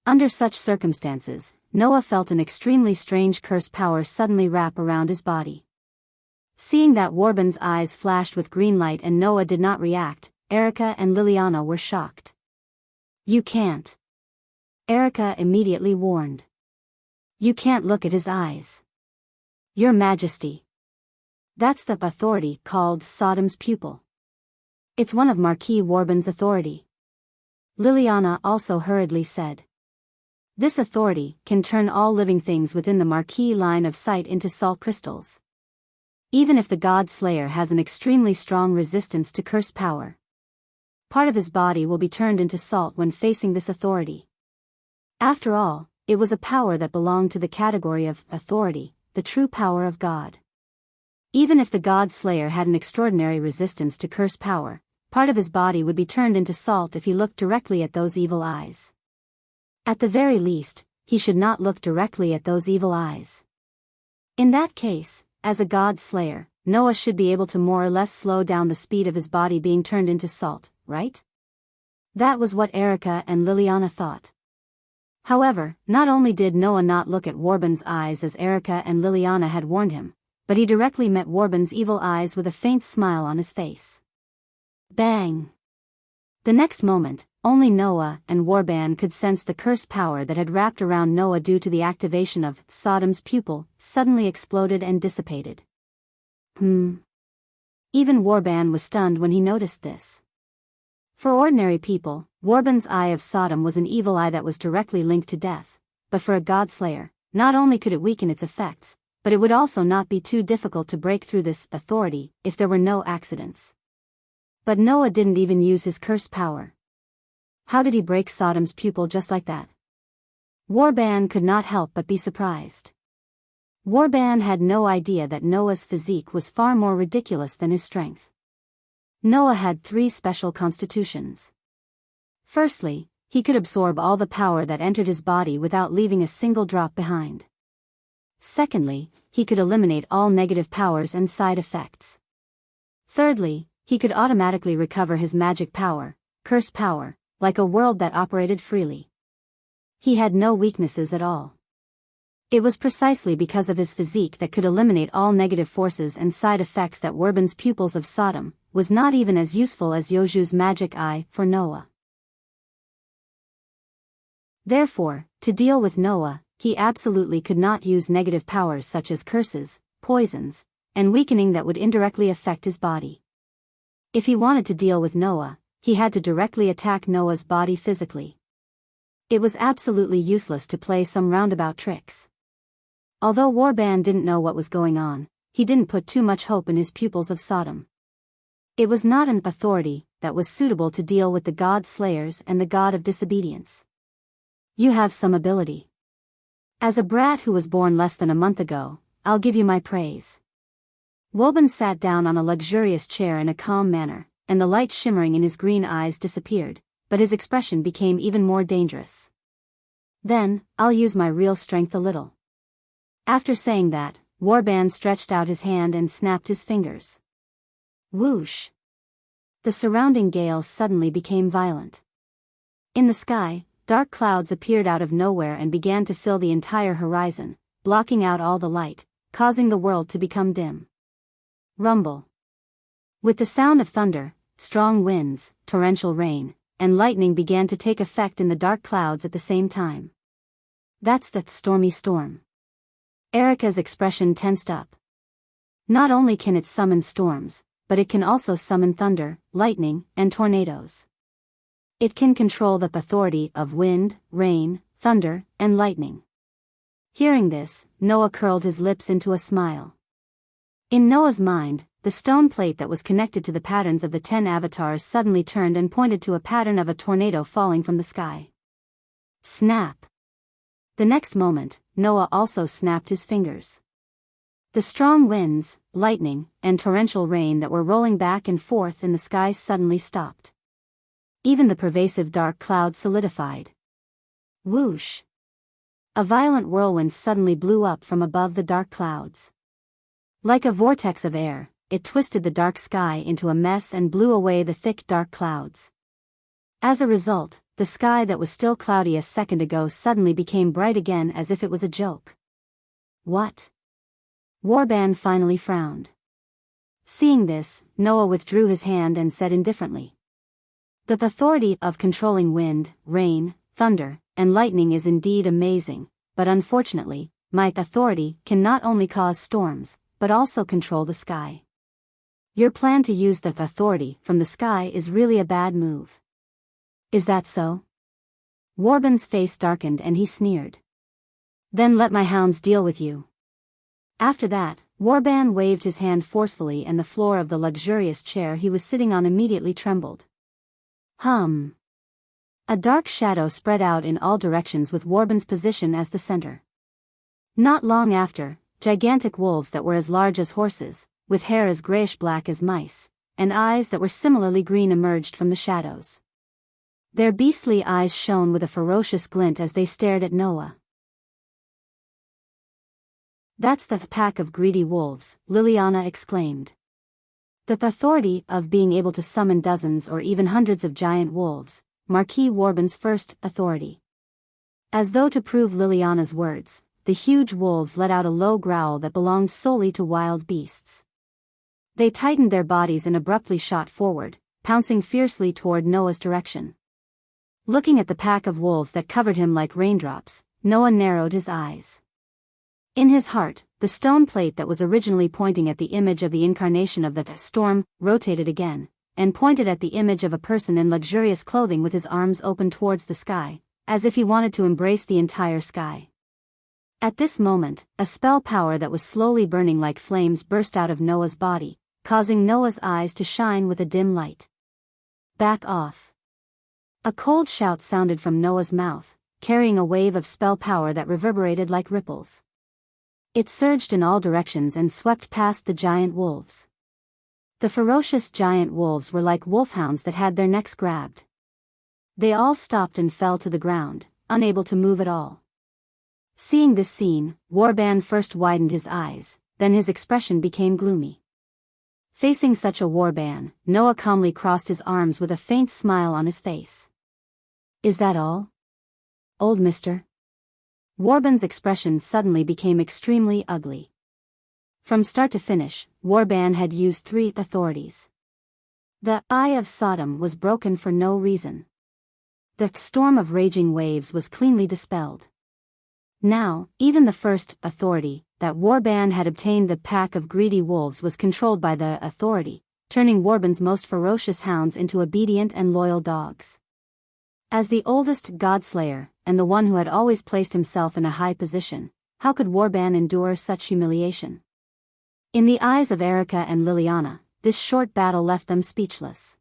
Under such circumstances, Noah felt an extremely strange curse power suddenly wrap around his body. Seeing that Warban's eyes flashed with green light and Noah did not react, Erica and Liliana were shocked. You can't. Erica immediately warned. You can't look at his eyes. Your Majesty. That's the authority called Sodom's pupil. It's one of Marquis Warbon's authority. Liliana also hurriedly said. This authority can turn all living things within the Marquis line of sight into salt crystals. Even if the God Slayer has an extremely strong resistance to curse power, part of his body will be turned into salt when facing this authority. After all, it was a power that belonged to the category of authority, the true power of God. Even if the God Slayer had an extraordinary resistance to curse power, part of his body would be turned into salt if he looked directly at those evil eyes. At the very least, he should not look directly at those evil eyes. In that case, as a God Slayer, Noah should be able to more or less slow down the speed of his body being turned into salt, right? That was what Erica and Liliana thought. However, not only did Noah not look at Warbon's eyes as Erica and Liliana had warned him, but he directly met Warbon's evil eyes with a faint smile on his face. Bang! The next moment, only Noah and Warbon could sense the curse power that had wrapped around Noah due to the activation of Sodom's pupil suddenly exploded and dissipated. Even Warbon was stunned when he noticed this. For ordinary people, Warbon's eye of Sodom was an evil eye that was directly linked to death, but for a God Slayer, not only could it weaken its effects, but it would also not be too difficult to break through this authority if there were no accidents. But Noah didn't even use his curse power. How did he break Sodom's pupil just like that? Warbon could not help but be surprised. Warbon had no idea that Noah's physique was far more ridiculous than his strength. Noah had 3 special constitutions. Firstly, he could absorb all the power that entered his body without leaving a single drop behind. Secondly, he could eliminate all negative powers and side effects. Thirdly, he could automatically recover his magic power, curse power, like a world that operated freely. He had no weaknesses at all. It was precisely because of his physique that could eliminate all negative forces and side effects that Warbon's pupils of Sodom was not even as useful as Yoju's magic eye for Noah. Therefore, to deal with Noah, he absolutely could not use negative powers such as curses, poisons, and weakening that would indirectly affect his body. If he wanted to deal with Noah, he had to directly attack Noah's body physically. It was absolutely useless to play some roundabout tricks. Although Warbon didn't know what was going on, he didn't put too much hope in his pupils of Sodom. It was not an authority that was suitable to deal with the God Slayers and the God of Disobedience. You have some ability. As a brat who was born less than a month ago, I'll give you my praise. Warbon sat down on a luxurious chair in a calm manner, and the light shimmering in his green eyes disappeared, but his expression became even more dangerous. Then, I'll use my real strength a little. After saying that, Warbon stretched out his hand and snapped his fingers. Whoosh! The surrounding gale suddenly became violent. In the sky, dark clouds appeared out of nowhere and began to fill the entire horizon, blocking out all the light, causing the world to become dim. Rumble. With the sound of thunder, strong winds, torrential rain, and lightning began to take effect in the dark clouds at the same time. That's the stormy storm. Erica's expression tensed up. Not only can it summon storms, but it can also summon thunder, lightning, and tornadoes. It can control the authority of wind, rain, thunder, and lightning. Hearing this, Noah curled his lips into a smile. In Noah's mind, the stone plate that was connected to the patterns of the 10 avatars suddenly turned and pointed to a pattern of a tornado falling from the sky. Snap! The next moment, Noah also snapped his fingers. The strong winds, lightning, and torrential rain that were rolling back and forth in the sky suddenly stopped. Even the pervasive dark cloud solidified. Whoosh! A violent whirlwind suddenly blew up from above the dark clouds. Like a vortex of air, it twisted the dark sky into a mess and blew away the thick dark clouds. As a result, the sky that was still cloudy a second ago suddenly became bright again as if it was a joke. What? Warbon finally frowned. Seeing this, Noah withdrew his hand and said indifferently. The authority of controlling wind, rain, thunder, and lightning is indeed amazing, but unfortunately, my authority can not only cause storms, but also control the sky. Your plan to use the authority from the sky is really a bad move. Is that so? Warban's face darkened and he sneered. Then let my hounds deal with you. After that, Warban waved his hand forcefully and the floor of the luxurious chair he was sitting on immediately trembled. Hum. A dark shadow spread out in all directions with Warban's position as the center. Not long after, gigantic wolves that were as large as horses, with hair as grayish-black as mice, and eyes that were similarly green emerged from the shadows. Their beastly eyes shone with a ferocious glint as they stared at Noah. That's the pack of greedy wolves, Liliana exclaimed. The authority of being able to summon dozens or even hundreds of giant wolves, Marquis Warban's first authority. As though to prove Liliana's words, the huge wolves let out a low growl that belonged solely to wild beasts. They tightened their bodies and abruptly shot forward, pouncing fiercely toward Noah's direction. Looking at the pack of wolves that covered him like raindrops, Noah narrowed his eyes. In his heart, the stone plate that was originally pointing at the image of the incarnation of the storm rotated again, and pointed at the image of a person in luxurious clothing with his arms open towards the sky, as if he wanted to embrace the entire sky. At this moment, a spell power that was slowly burning like flames burst out of Noah's body, causing Noah's eyes to shine with a dim light. Back off. A cold shout sounded from Noah's mouth, carrying a wave of spell power that reverberated like ripples. It surged in all directions and swept past the giant wolves. The ferocious giant wolves were like wolfhounds that had their necks grabbed. They all stopped and fell to the ground, unable to move at all. Seeing this scene, Warban first widened his eyes, then his expression became gloomy. Facing such a Warban, Noah calmly crossed his arms with a faint smile on his face. Is that all? Old mister? Warban's expression suddenly became extremely ugly. From start to finish, Warban had used 3 authorities. The Eye of Sodom was broken for no reason. The storm of raging waves was cleanly dispelled. Now, even the first authority, that Warban had obtained, the pack of greedy wolves, was controlled by the authority, turning Warban's most ferocious hounds into obedient and loyal dogs. As the oldest godslayer, and the one who had always placed himself in a high position, how could Warban endure such humiliation? In the eyes of Erica and Liliana, this short battle left them speechless.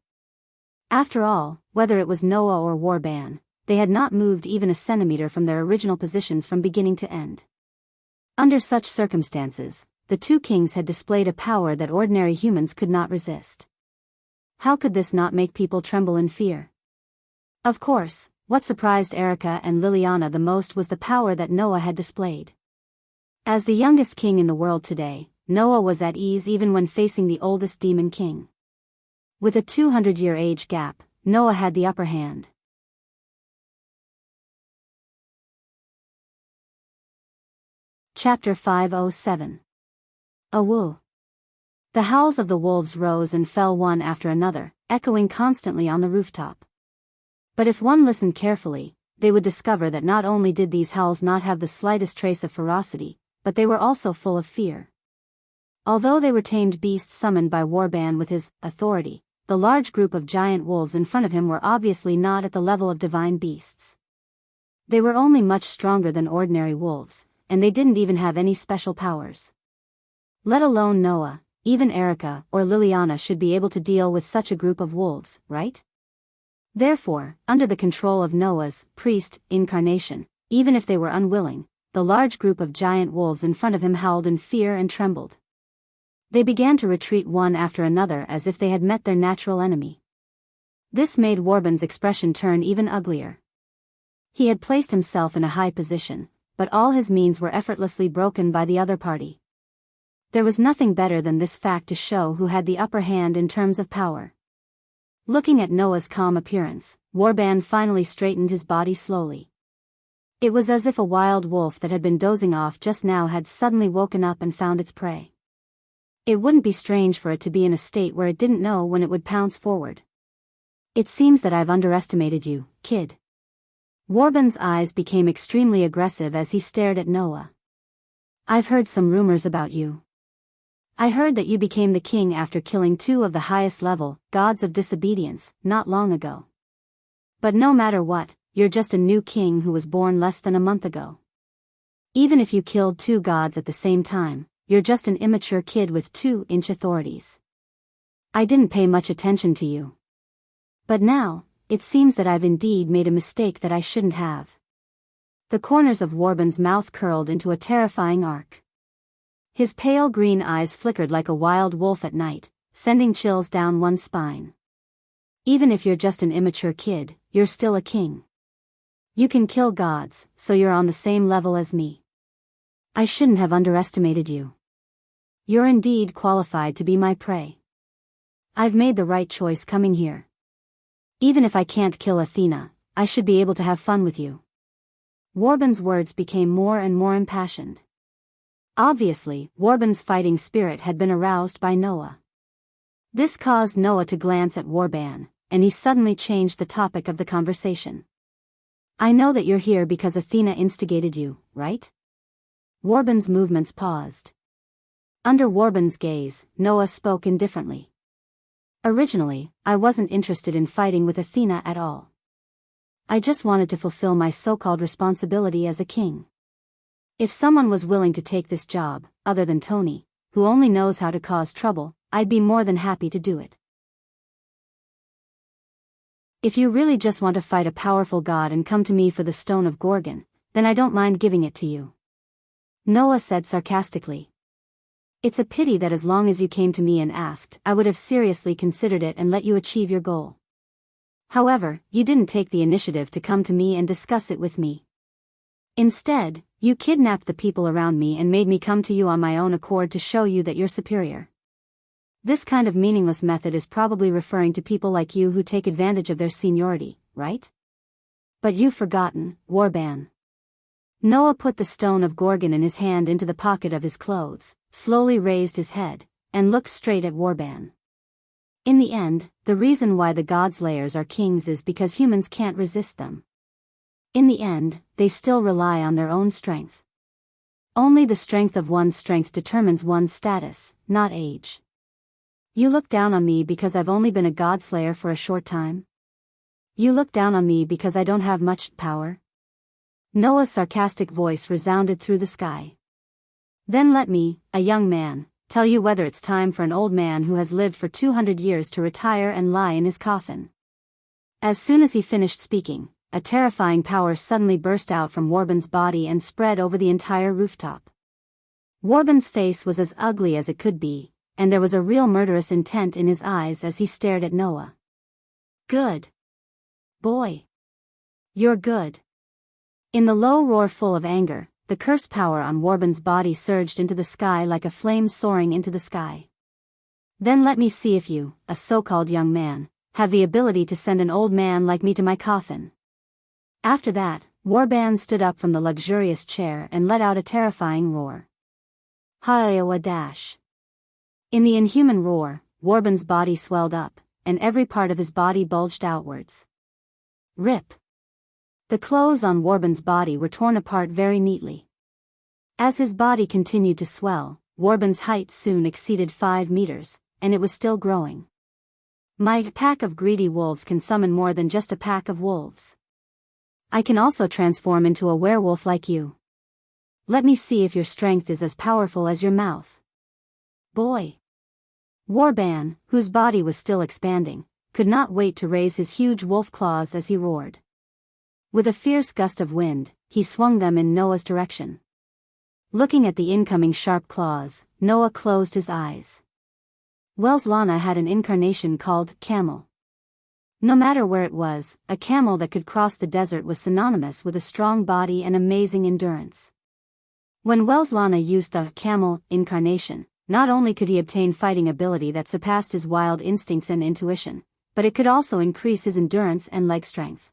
After all, whether it was Noah or Warban, they had not moved even a centimeter from their original positions from beginning to end. Under such circumstances, the 2 kings had displayed a power that ordinary humans could not resist. How could this not make people tremble in fear? Of course, what surprised Erica and Liliana the most was the power that Noah had displayed. As the youngest king in the world today, Noah was at ease even when facing the oldest demon king. With a 200-year age gap, Noah had the upper hand. Chapter 507. Awoo. The howls of the wolves rose and fell one after another, echoing constantly on the rooftop. But if one listened carefully, they would discover that not only did these howls not have the slightest trace of ferocity, but they were also full of fear. Although they were tamed beasts summoned by Warban with his authority, the large group of giant wolves in front of him were obviously not at the level of divine beasts. They were only much stronger than ordinary wolves, and they didn't even have any special powers. Let alone Noah, even Erica or Liliana should be able to deal with such a group of wolves, right? Therefore, under the control of Noah's priest incarnation, even if they were unwilling, the large group of giant wolves in front of him howled in fear and trembled. They began to retreat one after another as if they had met their natural enemy. This made Warban's expression turn even uglier. He had placed himself in a high position, but all his means were effortlessly broken by the other party. There was nothing better than this fact to show who had the upper hand in terms of power. Looking at Noah's calm appearance, Warban finally straightened his body slowly. It was as if a wild wolf that had been dozing off just now had suddenly woken up and found its prey. It wouldn't be strange for it to be in a state where it didn't know when it would pounce forward. It seems that I've underestimated you, kid. Warben's eyes became extremely aggressive as he stared at Noah. I've heard some rumors about you. I heard that you became the king after killing 2 of the highest level gods of disobedience not long ago. But no matter what, you're just a new king who was born less than a month ago. Even if you killed 2 gods at the same time, you're just an immature kid with 2-inch authorities. I didn't pay much attention to you. But now, it seems that I've indeed made a mistake that I shouldn't have. The corners of Warben's mouth curled into a terrifying arc. His pale green eyes flickered like a wild wolf at night, sending chills down one's spine. Even if you're just an immature kid, you're still a king. You can kill gods, so you're on the same level as me. I shouldn't have underestimated you. You're indeed qualified to be my prey. I've made the right choice coming here. Even if I can't kill Athena, I should be able to have fun with you. Warben's words became more and more impassioned. Obviously, Warben's fighting spirit had been aroused by Noah. This caused Noah to glance at Warben, and he suddenly changed the topic of the conversation. I know that you're here because Athena instigated you, right? Warben's movements paused. Under Warben's gaze, Noah spoke indifferently. Originally, I wasn't interested in fighting with Athena at all. I just wanted to fulfill my so-called responsibility as a king. If someone was willing to take this job, other than Tony, who only knows how to cause trouble, I'd be more than happy to do it. If you really just want to fight a powerful god and come to me for the Stone of Gorgon, then I don't mind giving it to you. Noah said sarcastically. It's a pity that as long as you came to me and asked, I would have seriously considered it and let you achieve your goal. However, you didn't take the initiative to come to me and discuss it with me. Instead, you kidnapped the people around me and made me come to you on my own accord to show you that you're superior. This kind of meaningless method is probably referring to people like you who take advantage of their seniority, right? But you've forgotten, Warben. Noah put the Stone of Gorgon in his hand into the pocket of his clothes, slowly raised his head, and looked straight at Warben. In the end, the reason why the gods' layers are kings is because humans can't resist them. In the end, they still rely on their own strength. Only the strength of one's strength determines one's status, not age. You look down on me because I've only been a godslayer for a short time? You look down on me because I don't have much power? Noah's sarcastic voice resounded through the sky. Then let me, a young man, tell you whether it's time for an old man who has lived for 200 years to retire and lie in his coffin. As soon as he finished speaking, a terrifying power suddenly burst out from Warben's body and spread over the entire rooftop. Warben's face was as ugly as it could be, and there was a real murderous intent in his eyes as he stared at Noah. Good. Boy. You're good. In the low roar full of anger, the curse power on Warben's body surged into the sky like a flame soaring into the sky. Then let me see if you, a so-called young man, have the ability to send an old man like me to my coffin. After that, Warben stood up from the luxurious chair and let out a terrifying roar. Hi-Owa dash. In the inhuman roar, Warben's body swelled up, and every part of his body bulged outwards. Rip. The clothes on Warben's body were torn apart very neatly. As his body continued to swell, Warben's height soon exceeded 5 meters, and it was still growing. My pack of greedy wolves can summon more than just a pack of wolves. I can also transform into a werewolf like you. Let me see if your strength is as powerful as your mouth. Boy. Warben, whose body was still expanding, could not wait to raise his huge wolf claws as he roared. With a fierce gust of wind, he swung them in Noah's direction. Looking at the incoming sharp claws, Noah closed his eyes. Welslana had an incarnation called Camel. No matter where it was, a camel that could cross the desert was synonymous with a strong body and amazing endurance. When Welslana used the Camel incarnation, not only could he obtain fighting ability that surpassed his wild instincts and intuition, but it could also increase his endurance and leg strength.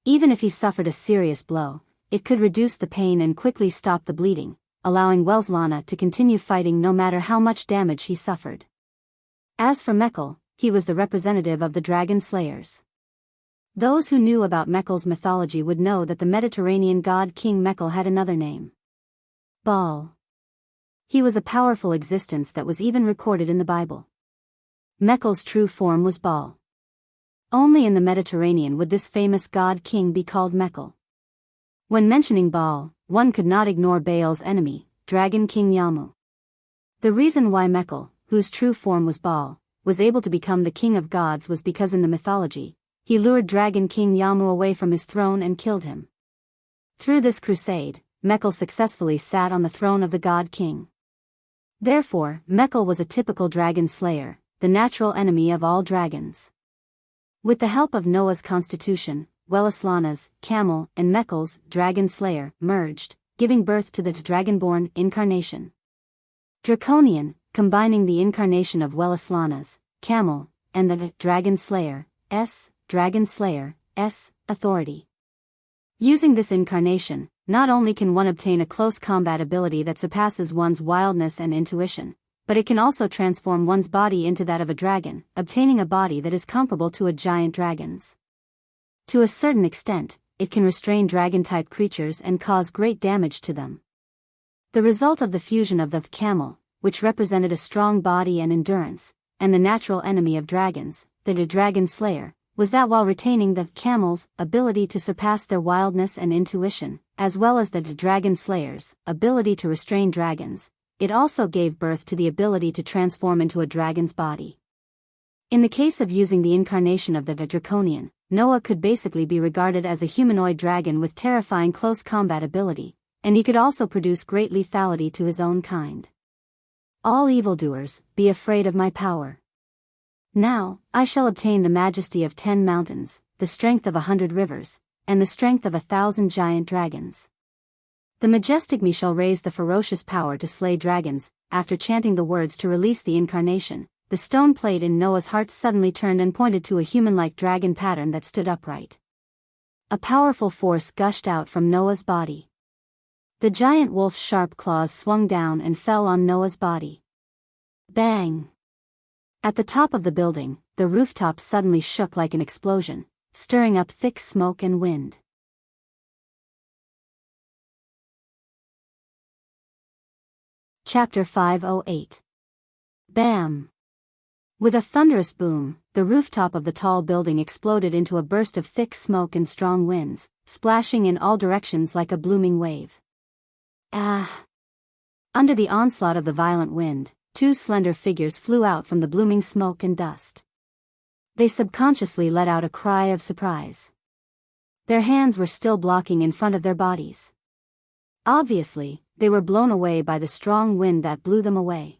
Even if he suffered a serious blow, it could reduce the pain and quickly stop the bleeding, allowing Welslana to continue fighting no matter how much damage he suffered. As for Mekl, he was the representative of the dragon slayers. Those who knew about Mechel's mythology would know that the Mediterranean god King Mechel had another name. Baal. He was a powerful existence that was even recorded in the Bible. Mechel's true form was Baal. Only in the Mediterranean would this famous god king be called Mechel. When mentioning Baal, one could not ignore Baal's enemy, dragon king Yamu. The reason why Mechel, whose true form was Baal, was able to become the king of gods was because in the mythology, he lured dragon king Yamu away from his throne and killed him. Through this crusade, Mechel successfully sat on the throne of the god king. Therefore, Mechel was a typical dragon slayer, the natural enemy of all dragons. With the help of Noah's constitution, Wellislana's, camel, and Mechel's, dragon slayer, merged, giving birth to the dragonborn incarnation. Draconian, combining the incarnation of Wellislana's, camel, and the dragon slayer, dragon slayer, authority. Using this incarnation, not only can one obtain a close combat ability that surpasses one's wildness and intuition, but it can also transform one's body into that of a dragon, obtaining a body that is comparable to a giant dragon's. To a certain extent, it can restrain dragon-type creatures and cause great damage to them. The result of the fusion of the camel, which represented a strong body and endurance, and the natural enemy of dragons, the dragon slayer, was that while retaining the camel's ability to surpass their wildness and intuition, as well as the dragon slayer's ability to restrain dragons, it also gave birth to the ability to transform into a dragon's body. In the case of using the incarnation of the draconian, Noah could basically be regarded as a humanoid dragon with terrifying close combat ability, and he could also produce great lethality to his own kind. All evildoers, be afraid of my power. Now, I shall obtain the majesty of 10 mountains, the strength of 100 rivers, and the strength of 1,000 giant dragons. The majestic me shall raise the ferocious power to slay dragons. After chanting the words to release the incarnation, the stone plate in Noah's heart suddenly turned and pointed to a human-like dragon pattern that stood upright. A powerful force gushed out from Noah's body. The giant wolf's sharp claws swung down and fell on Noah's body. Bang! At the top of the building, the rooftop suddenly shook like an explosion, stirring up thick smoke and wind. Chapter 508. Bam! With a thunderous boom, the rooftop of the tall building exploded into a burst of thick smoke and strong winds, splashing in all directions like a blooming wave. Ah! Under the onslaught of the violent wind, 2 slender figures flew out from the blooming smoke and dust. They subconsciously let out a cry of surprise. Their hands were still blocking in front of their bodies. Obviously, they were blown away by the strong wind that blew them away.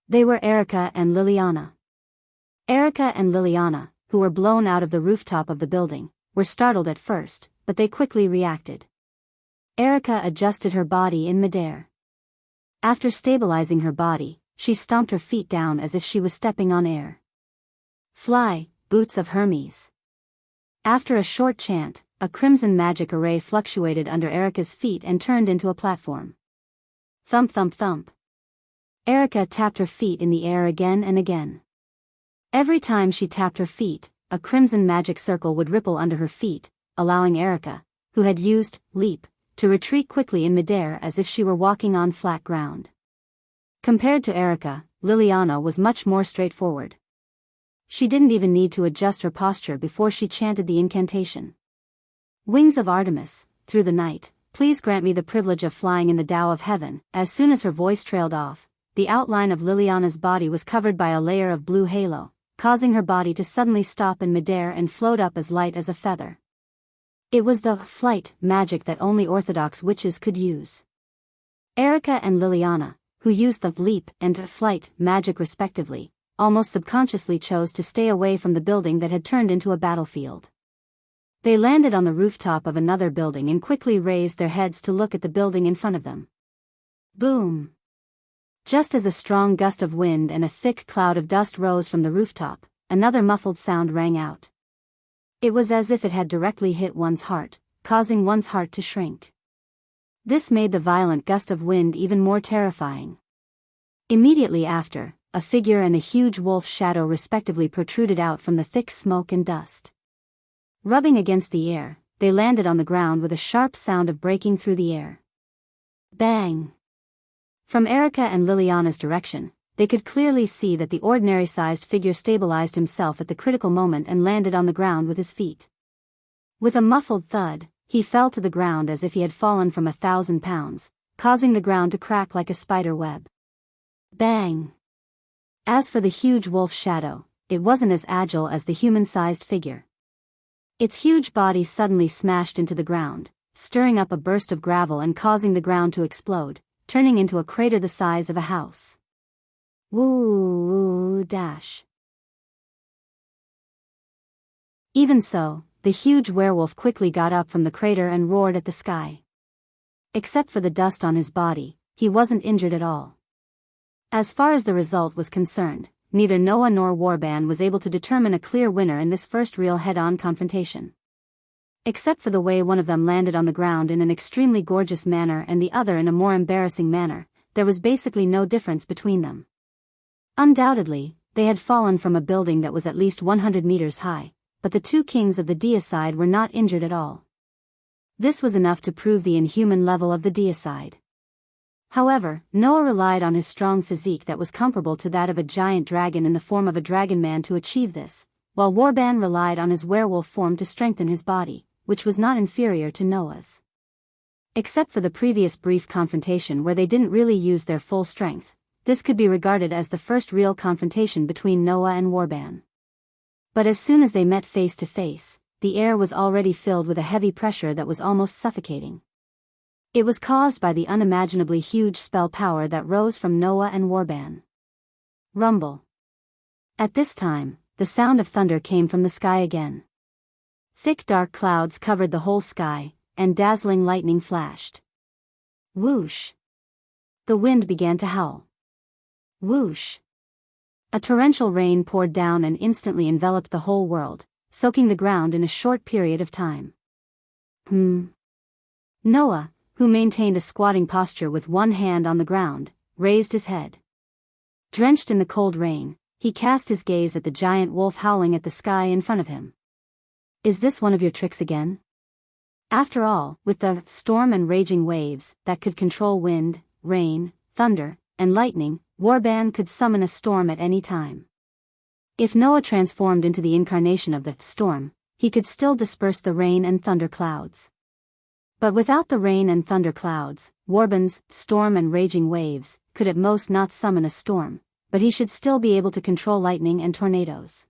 They were Erica and Liliana. Erica and Liliana, who were blown out of the rooftop of the building, were startled at first, but they quickly reacted. Erica adjusted her body in midair. After stabilizing her body, she stomped her feet down as if she was stepping on air. Fly, boots of Hermes. After a short chant, a crimson magic array fluctuated under Erica's feet and turned into a platform. Thump thump thump. Erica tapped her feet in the air again and again. Every time she tapped her feet, a crimson magic circle would ripple under her feet, allowing Erica, who had used leap, to retreat quickly in midair as if she were walking on flat ground. Compared to Erica, Liliana was much more straightforward. She didn't even need to adjust her posture before she chanted the incantation. Wings of Artemis, through the night, please grant me the privilege of flying in the Tao of heaven. As soon as her voice trailed off, the outline of Liliana's body was covered by a layer of blue halo, causing her body to suddenly stop in midair and float up as light as a feather. It was the flight magic that only orthodox witches could use. Erica and Liliana, who used the leap and flight magic respectively, almost subconsciously chose to stay away from the building that had turned into a battlefield. They landed on the rooftop of another building and quickly raised their heads to look at the building in front of them. Boom! Just as a strong gust of wind and a thick cloud of dust rose from the rooftop, another muffled sound rang out. It was as if it had directly hit one's heart, causing one's heart to shrink. This made the violent gust of wind even more terrifying. Immediately after, a figure and a huge wolf shadow respectively protruded out from the thick smoke and dust. Rubbing against the air, they landed on the ground with a sharp sound of breaking through the air. Bang! From Erica and Liliana's direction, they could clearly see that the ordinary-sized figure stabilized himself at the critical moment and landed on the ground with his feet. With a muffled thud, he fell to the ground as if he had fallen from 1,000 pounds, causing the ground to crack like a spider web. Bang! As for the huge wolf shadow, it wasn't as agile as the human-sized figure. Its huge body suddenly smashed into the ground, stirring up a burst of gravel and causing the ground to explode, turning into a crater the size of a house. Woo dash. Even so, the huge werewolf quickly got up from the crater and roared at the sky. Except for the dust on his body, he wasn't injured at all. As far as the result was concerned, neither Noah nor Warban was able to determine a clear winner in this first real head-on confrontation. Except for the way one of them landed on the ground in an extremely gorgeous manner and the other in a more embarrassing manner, there was basically no difference between them. Undoubtedly, they had fallen from a building that was at least 100 meters high, but the two kings of the deicide were not injured at all. This was enough to prove the inhuman level of the deicide. However, Noah relied on his strong physique that was comparable to that of a giant dragon in the form of a dragon man to achieve this, while Warban relied on his werewolf form to strengthen his body, which was not inferior to Noah's. Except for the previous brief confrontation where they didn't really use their full strength, this could be regarded as the first real confrontation between Noah and Warban. But as soon as they met face to face, the air was already filled with a heavy pressure that was almost suffocating. It was caused by the unimaginably huge spell power that rose from Noah and Warban. Rumble. At this time, the sound of thunder came from the sky again. Thick dark clouds covered the whole sky, and dazzling lightning flashed. Whoosh! The wind began to howl. Whoosh! A torrential rain poured down and instantly enveloped the whole world, soaking the ground in a short period of time. Noah, who maintained a squatting posture with one hand on the ground, raised his head. Drenched in the cold rain, he cast his gaze at the giant wolf howling at the sky in front of him. Is this one of your tricks again? After all, with the storm and raging waves that could control wind, rain, thunder, and lightning, Warban could summon a storm at any time. If Noah transformed into the incarnation of the storm, he could still disperse the rain and thunder clouds. But without the rain and thunder clouds, Warban's storm and raging waves could at most not summon a storm, but he should still be able to control lightning and tornadoes.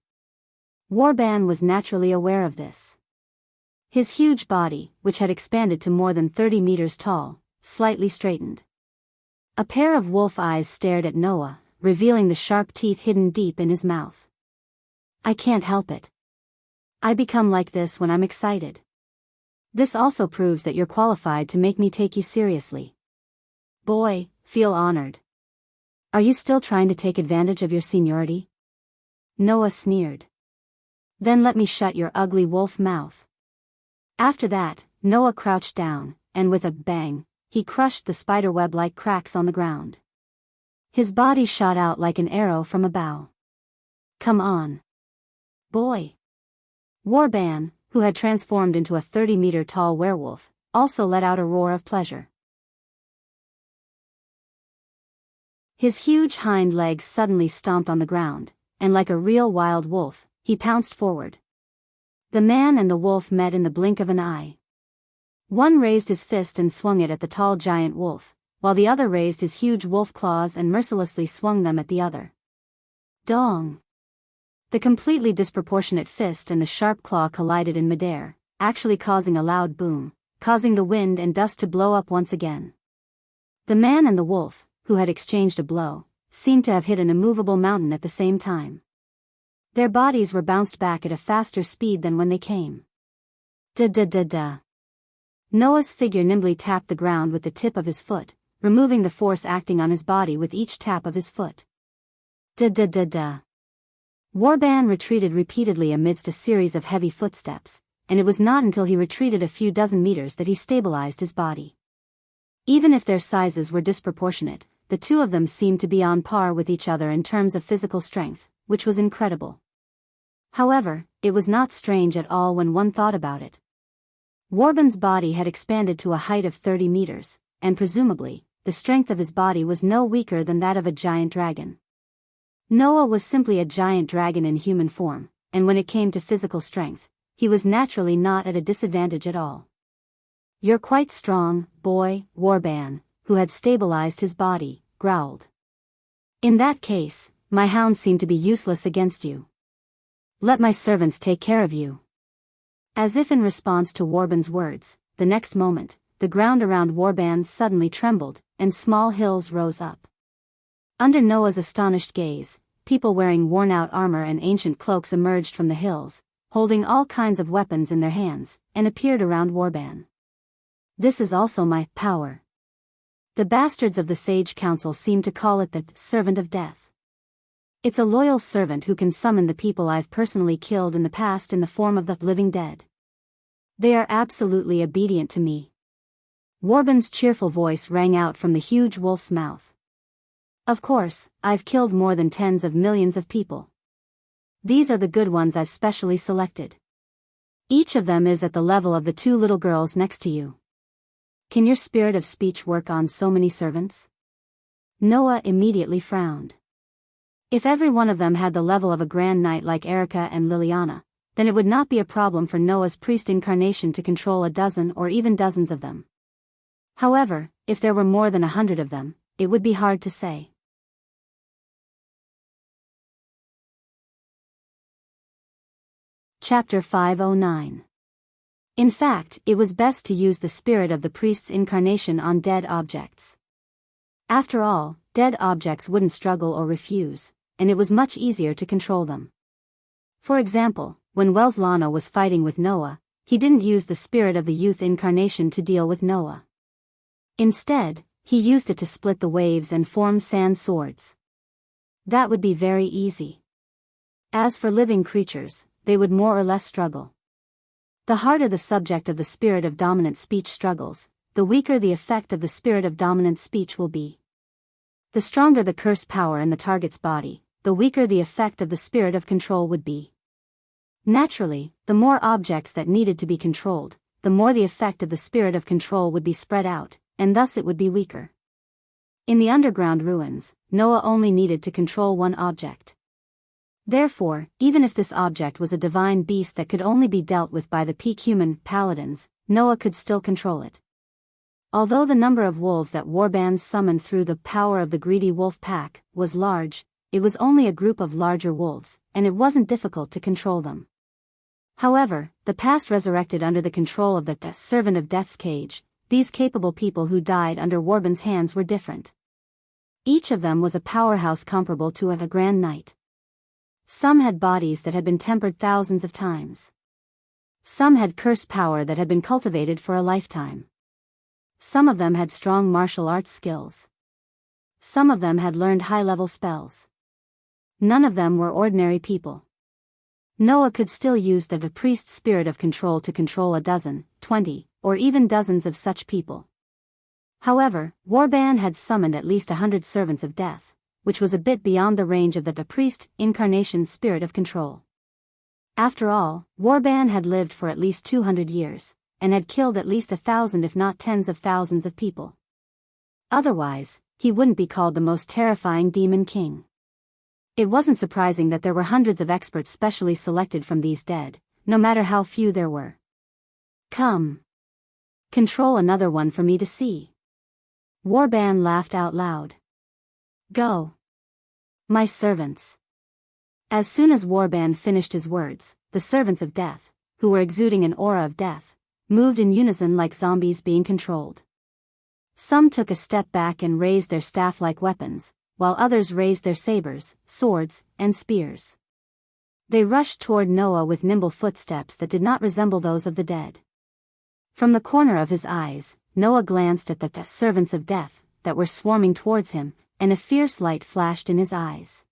Warban was naturally aware of this. His huge body, which had expanded to more than 30 meters tall, slightly straightened. A pair of wolf eyes stared at Noah, revealing the sharp teeth hidden deep in his mouth. I can't help it. I become like this when I'm excited. This also proves that you're qualified to make me take you seriously. Boy, feel honored. Are you still trying to take advantage of your seniority? Noah sneered. Then let me shut your ugly wolf mouth. After that, Noah crouched down, and with a bang, he crushed the spiderweb-like cracks on the ground. His body shot out like an arrow from a bow. Come on. Boy. Warban, who had transformed into a 30-meter-tall werewolf, also let out a roar of pleasure. His huge hind legs suddenly stomped on the ground, and like a real wild wolf, he pounced forward. The man and the wolf met in the blink of an eye. One raised his fist and swung it at the tall giant wolf, while the other raised his huge wolf claws and mercilessly swung them at the other. Dong! The completely disproportionate fist and the sharp claw collided in midair, actually causing a loud boom, causing the wind and dust to blow up once again. The man and the wolf, who had exchanged a blow, seemed to have hit an immovable mountain at the same time. Their bodies were bounced back at a faster speed than when they came. Da-da-da-da. Noah's figure nimbly tapped the ground with the tip of his foot, removing the force acting on his body with each tap of his foot. Da-da-da-da. Warban retreated repeatedly amidst a series of heavy footsteps, and it was not until he retreated a few dozen meters that he stabilized his body. Even if their sizes were disproportionate, the two of them seemed to be on par with each other in terms of physical strength, which was incredible. However, it was not strange at all when one thought about it. Warben's body had expanded to a height of 30 meters, and presumably, the strength of his body was no weaker than that of a giant dragon. Noah was simply a giant dragon in human form, and when it came to physical strength, he was naturally not at a disadvantage at all. "You're quite strong, boy," Warban, who had stabilized his body, growled. "In that case, my hounds seem to be useless against you. Let my servants take care of you." As if in response to Warban's words, the next moment, the ground around Warban suddenly trembled, and small hills rose up. Under Noah's astonished gaze, people wearing worn-out armor and ancient cloaks emerged from the hills, holding all kinds of weapons in their hands, and appeared around Warban. "This is also my power." The bastards of the Sage Council seem to call it the Servant of Death. It's a loyal servant who can summon the people I've personally killed in the past in the form of the living dead. They are absolutely obedient to me. Warban's cheerful voice rang out from the huge wolf's mouth. "Of course, I've killed more than tens of millions of people. These are the good ones I've specially selected. Each of them is at the level of the two little girls next to you. Can your spirit of speech work on so many servants?" Noah immediately frowned. If every one of them had the level of a grand knight like Erica and Liliana, then it would not be a problem for Noah's priest incarnation to control a dozen or even dozens of them. However, if there were more than 100 of them, it would be hard to say. Chapter 509. In fact, it was best to use the spirit of the priest's incarnation on dead objects. After all, dead objects wouldn't struggle or refuse, and it was much easier to control them. For example, when Welslana was fighting with Noah, he didn't use the spirit of the youth incarnation to deal with Noah. Instead, he used it to split the waves and form sand swords. That would be very easy. As for living creatures, they would more or less struggle. The harder the subject of the spirit of dominant speech struggles, the weaker the effect of the spirit of dominant speech will be. The stronger the curse power in the target's body, the weaker the effect of the spirit of control would be. Naturally, the more objects that needed to be controlled, the more the effect of the spirit of control would be spread out, and thus it would be weaker. In the underground ruins, Noah only needed to control one object. Therefore, even if this object was a divine beast that could only be dealt with by the peak human paladins, Noah could still control it. Although the number of wolves that Warbands summoned through the power of the greedy wolf pack was large, it was only a group of larger wolves, and it wasn't difficult to control them. However, the past resurrected under the control of the Servant of Death's cage. These capable people who died under Warban's hands were different. Each of them was a powerhouse comparable to a grand knight. Some had bodies that had been tempered thousands of times. Some had curse power that had been cultivated for a lifetime. Some of them had strong martial arts skills. Some of them had learned high-level spells. None of them were ordinary people. Noah could still use the priest's spirit of control to control a dozen, 20, or even dozens of such people. However, Warban had summoned at least 100 servants of death, which was a bit beyond the range of the priest incarnation's spirit of control. After all, Warban had lived for at least 200 years, and had killed at least 1,000 if not tens of thousands of people. Otherwise, he wouldn't be called the most terrifying demon king. It wasn't surprising that there were hundreds of experts specially selected from these dead, no matter how few there were. "Come. Control another one for me to see." Warban laughed out loud. "Go. My servants." As soon as Warban finished his words, the servants of death, who were exuding an aura of death, moved in unison like zombies being controlled. Some took a step back and raised their staff-like weapons, while others raised their sabers, swords, and spears. They rushed toward Noah with nimble footsteps that did not resemble those of the dead. From the corner of his eyes, Noah glanced at the servants of death that were swarming towards him, and a fierce light flashed in his eyes.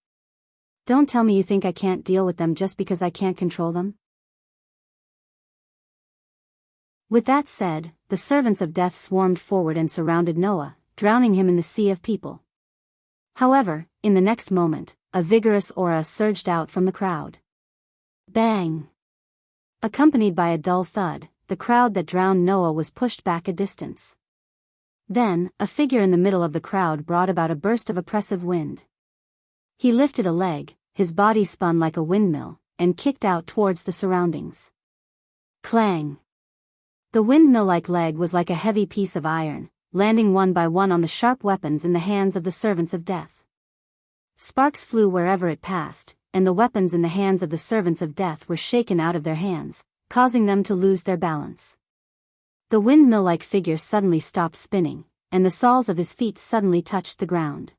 "Don't tell me you think I can't deal with them just because I can't control them?" With that said, the servants of death swarmed forward and surrounded Noah, drowning him in the sea of people. However, in the next moment, a vigorous aura surged out from the crowd. Bang! Accompanied by a dull thud, the crowd that drowned Noah was pushed back a distance. Then, a figure in the middle of the crowd brought about a burst of oppressive wind. He lifted a leg, his body spun like a windmill, and kicked out towards the surroundings. Clang! The windmill-like leg was like a heavy piece of iron, landing one by one on the sharp weapons in the hands of the servants of death. Sparks flew wherever it passed, and the weapons in the hands of the servants of death were shaken out of their hands, causing them to lose their balance. The windmill-like figure suddenly stopped spinning, and the soles of his feet suddenly touched the ground.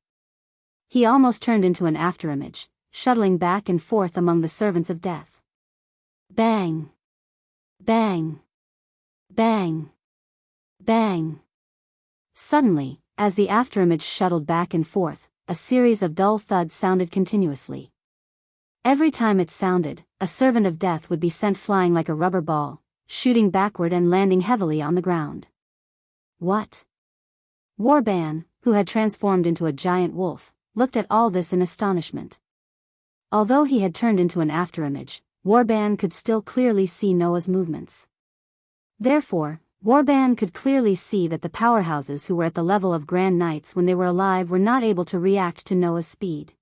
He almost turned into an afterimage, shuttling back and forth among the servants of death. Bang! Bang! Bang! Bang! Suddenly, as the afterimage shuttled back and forth, a series of dull thuds sounded continuously. Every time it sounded, a servant of death would be sent flying like a rubber ball, shooting backward and landing heavily on the ground. What? Warban, who had transformed into a giant wolf, looked at all this in astonishment. Although he had turned into an afterimage, Warban could still clearly see Noah's movements. Therefore, Warban could clearly see that the powerhouses who were at the level of Grand Knights when they were alive were not able to react to Noah's speed.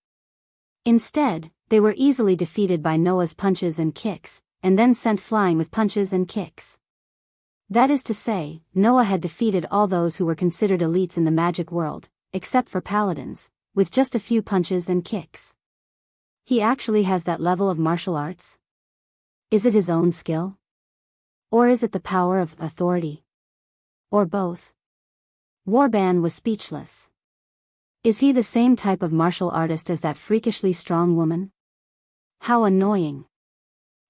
Instead, they were easily defeated by Noah's punches and kicks, and then sent flying with punches and kicks. That is to say, Noah had defeated all those who were considered elites in the magic world, except for paladins, with just a few punches and kicks. He actually has that level of martial arts? Is it his own skill? Or is it the power of authority? Or both? Warban was speechless. Is he the same type of martial artist as that freakishly strong woman? How annoying.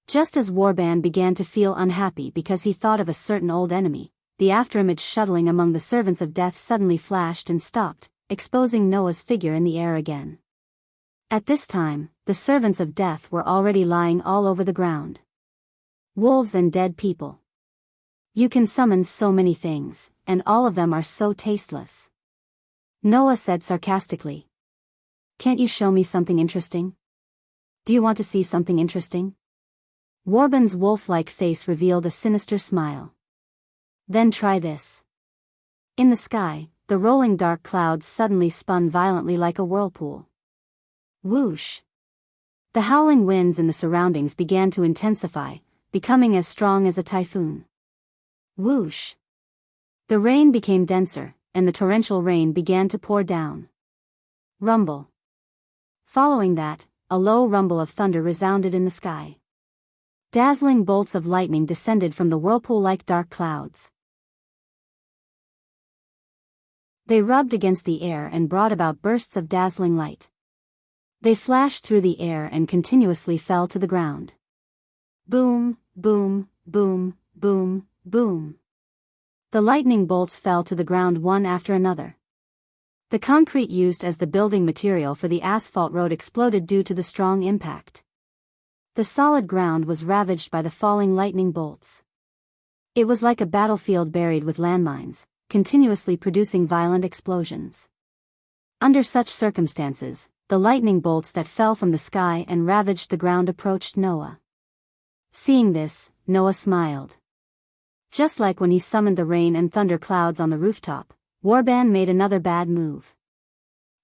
Just as Warban began to feel unhappy because he thought of a certain old enemy, the afterimage shuttling among the servants of death suddenly flashed and stopped, exposing Noah's figure in the air again. At this time, the servants of death were already lying all over the ground. Wolves and dead people. You can summon so many things, and all of them are so tasteless. Noah said sarcastically. Can't you show me something interesting? Do you want to see something interesting? Warban's wolf-like face revealed a sinister smile. Then try this. In the sky, the rolling dark clouds suddenly spun violently like a whirlpool. Whoosh! The howling winds in the surroundings began to intensify, becoming as strong as a typhoon. Whoosh! The rain became denser, and the torrential rain began to pour down. Rumble. Following that, a low rumble of thunder resounded in the sky. Dazzling bolts of lightning descended from the whirlpool-like dark clouds. They rubbed against the air and brought about bursts of dazzling light. They flashed through the air and continuously fell to the ground. Boom, boom, boom, boom, boom. The lightning bolts fell to the ground one after another. The concrete used as the building material for the asphalt road exploded due to the strong impact. The solid ground was ravaged by the falling lightning bolts. It was like a battlefield buried with landmines, continuously producing violent explosions. Under such circumstances, the lightning bolts that fell from the sky and ravaged the ground approached Noah. Seeing this, Noah smiled. Just like when he summoned the rain and thunder clouds on the rooftop, Warban made another bad move.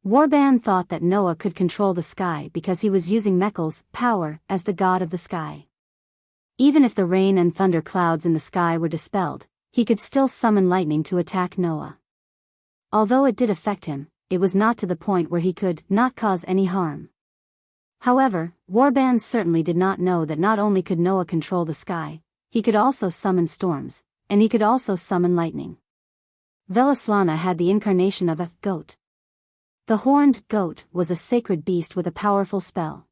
Warban thought that Noah could control the sky because he was using Mechal's power as the god of the sky. Even if the rain and thunder clouds in the sky were dispelled, he could still summon lightning to attack Noah. Although it did affect him, it was not to the point where he could not cause any harm. However, Warban certainly did not know that not only could Noah control the sky, he could also summon storms, and he could also summon lightning. Velislana had the incarnation of a goat. The horned goat was a sacred beast with a powerful spell.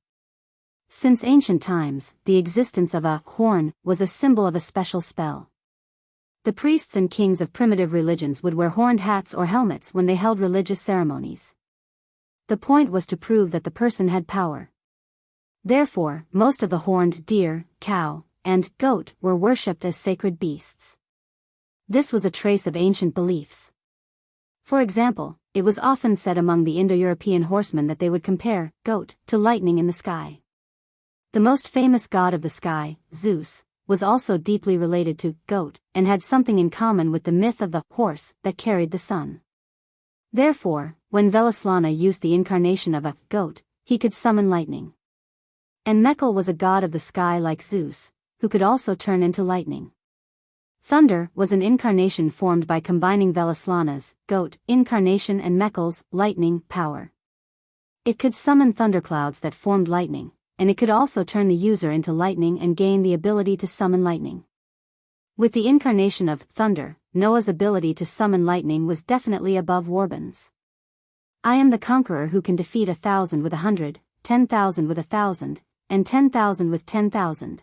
Since ancient times, the existence of a horn was a symbol of a special spell. The priests and kings of primitive religions would wear horned hats or helmets when they held religious ceremonies. The point was to prove that the person had power. Therefore, most of the horned deer, cow, and goat were worshipped as sacred beasts. This was a trace of ancient beliefs. For example, it was often said among the Indo-European horsemen that they would compare goat to lightning in the sky. The most famous god of the sky, Zeus, was also deeply related to goat and had something in common with the myth of the horse that carried the sun. Therefore, when Velaslana used the incarnation of a goat, he could summon lightning. And Mekhl was a god of the sky like Zeus, who could also turn into lightning. Thunder was an incarnation formed by combining Velaslana's goat incarnation and Mekhl's lightning power. It could summon thunderclouds that formed lightning, and it could also turn the user into lightning and gain the ability to summon lightning. With the incarnation of thunder, Noah's ability to summon lightning was definitely above Warban's. I am the conqueror who can defeat 1,000 with 100, 10,000 with 1,000, and 10,000 with 10,000.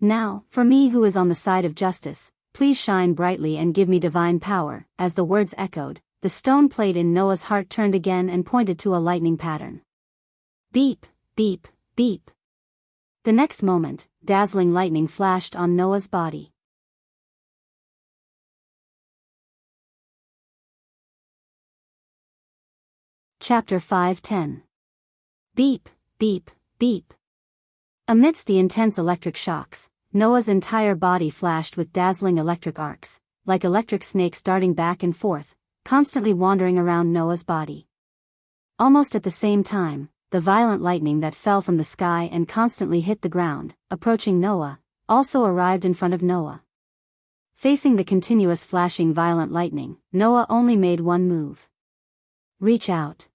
Now, for me who is on the side of justice, please shine brightly and give me divine power. As the words echoed, the stone plate in Noah's heart turned again and pointed to a lightning pattern. Beep, beep, beep. The next moment, dazzling lightning flashed on Noah's body. Chapter 5:10. Beep, beep, beep. Amidst the intense electric shocks, Noah's entire body flashed with dazzling electric arcs, like electric snakes darting back and forth, constantly wandering around Noah's body. Almost at the same time, the violent lightning that fell from the sky and constantly hit the ground, approaching Noah, also arrived in front of Noah. Facing the continuous flashing violent lightning, Noah only made one move. Reach out.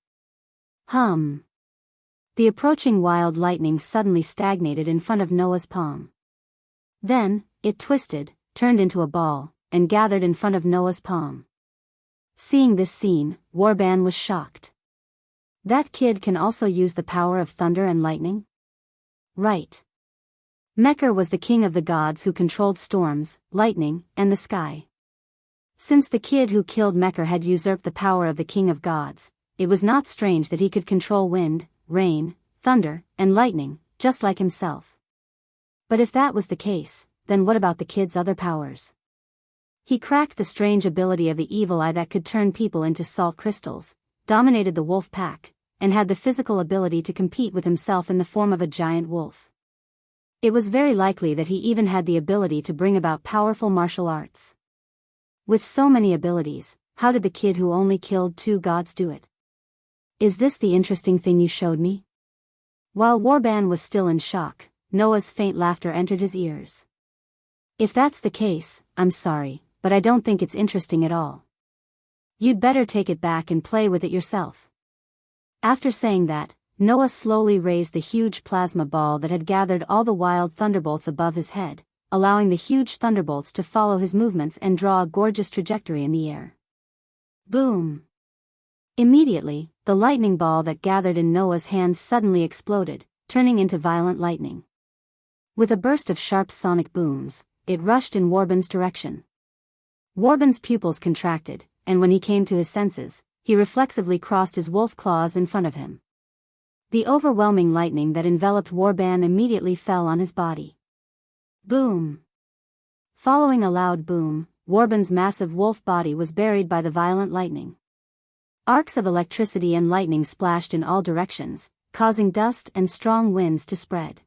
Hum. The approaching wild lightning suddenly stagnated in front of Noah's palm. Then, it twisted, turned into a ball, and gathered in front of Noah's palm. Seeing this scene, Warban was shocked. That kid can also use the power of thunder and lightning? Right. Mekhl was the king of the gods who controlled storms, lightning, and the sky. Since the kid who killed Mekhl had usurped the power of the king of gods, it was not strange that he could control wind, rain, thunder, and lightning, just like himself. But if that was the case, then what about the kid's other powers? He cracked the strange ability of the evil eye that could turn people into salt crystals, dominated the wolf pack, and had the physical ability to compete with himself in the form of a giant wolf. It was very likely that he even had the ability to bring about powerful martial arts. With so many abilities, how did the kid who only killed 2 gods do it? Is this the interesting thing you showed me? While Warban was still in shock, Noah's faint laughter entered his ears. If that's the case, I'm sorry, but I don't think it's interesting at all. You'd better take it back and play with it yourself. After saying that, Noah slowly raised the huge plasma ball that had gathered all the wild thunderbolts above his head, allowing the huge thunderbolts to follow his movements and draw a gorgeous trajectory in the air. Boom! Immediately, the lightning ball that gathered in Noah's hands suddenly exploded, turning into violent lightning. With a burst of sharp sonic booms, it rushed in Warban's direction. Warban's pupils contracted, and when he came to his senses, he reflexively crossed his wolf claws in front of him. The overwhelming lightning that enveloped Warban immediately fell on his body. Boom! Following a loud boom, Warban's massive wolf body was buried by the violent lightning. Arcs of electricity and lightning splashed in all directions, causing dust and strong winds to spread.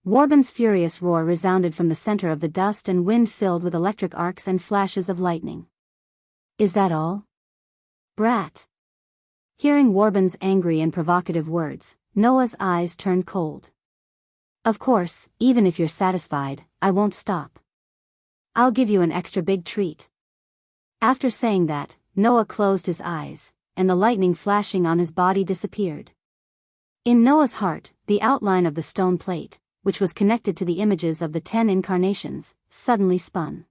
Warban's furious roar resounded from the center of the dust and wind filled with electric arcs and flashes of lightning. Is that all? Brat! Hearing Warban's angry and provocative words, Noah's eyes turned cold. Of course, even if you're satisfied, I won't stop. I'll give you an extra big treat. After saying that, Noah closed his eyes, and the lightning flashing on his body disappeared. In Noah's heart, the outline of the stone plate, which was connected to the images of the 10 incarnations, suddenly spun.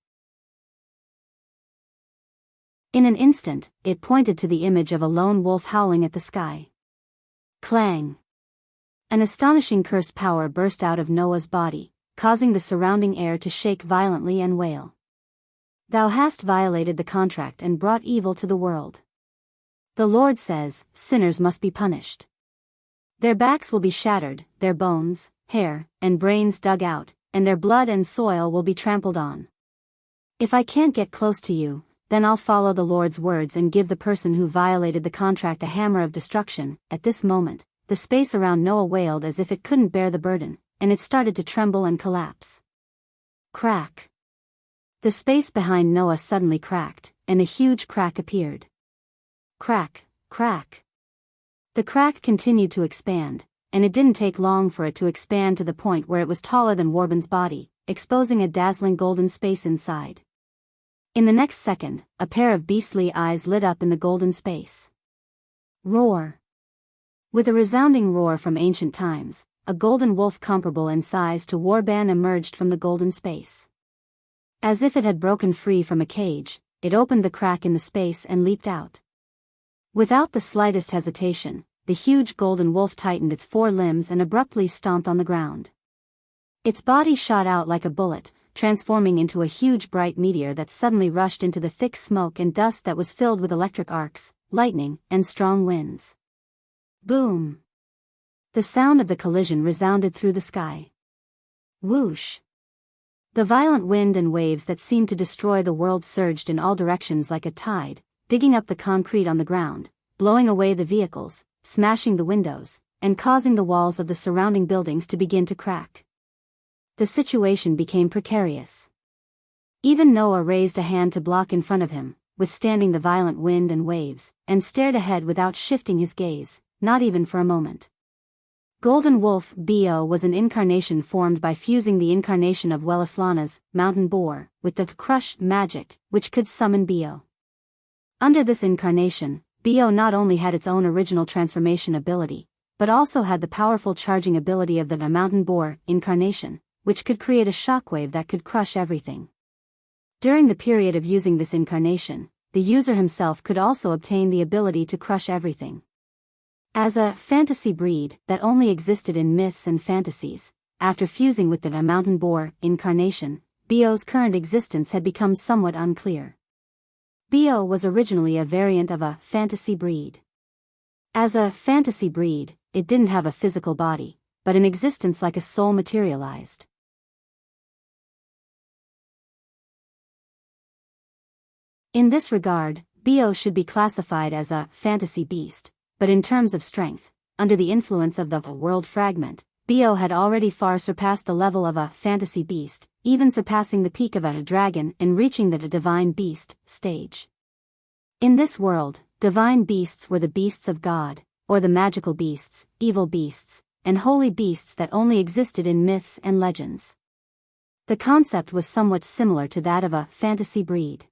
In an instant, it pointed to the image of a lone wolf howling at the sky. Clang! An astonishing cursed power burst out of Noah's body, causing the surrounding air to shake violently and wail. Thou hast violated the contract and brought evil to the world. The Lord says, sinners must be punished. Their backs will be shattered, their bones, hair, and brains dug out, and their blood and soil will be trampled on. If I can't get close to you, then I'll follow the Lord's words and give the person who violated the contract a hammer of destruction." At this moment, the space around Noah wailed as if it couldn't bear the burden, and it started to tremble and collapse. Crack. The space behind Noah suddenly cracked, and a huge crack appeared. Crack, crack. The crack continued to expand, and it didn't take long for it to expand to the point where it was taller than Warbin's body, exposing a dazzling golden space inside. In the next second, a pair of beastly eyes lit up in the golden space. Roar. With a resounding roar from ancient times, a golden wolf comparable in size to Warban emerged from the golden space. As if it had broken free from a cage, it opened the crack in the space and leaped out. Without the slightest hesitation, the huge golden wolf tightened its 4 limbs and abruptly stomped on the ground. Its body shot out like a bullet, transforming into a huge bright meteor that suddenly rushed into the thick smoke and dust that was filled with electric arcs, lightning, and strong winds. Boom! The sound of the collision resounded through the sky. Whoosh! The violent wind and waves that seemed to destroy the world surged in all directions like a tide, digging up the concrete on the ground, blowing away the vehicles, smashing the windows, and causing the walls of the surrounding buildings to begin to crack. The situation became precarious. Even Noah raised a hand to block in front of him, withstanding the violent wind and waves, and stared ahead without shifting his gaze, not even for a moment. Golden Wolf Bo was an incarnation formed by fusing the incarnation of Welislana's mountain boar with the crush magic, which could summon Bo. Under this incarnation, Bo not only had its own original transformation ability, but also had the powerful charging ability of the mountain boar incarnation, which could create a shockwave that could crush everything. During the period of using this incarnation, the user himself could also obtain the ability to crush everything. As a fantasy breed that only existed in myths and fantasies, after fusing with the mountain boar incarnation, Bo's current existence had become somewhat unclear. Bo was originally a variant of a fantasy breed. As a fantasy breed, it didn't have a physical body, but an existence like a soul materialized. In this regard, Bo should be classified as a fantasy beast, but in terms of strength, under the influence of the world fragment, Bo had already far surpassed the level of a fantasy beast, even surpassing the peak of a dragon and reaching the divine beast stage. In this world, divine beasts were the beasts of God, or the magical beasts, evil beasts, and holy beasts that only existed in myths and legends. The concept was somewhat similar to that of a fantasy breed.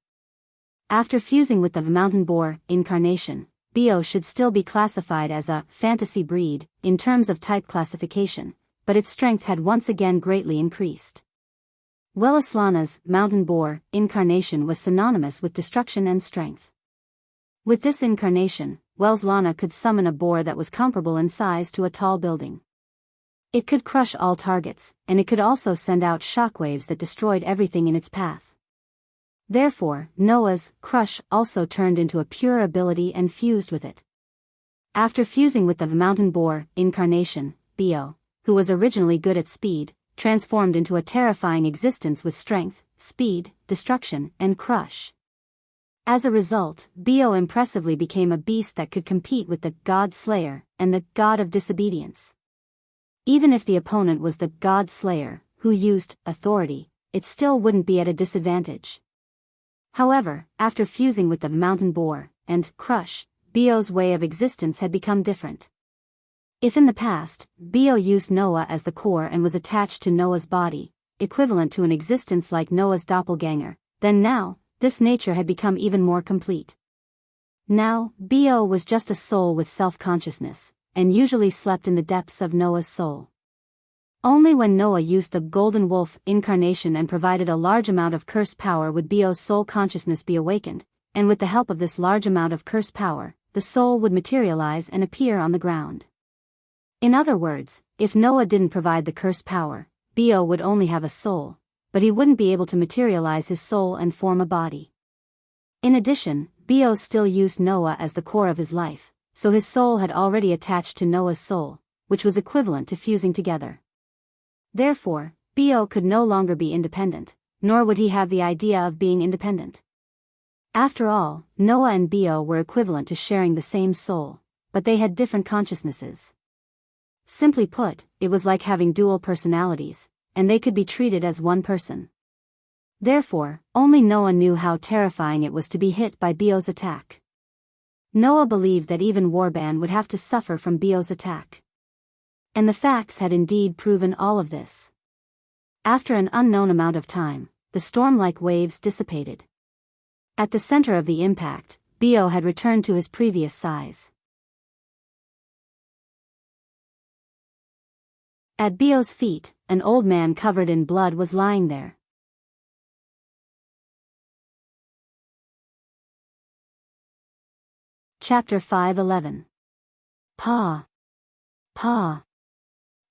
After fusing with the mountain boar incarnation, Bo should still be classified as a fantasy breed in terms of type classification, but its strength had once again greatly increased. Welislana's mountain boar incarnation was synonymous with destruction and strength. With this incarnation, Welislana could summon a boar that was comparable in size to a tall building. It could crush all targets, and it could also send out shockwaves that destroyed everything in its path. Therefore, Noah's crush also turned into a pure ability and fused with it. After fusing with the mountain boar incarnation, Bo, who was originally good at speed, transformed into a terrifying existence with strength, speed, destruction, and crush. As a result, Bo impressively became a beast that could compete with the God Slayer and the God of Disobedience. Even if the opponent was the God Slayer, who used authority, it still wouldn't be at a disadvantage. However, after fusing with the mountain boar and crush, Bo's way of existence had become different. If in the past, Bo used Noah as the core and was attached to Noah's body, equivalent to an existence like Noah's doppelganger, then now, this nature had become even more complete. Now, Bo was just a soul with self-consciousness, and usually slept in the depths of Noah's soul. Only when Noah used the Golden Wolf incarnation and provided a large amount of curse power would Bo's soul consciousness be awakened, and with the help of this large amount of curse power, the soul would materialize and appear on the ground. In other words, if Noah didn't provide the curse power, Bo would only have a soul, but he wouldn't be able to materialize his soul and form a body. In addition, Bo still used Noah as the core of his life, so his soul had already attached to Noah's soul, which was equivalent to fusing together. Therefore, Bo could no longer be independent, nor would he have the idea of being independent. After all, Noah and Bio were equivalent to sharing the same soul, but they had different consciousnesses. Simply put, it was like having dual personalities, and they could be treated as one person. Therefore, only Noah knew how terrifying it was to be hit by Bio's attack. Noah believed that even Warban would have to suffer from Bio's attack. And the facts had indeed proven all of this. After an unknown amount of time, the storm-like waves dissipated. At the center of the impact, Bio had returned to his previous size. At Bio's feet, an old man covered in blood was lying there. Chapter 5:11. Pa. Pa.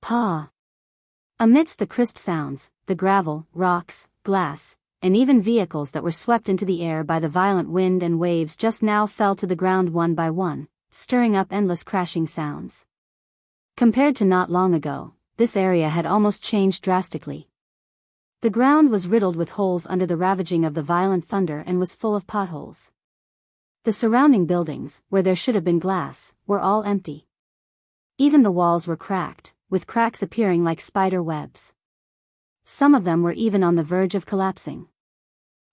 Pa. Amidst the crisp sounds, the gravel, rocks, glass, and even vehicles that were swept into the air by the violent wind and waves just now fell to the ground one by one, stirring up endless crashing sounds. Compared to not long ago, this area had almost changed drastically. The ground was riddled with holes under the ravaging of the violent thunder and was full of potholes. The surrounding buildings, where there should have been glass, were all empty. Even the walls were cracked, with cracks appearing like spider webs. Some of them were even on the verge of collapsing.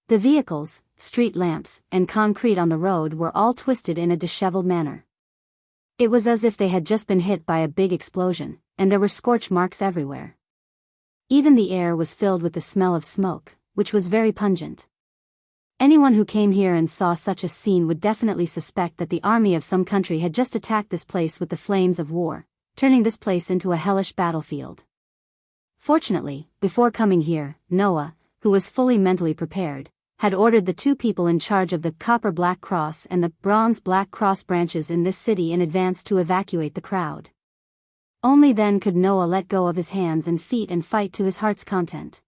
The vehicles, street lamps, and concrete on the road were all twisted in a disheveled manner. It was as if they had just been hit by a big explosion, and there were scorch marks everywhere. Even the air was filled with the smell of smoke, which was very pungent. Anyone who came here and saw such a scene would definitely suspect that the army of some country had just attacked this place with the flames of war, turning this place into a hellish battlefield. Fortunately, before coming here, Noah, who was fully mentally prepared, had ordered the two people in charge of the copper Black Cross and the bronze Black Cross branches in this city in advance to evacuate the crowd. Only then could Noah let go of his hands and feet and fight to his heart's content.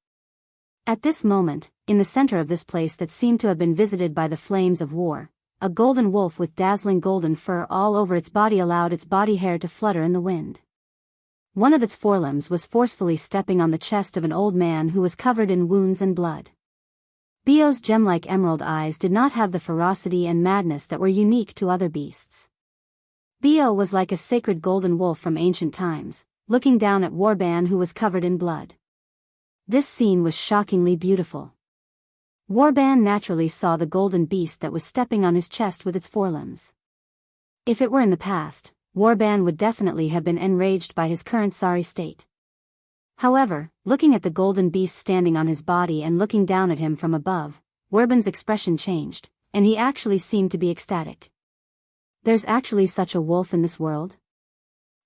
At this moment, in the center of this place that seemed to have been visited by the flames of war, a golden wolf with dazzling golden fur all over its body allowed its body hair to flutter in the wind. One of its forelimbs was forcefully stepping on the chest of an old man who was covered in wounds and blood. Bio's gem-like emerald eyes did not have the ferocity and madness that were unique to other beasts. Bio was like a sacred golden wolf from ancient times, looking down at Warban who was covered in blood. This scene was shockingly beautiful. Warban naturally saw the golden beast that was stepping on his chest with its forelimbs. If it were in the past, Warban would definitely have been enraged by his current sorry state. However, looking at the golden beast standing on his body and looking down at him from above, Warban's expression changed, and he actually seemed to be ecstatic. There's actually such a wolf in this world?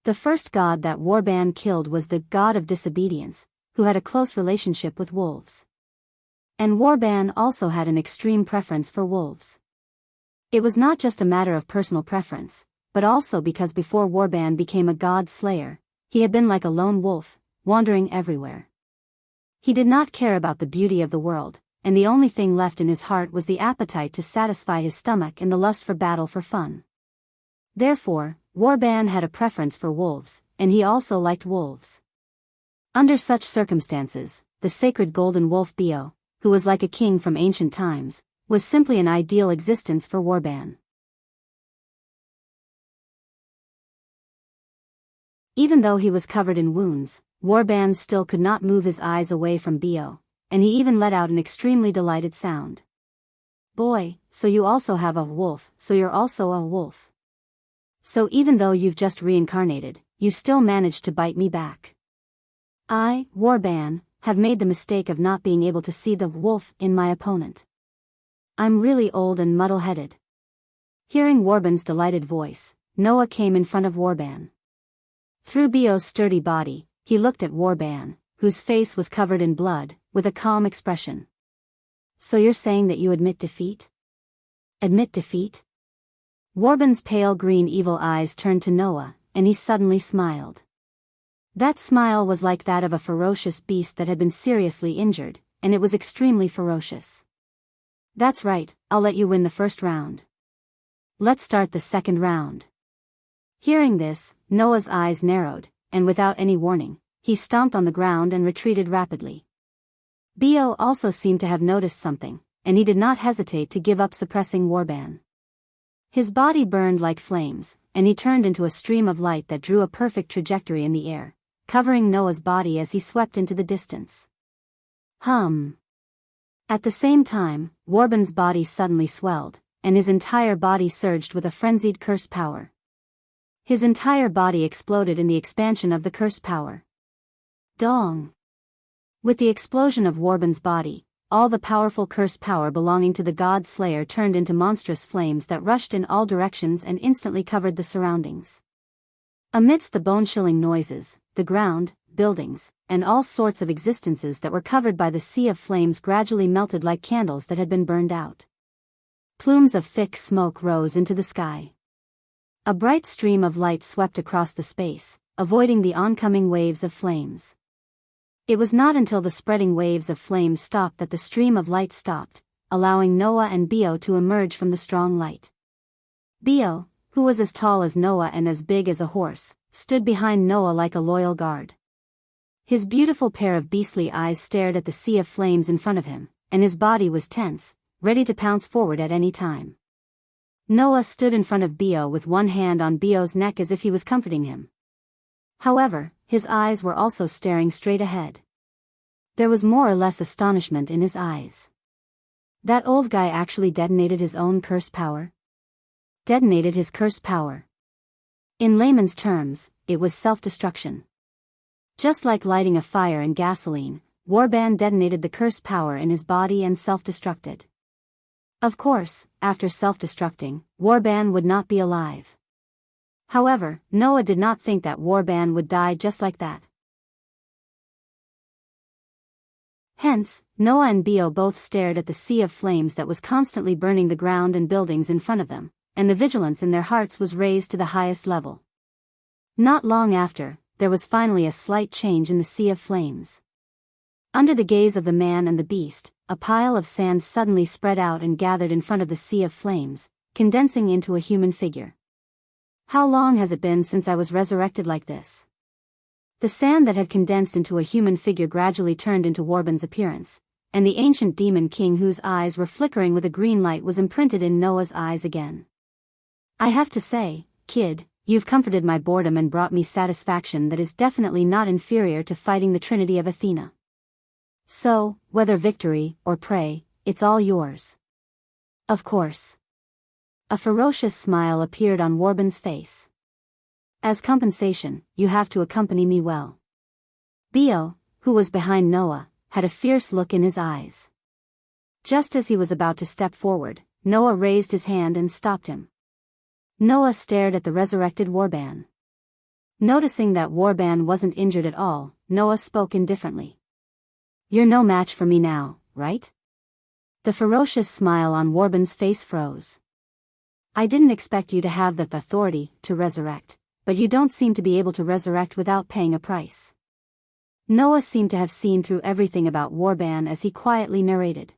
The first god that Warban killed was the god of disobedience, who had a close relationship with wolves. And Warban also had an extreme preference for wolves. It was not just a matter of personal preference, but also because before Warban became a god slayer, he had been like a lone wolf, wandering everywhere. He did not care about the beauty of the world, and the only thing left in his heart was the appetite to satisfy his stomach and the lust for battle for fun. Therefore, Warban had a preference for wolves, and he also liked wolves. Under such circumstances, the sacred golden wolf Bio, who was like a king from ancient times, was simply an ideal existence for Warban. Even though he was covered in wounds, Warban still could not move his eyes away from Bio, and he even let out an extremely delighted sound. Boy, so you also have a wolf, so you're also a wolf. So even though you've just reincarnated, you still managed to bite me back. I, Warban, have made the mistake of not being able to see the wolf in my opponent. I'm really old and muddle-headed. Hearing Warban's delighted voice, Noah came in front of Warban. Through Bio's sturdy body, he looked at Warban, whose face was covered in blood, with a calm expression. So you're saying that you admit defeat? Admit defeat? Warban's pale green evil eyes turned to Noah, and he suddenly smiled. That smile was like that of a ferocious beast that had been seriously injured, and it was extremely ferocious. That's right, I'll let you win the first round. Let's start the second round. Hearing this, Noah's eyes narrowed, and without any warning, he stomped on the ground and retreated rapidly. Bio also seemed to have noticed something, and he did not hesitate to give up suppressing Warban. His body burned like flames, and he turned into a stream of light that drew a perfect trajectory in the air, covering Noah's body as he swept into the distance. At the same time, Warban's body suddenly swelled, and his entire body surged with a frenzied curse power. His entire body exploded in the expansion of the curse power. Dong! With the explosion of Warban's body, all the powerful curse power belonging to the god Slayer turned into monstrous flames that rushed in all directions and instantly covered the surroundings. Amidst the bone-chilling noises, the ground, buildings, and all sorts of existences that were covered by the sea of flames gradually melted like candles that had been burned out. Plumes of thick smoke rose into the sky. A bright stream of light swept across the space, avoiding the oncoming waves of flames. It was not until the spreading waves of flames stopped that the stream of light stopped, allowing Noah and Bio to emerge from the strong light. Bio, who was as tall as Noah and as big as a horse, stood behind Noah like a loyal guard. His beautiful pair of beastly eyes stared at the sea of flames in front of him, and his body was tense, ready to pounce forward at any time. Noah stood in front of Bio with one hand on Bio's neck as if he was comforting him. However, his eyes were also staring straight ahead. There was more or less astonishment in his eyes. That old guy actually detonated his own curse power? Detonated his curse power. In layman's terms, it was self-destruction. Just like lighting a fire in gasoline, Warban detonated the curse power in his body and self-destructed. Of course, after self-destructing, Warban would not be alive. However, Noah did not think that Warban would die just like that. Hence, Noah and Bio both stared at the sea of flames that was constantly burning the ground and buildings in front of them, and the vigilance in their hearts was raised to the highest level. Not long after, there was finally a slight change in the sea of flames. Under the gaze of the man and the beast, a pile of sand suddenly spread out and gathered in front of the sea of flames, condensing into a human figure. How long has it been since I was resurrected like this? The sand that had condensed into a human figure gradually turned into Warban's appearance, and the ancient demon king whose eyes were flickering with a green light was imprinted in Noah's eyes again. I have to say, kid, you've comforted my boredom and brought me satisfaction that is definitely not inferior to fighting the Trinity of Athena. So, whether victory or prey, it's all yours. Of course. A ferocious smile appeared on Warban's face. As compensation, you have to accompany me well. Bio, who was behind Noah, had a fierce look in his eyes. Just as he was about to step forward, Noah raised his hand and stopped him. Noah stared at the resurrected Warban. Noticing that Warban wasn't injured at all, Noah spoke indifferently. You're no match for me now, right? The ferocious smile on Warban's face froze. I didn't expect you to have the authority to resurrect, but you don't seem to be able to resurrect without paying a price. Noah seemed to have seen through everything about Warban as he quietly narrated.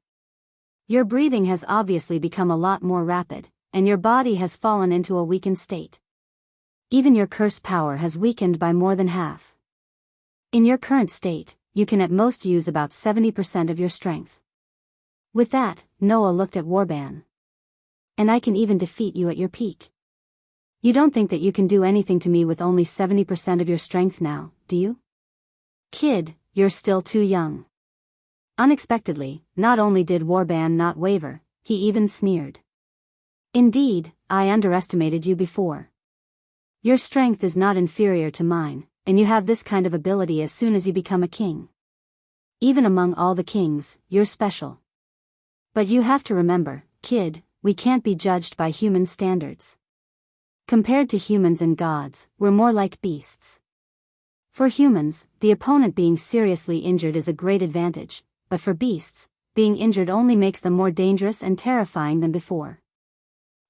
Your breathing has obviously become a lot more rapid, and your body has fallen into a weakened state. Even your curse power has weakened by more than half. In your current state, you can at most use about 70% of your strength. With that, Noah looked at Warban. And I can even defeat you at your peak. You don't think that you can do anything to me with only 70% of your strength now, do you? Kid, you're still too young. Unexpectedly, not only did Warban not waver, he even sneered. Indeed, I underestimated you before. Your strength is not inferior to mine, and you have this kind of ability as soon as you become a king. Even among all the kings, you're special. But you have to remember, kid, we can't be judged by human standards. Compared to humans and gods, we're more like beasts. For humans, the opponent being seriously injured is a great advantage, but for beasts, being injured only makes them more dangerous and terrifying than before.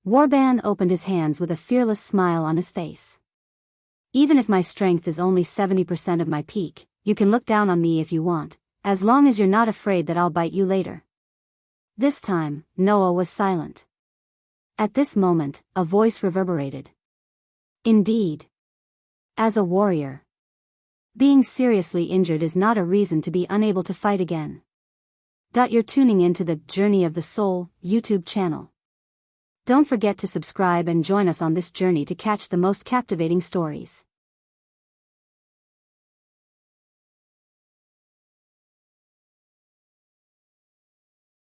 Warban opened his hands with a fearless smile on his face. Even if my strength is only 70% of my peak, you can look down on me if you want, as long as you're not afraid that I'll bite you later. This time, Noah was silent. At this moment, a voice reverberated. Indeed. As a warrior, being seriously injured is not a reason to be unable to fight again. You're tuning into the Journey of the Soul YouTube channel. Don't forget to subscribe and join us on this journey to catch the most captivating stories.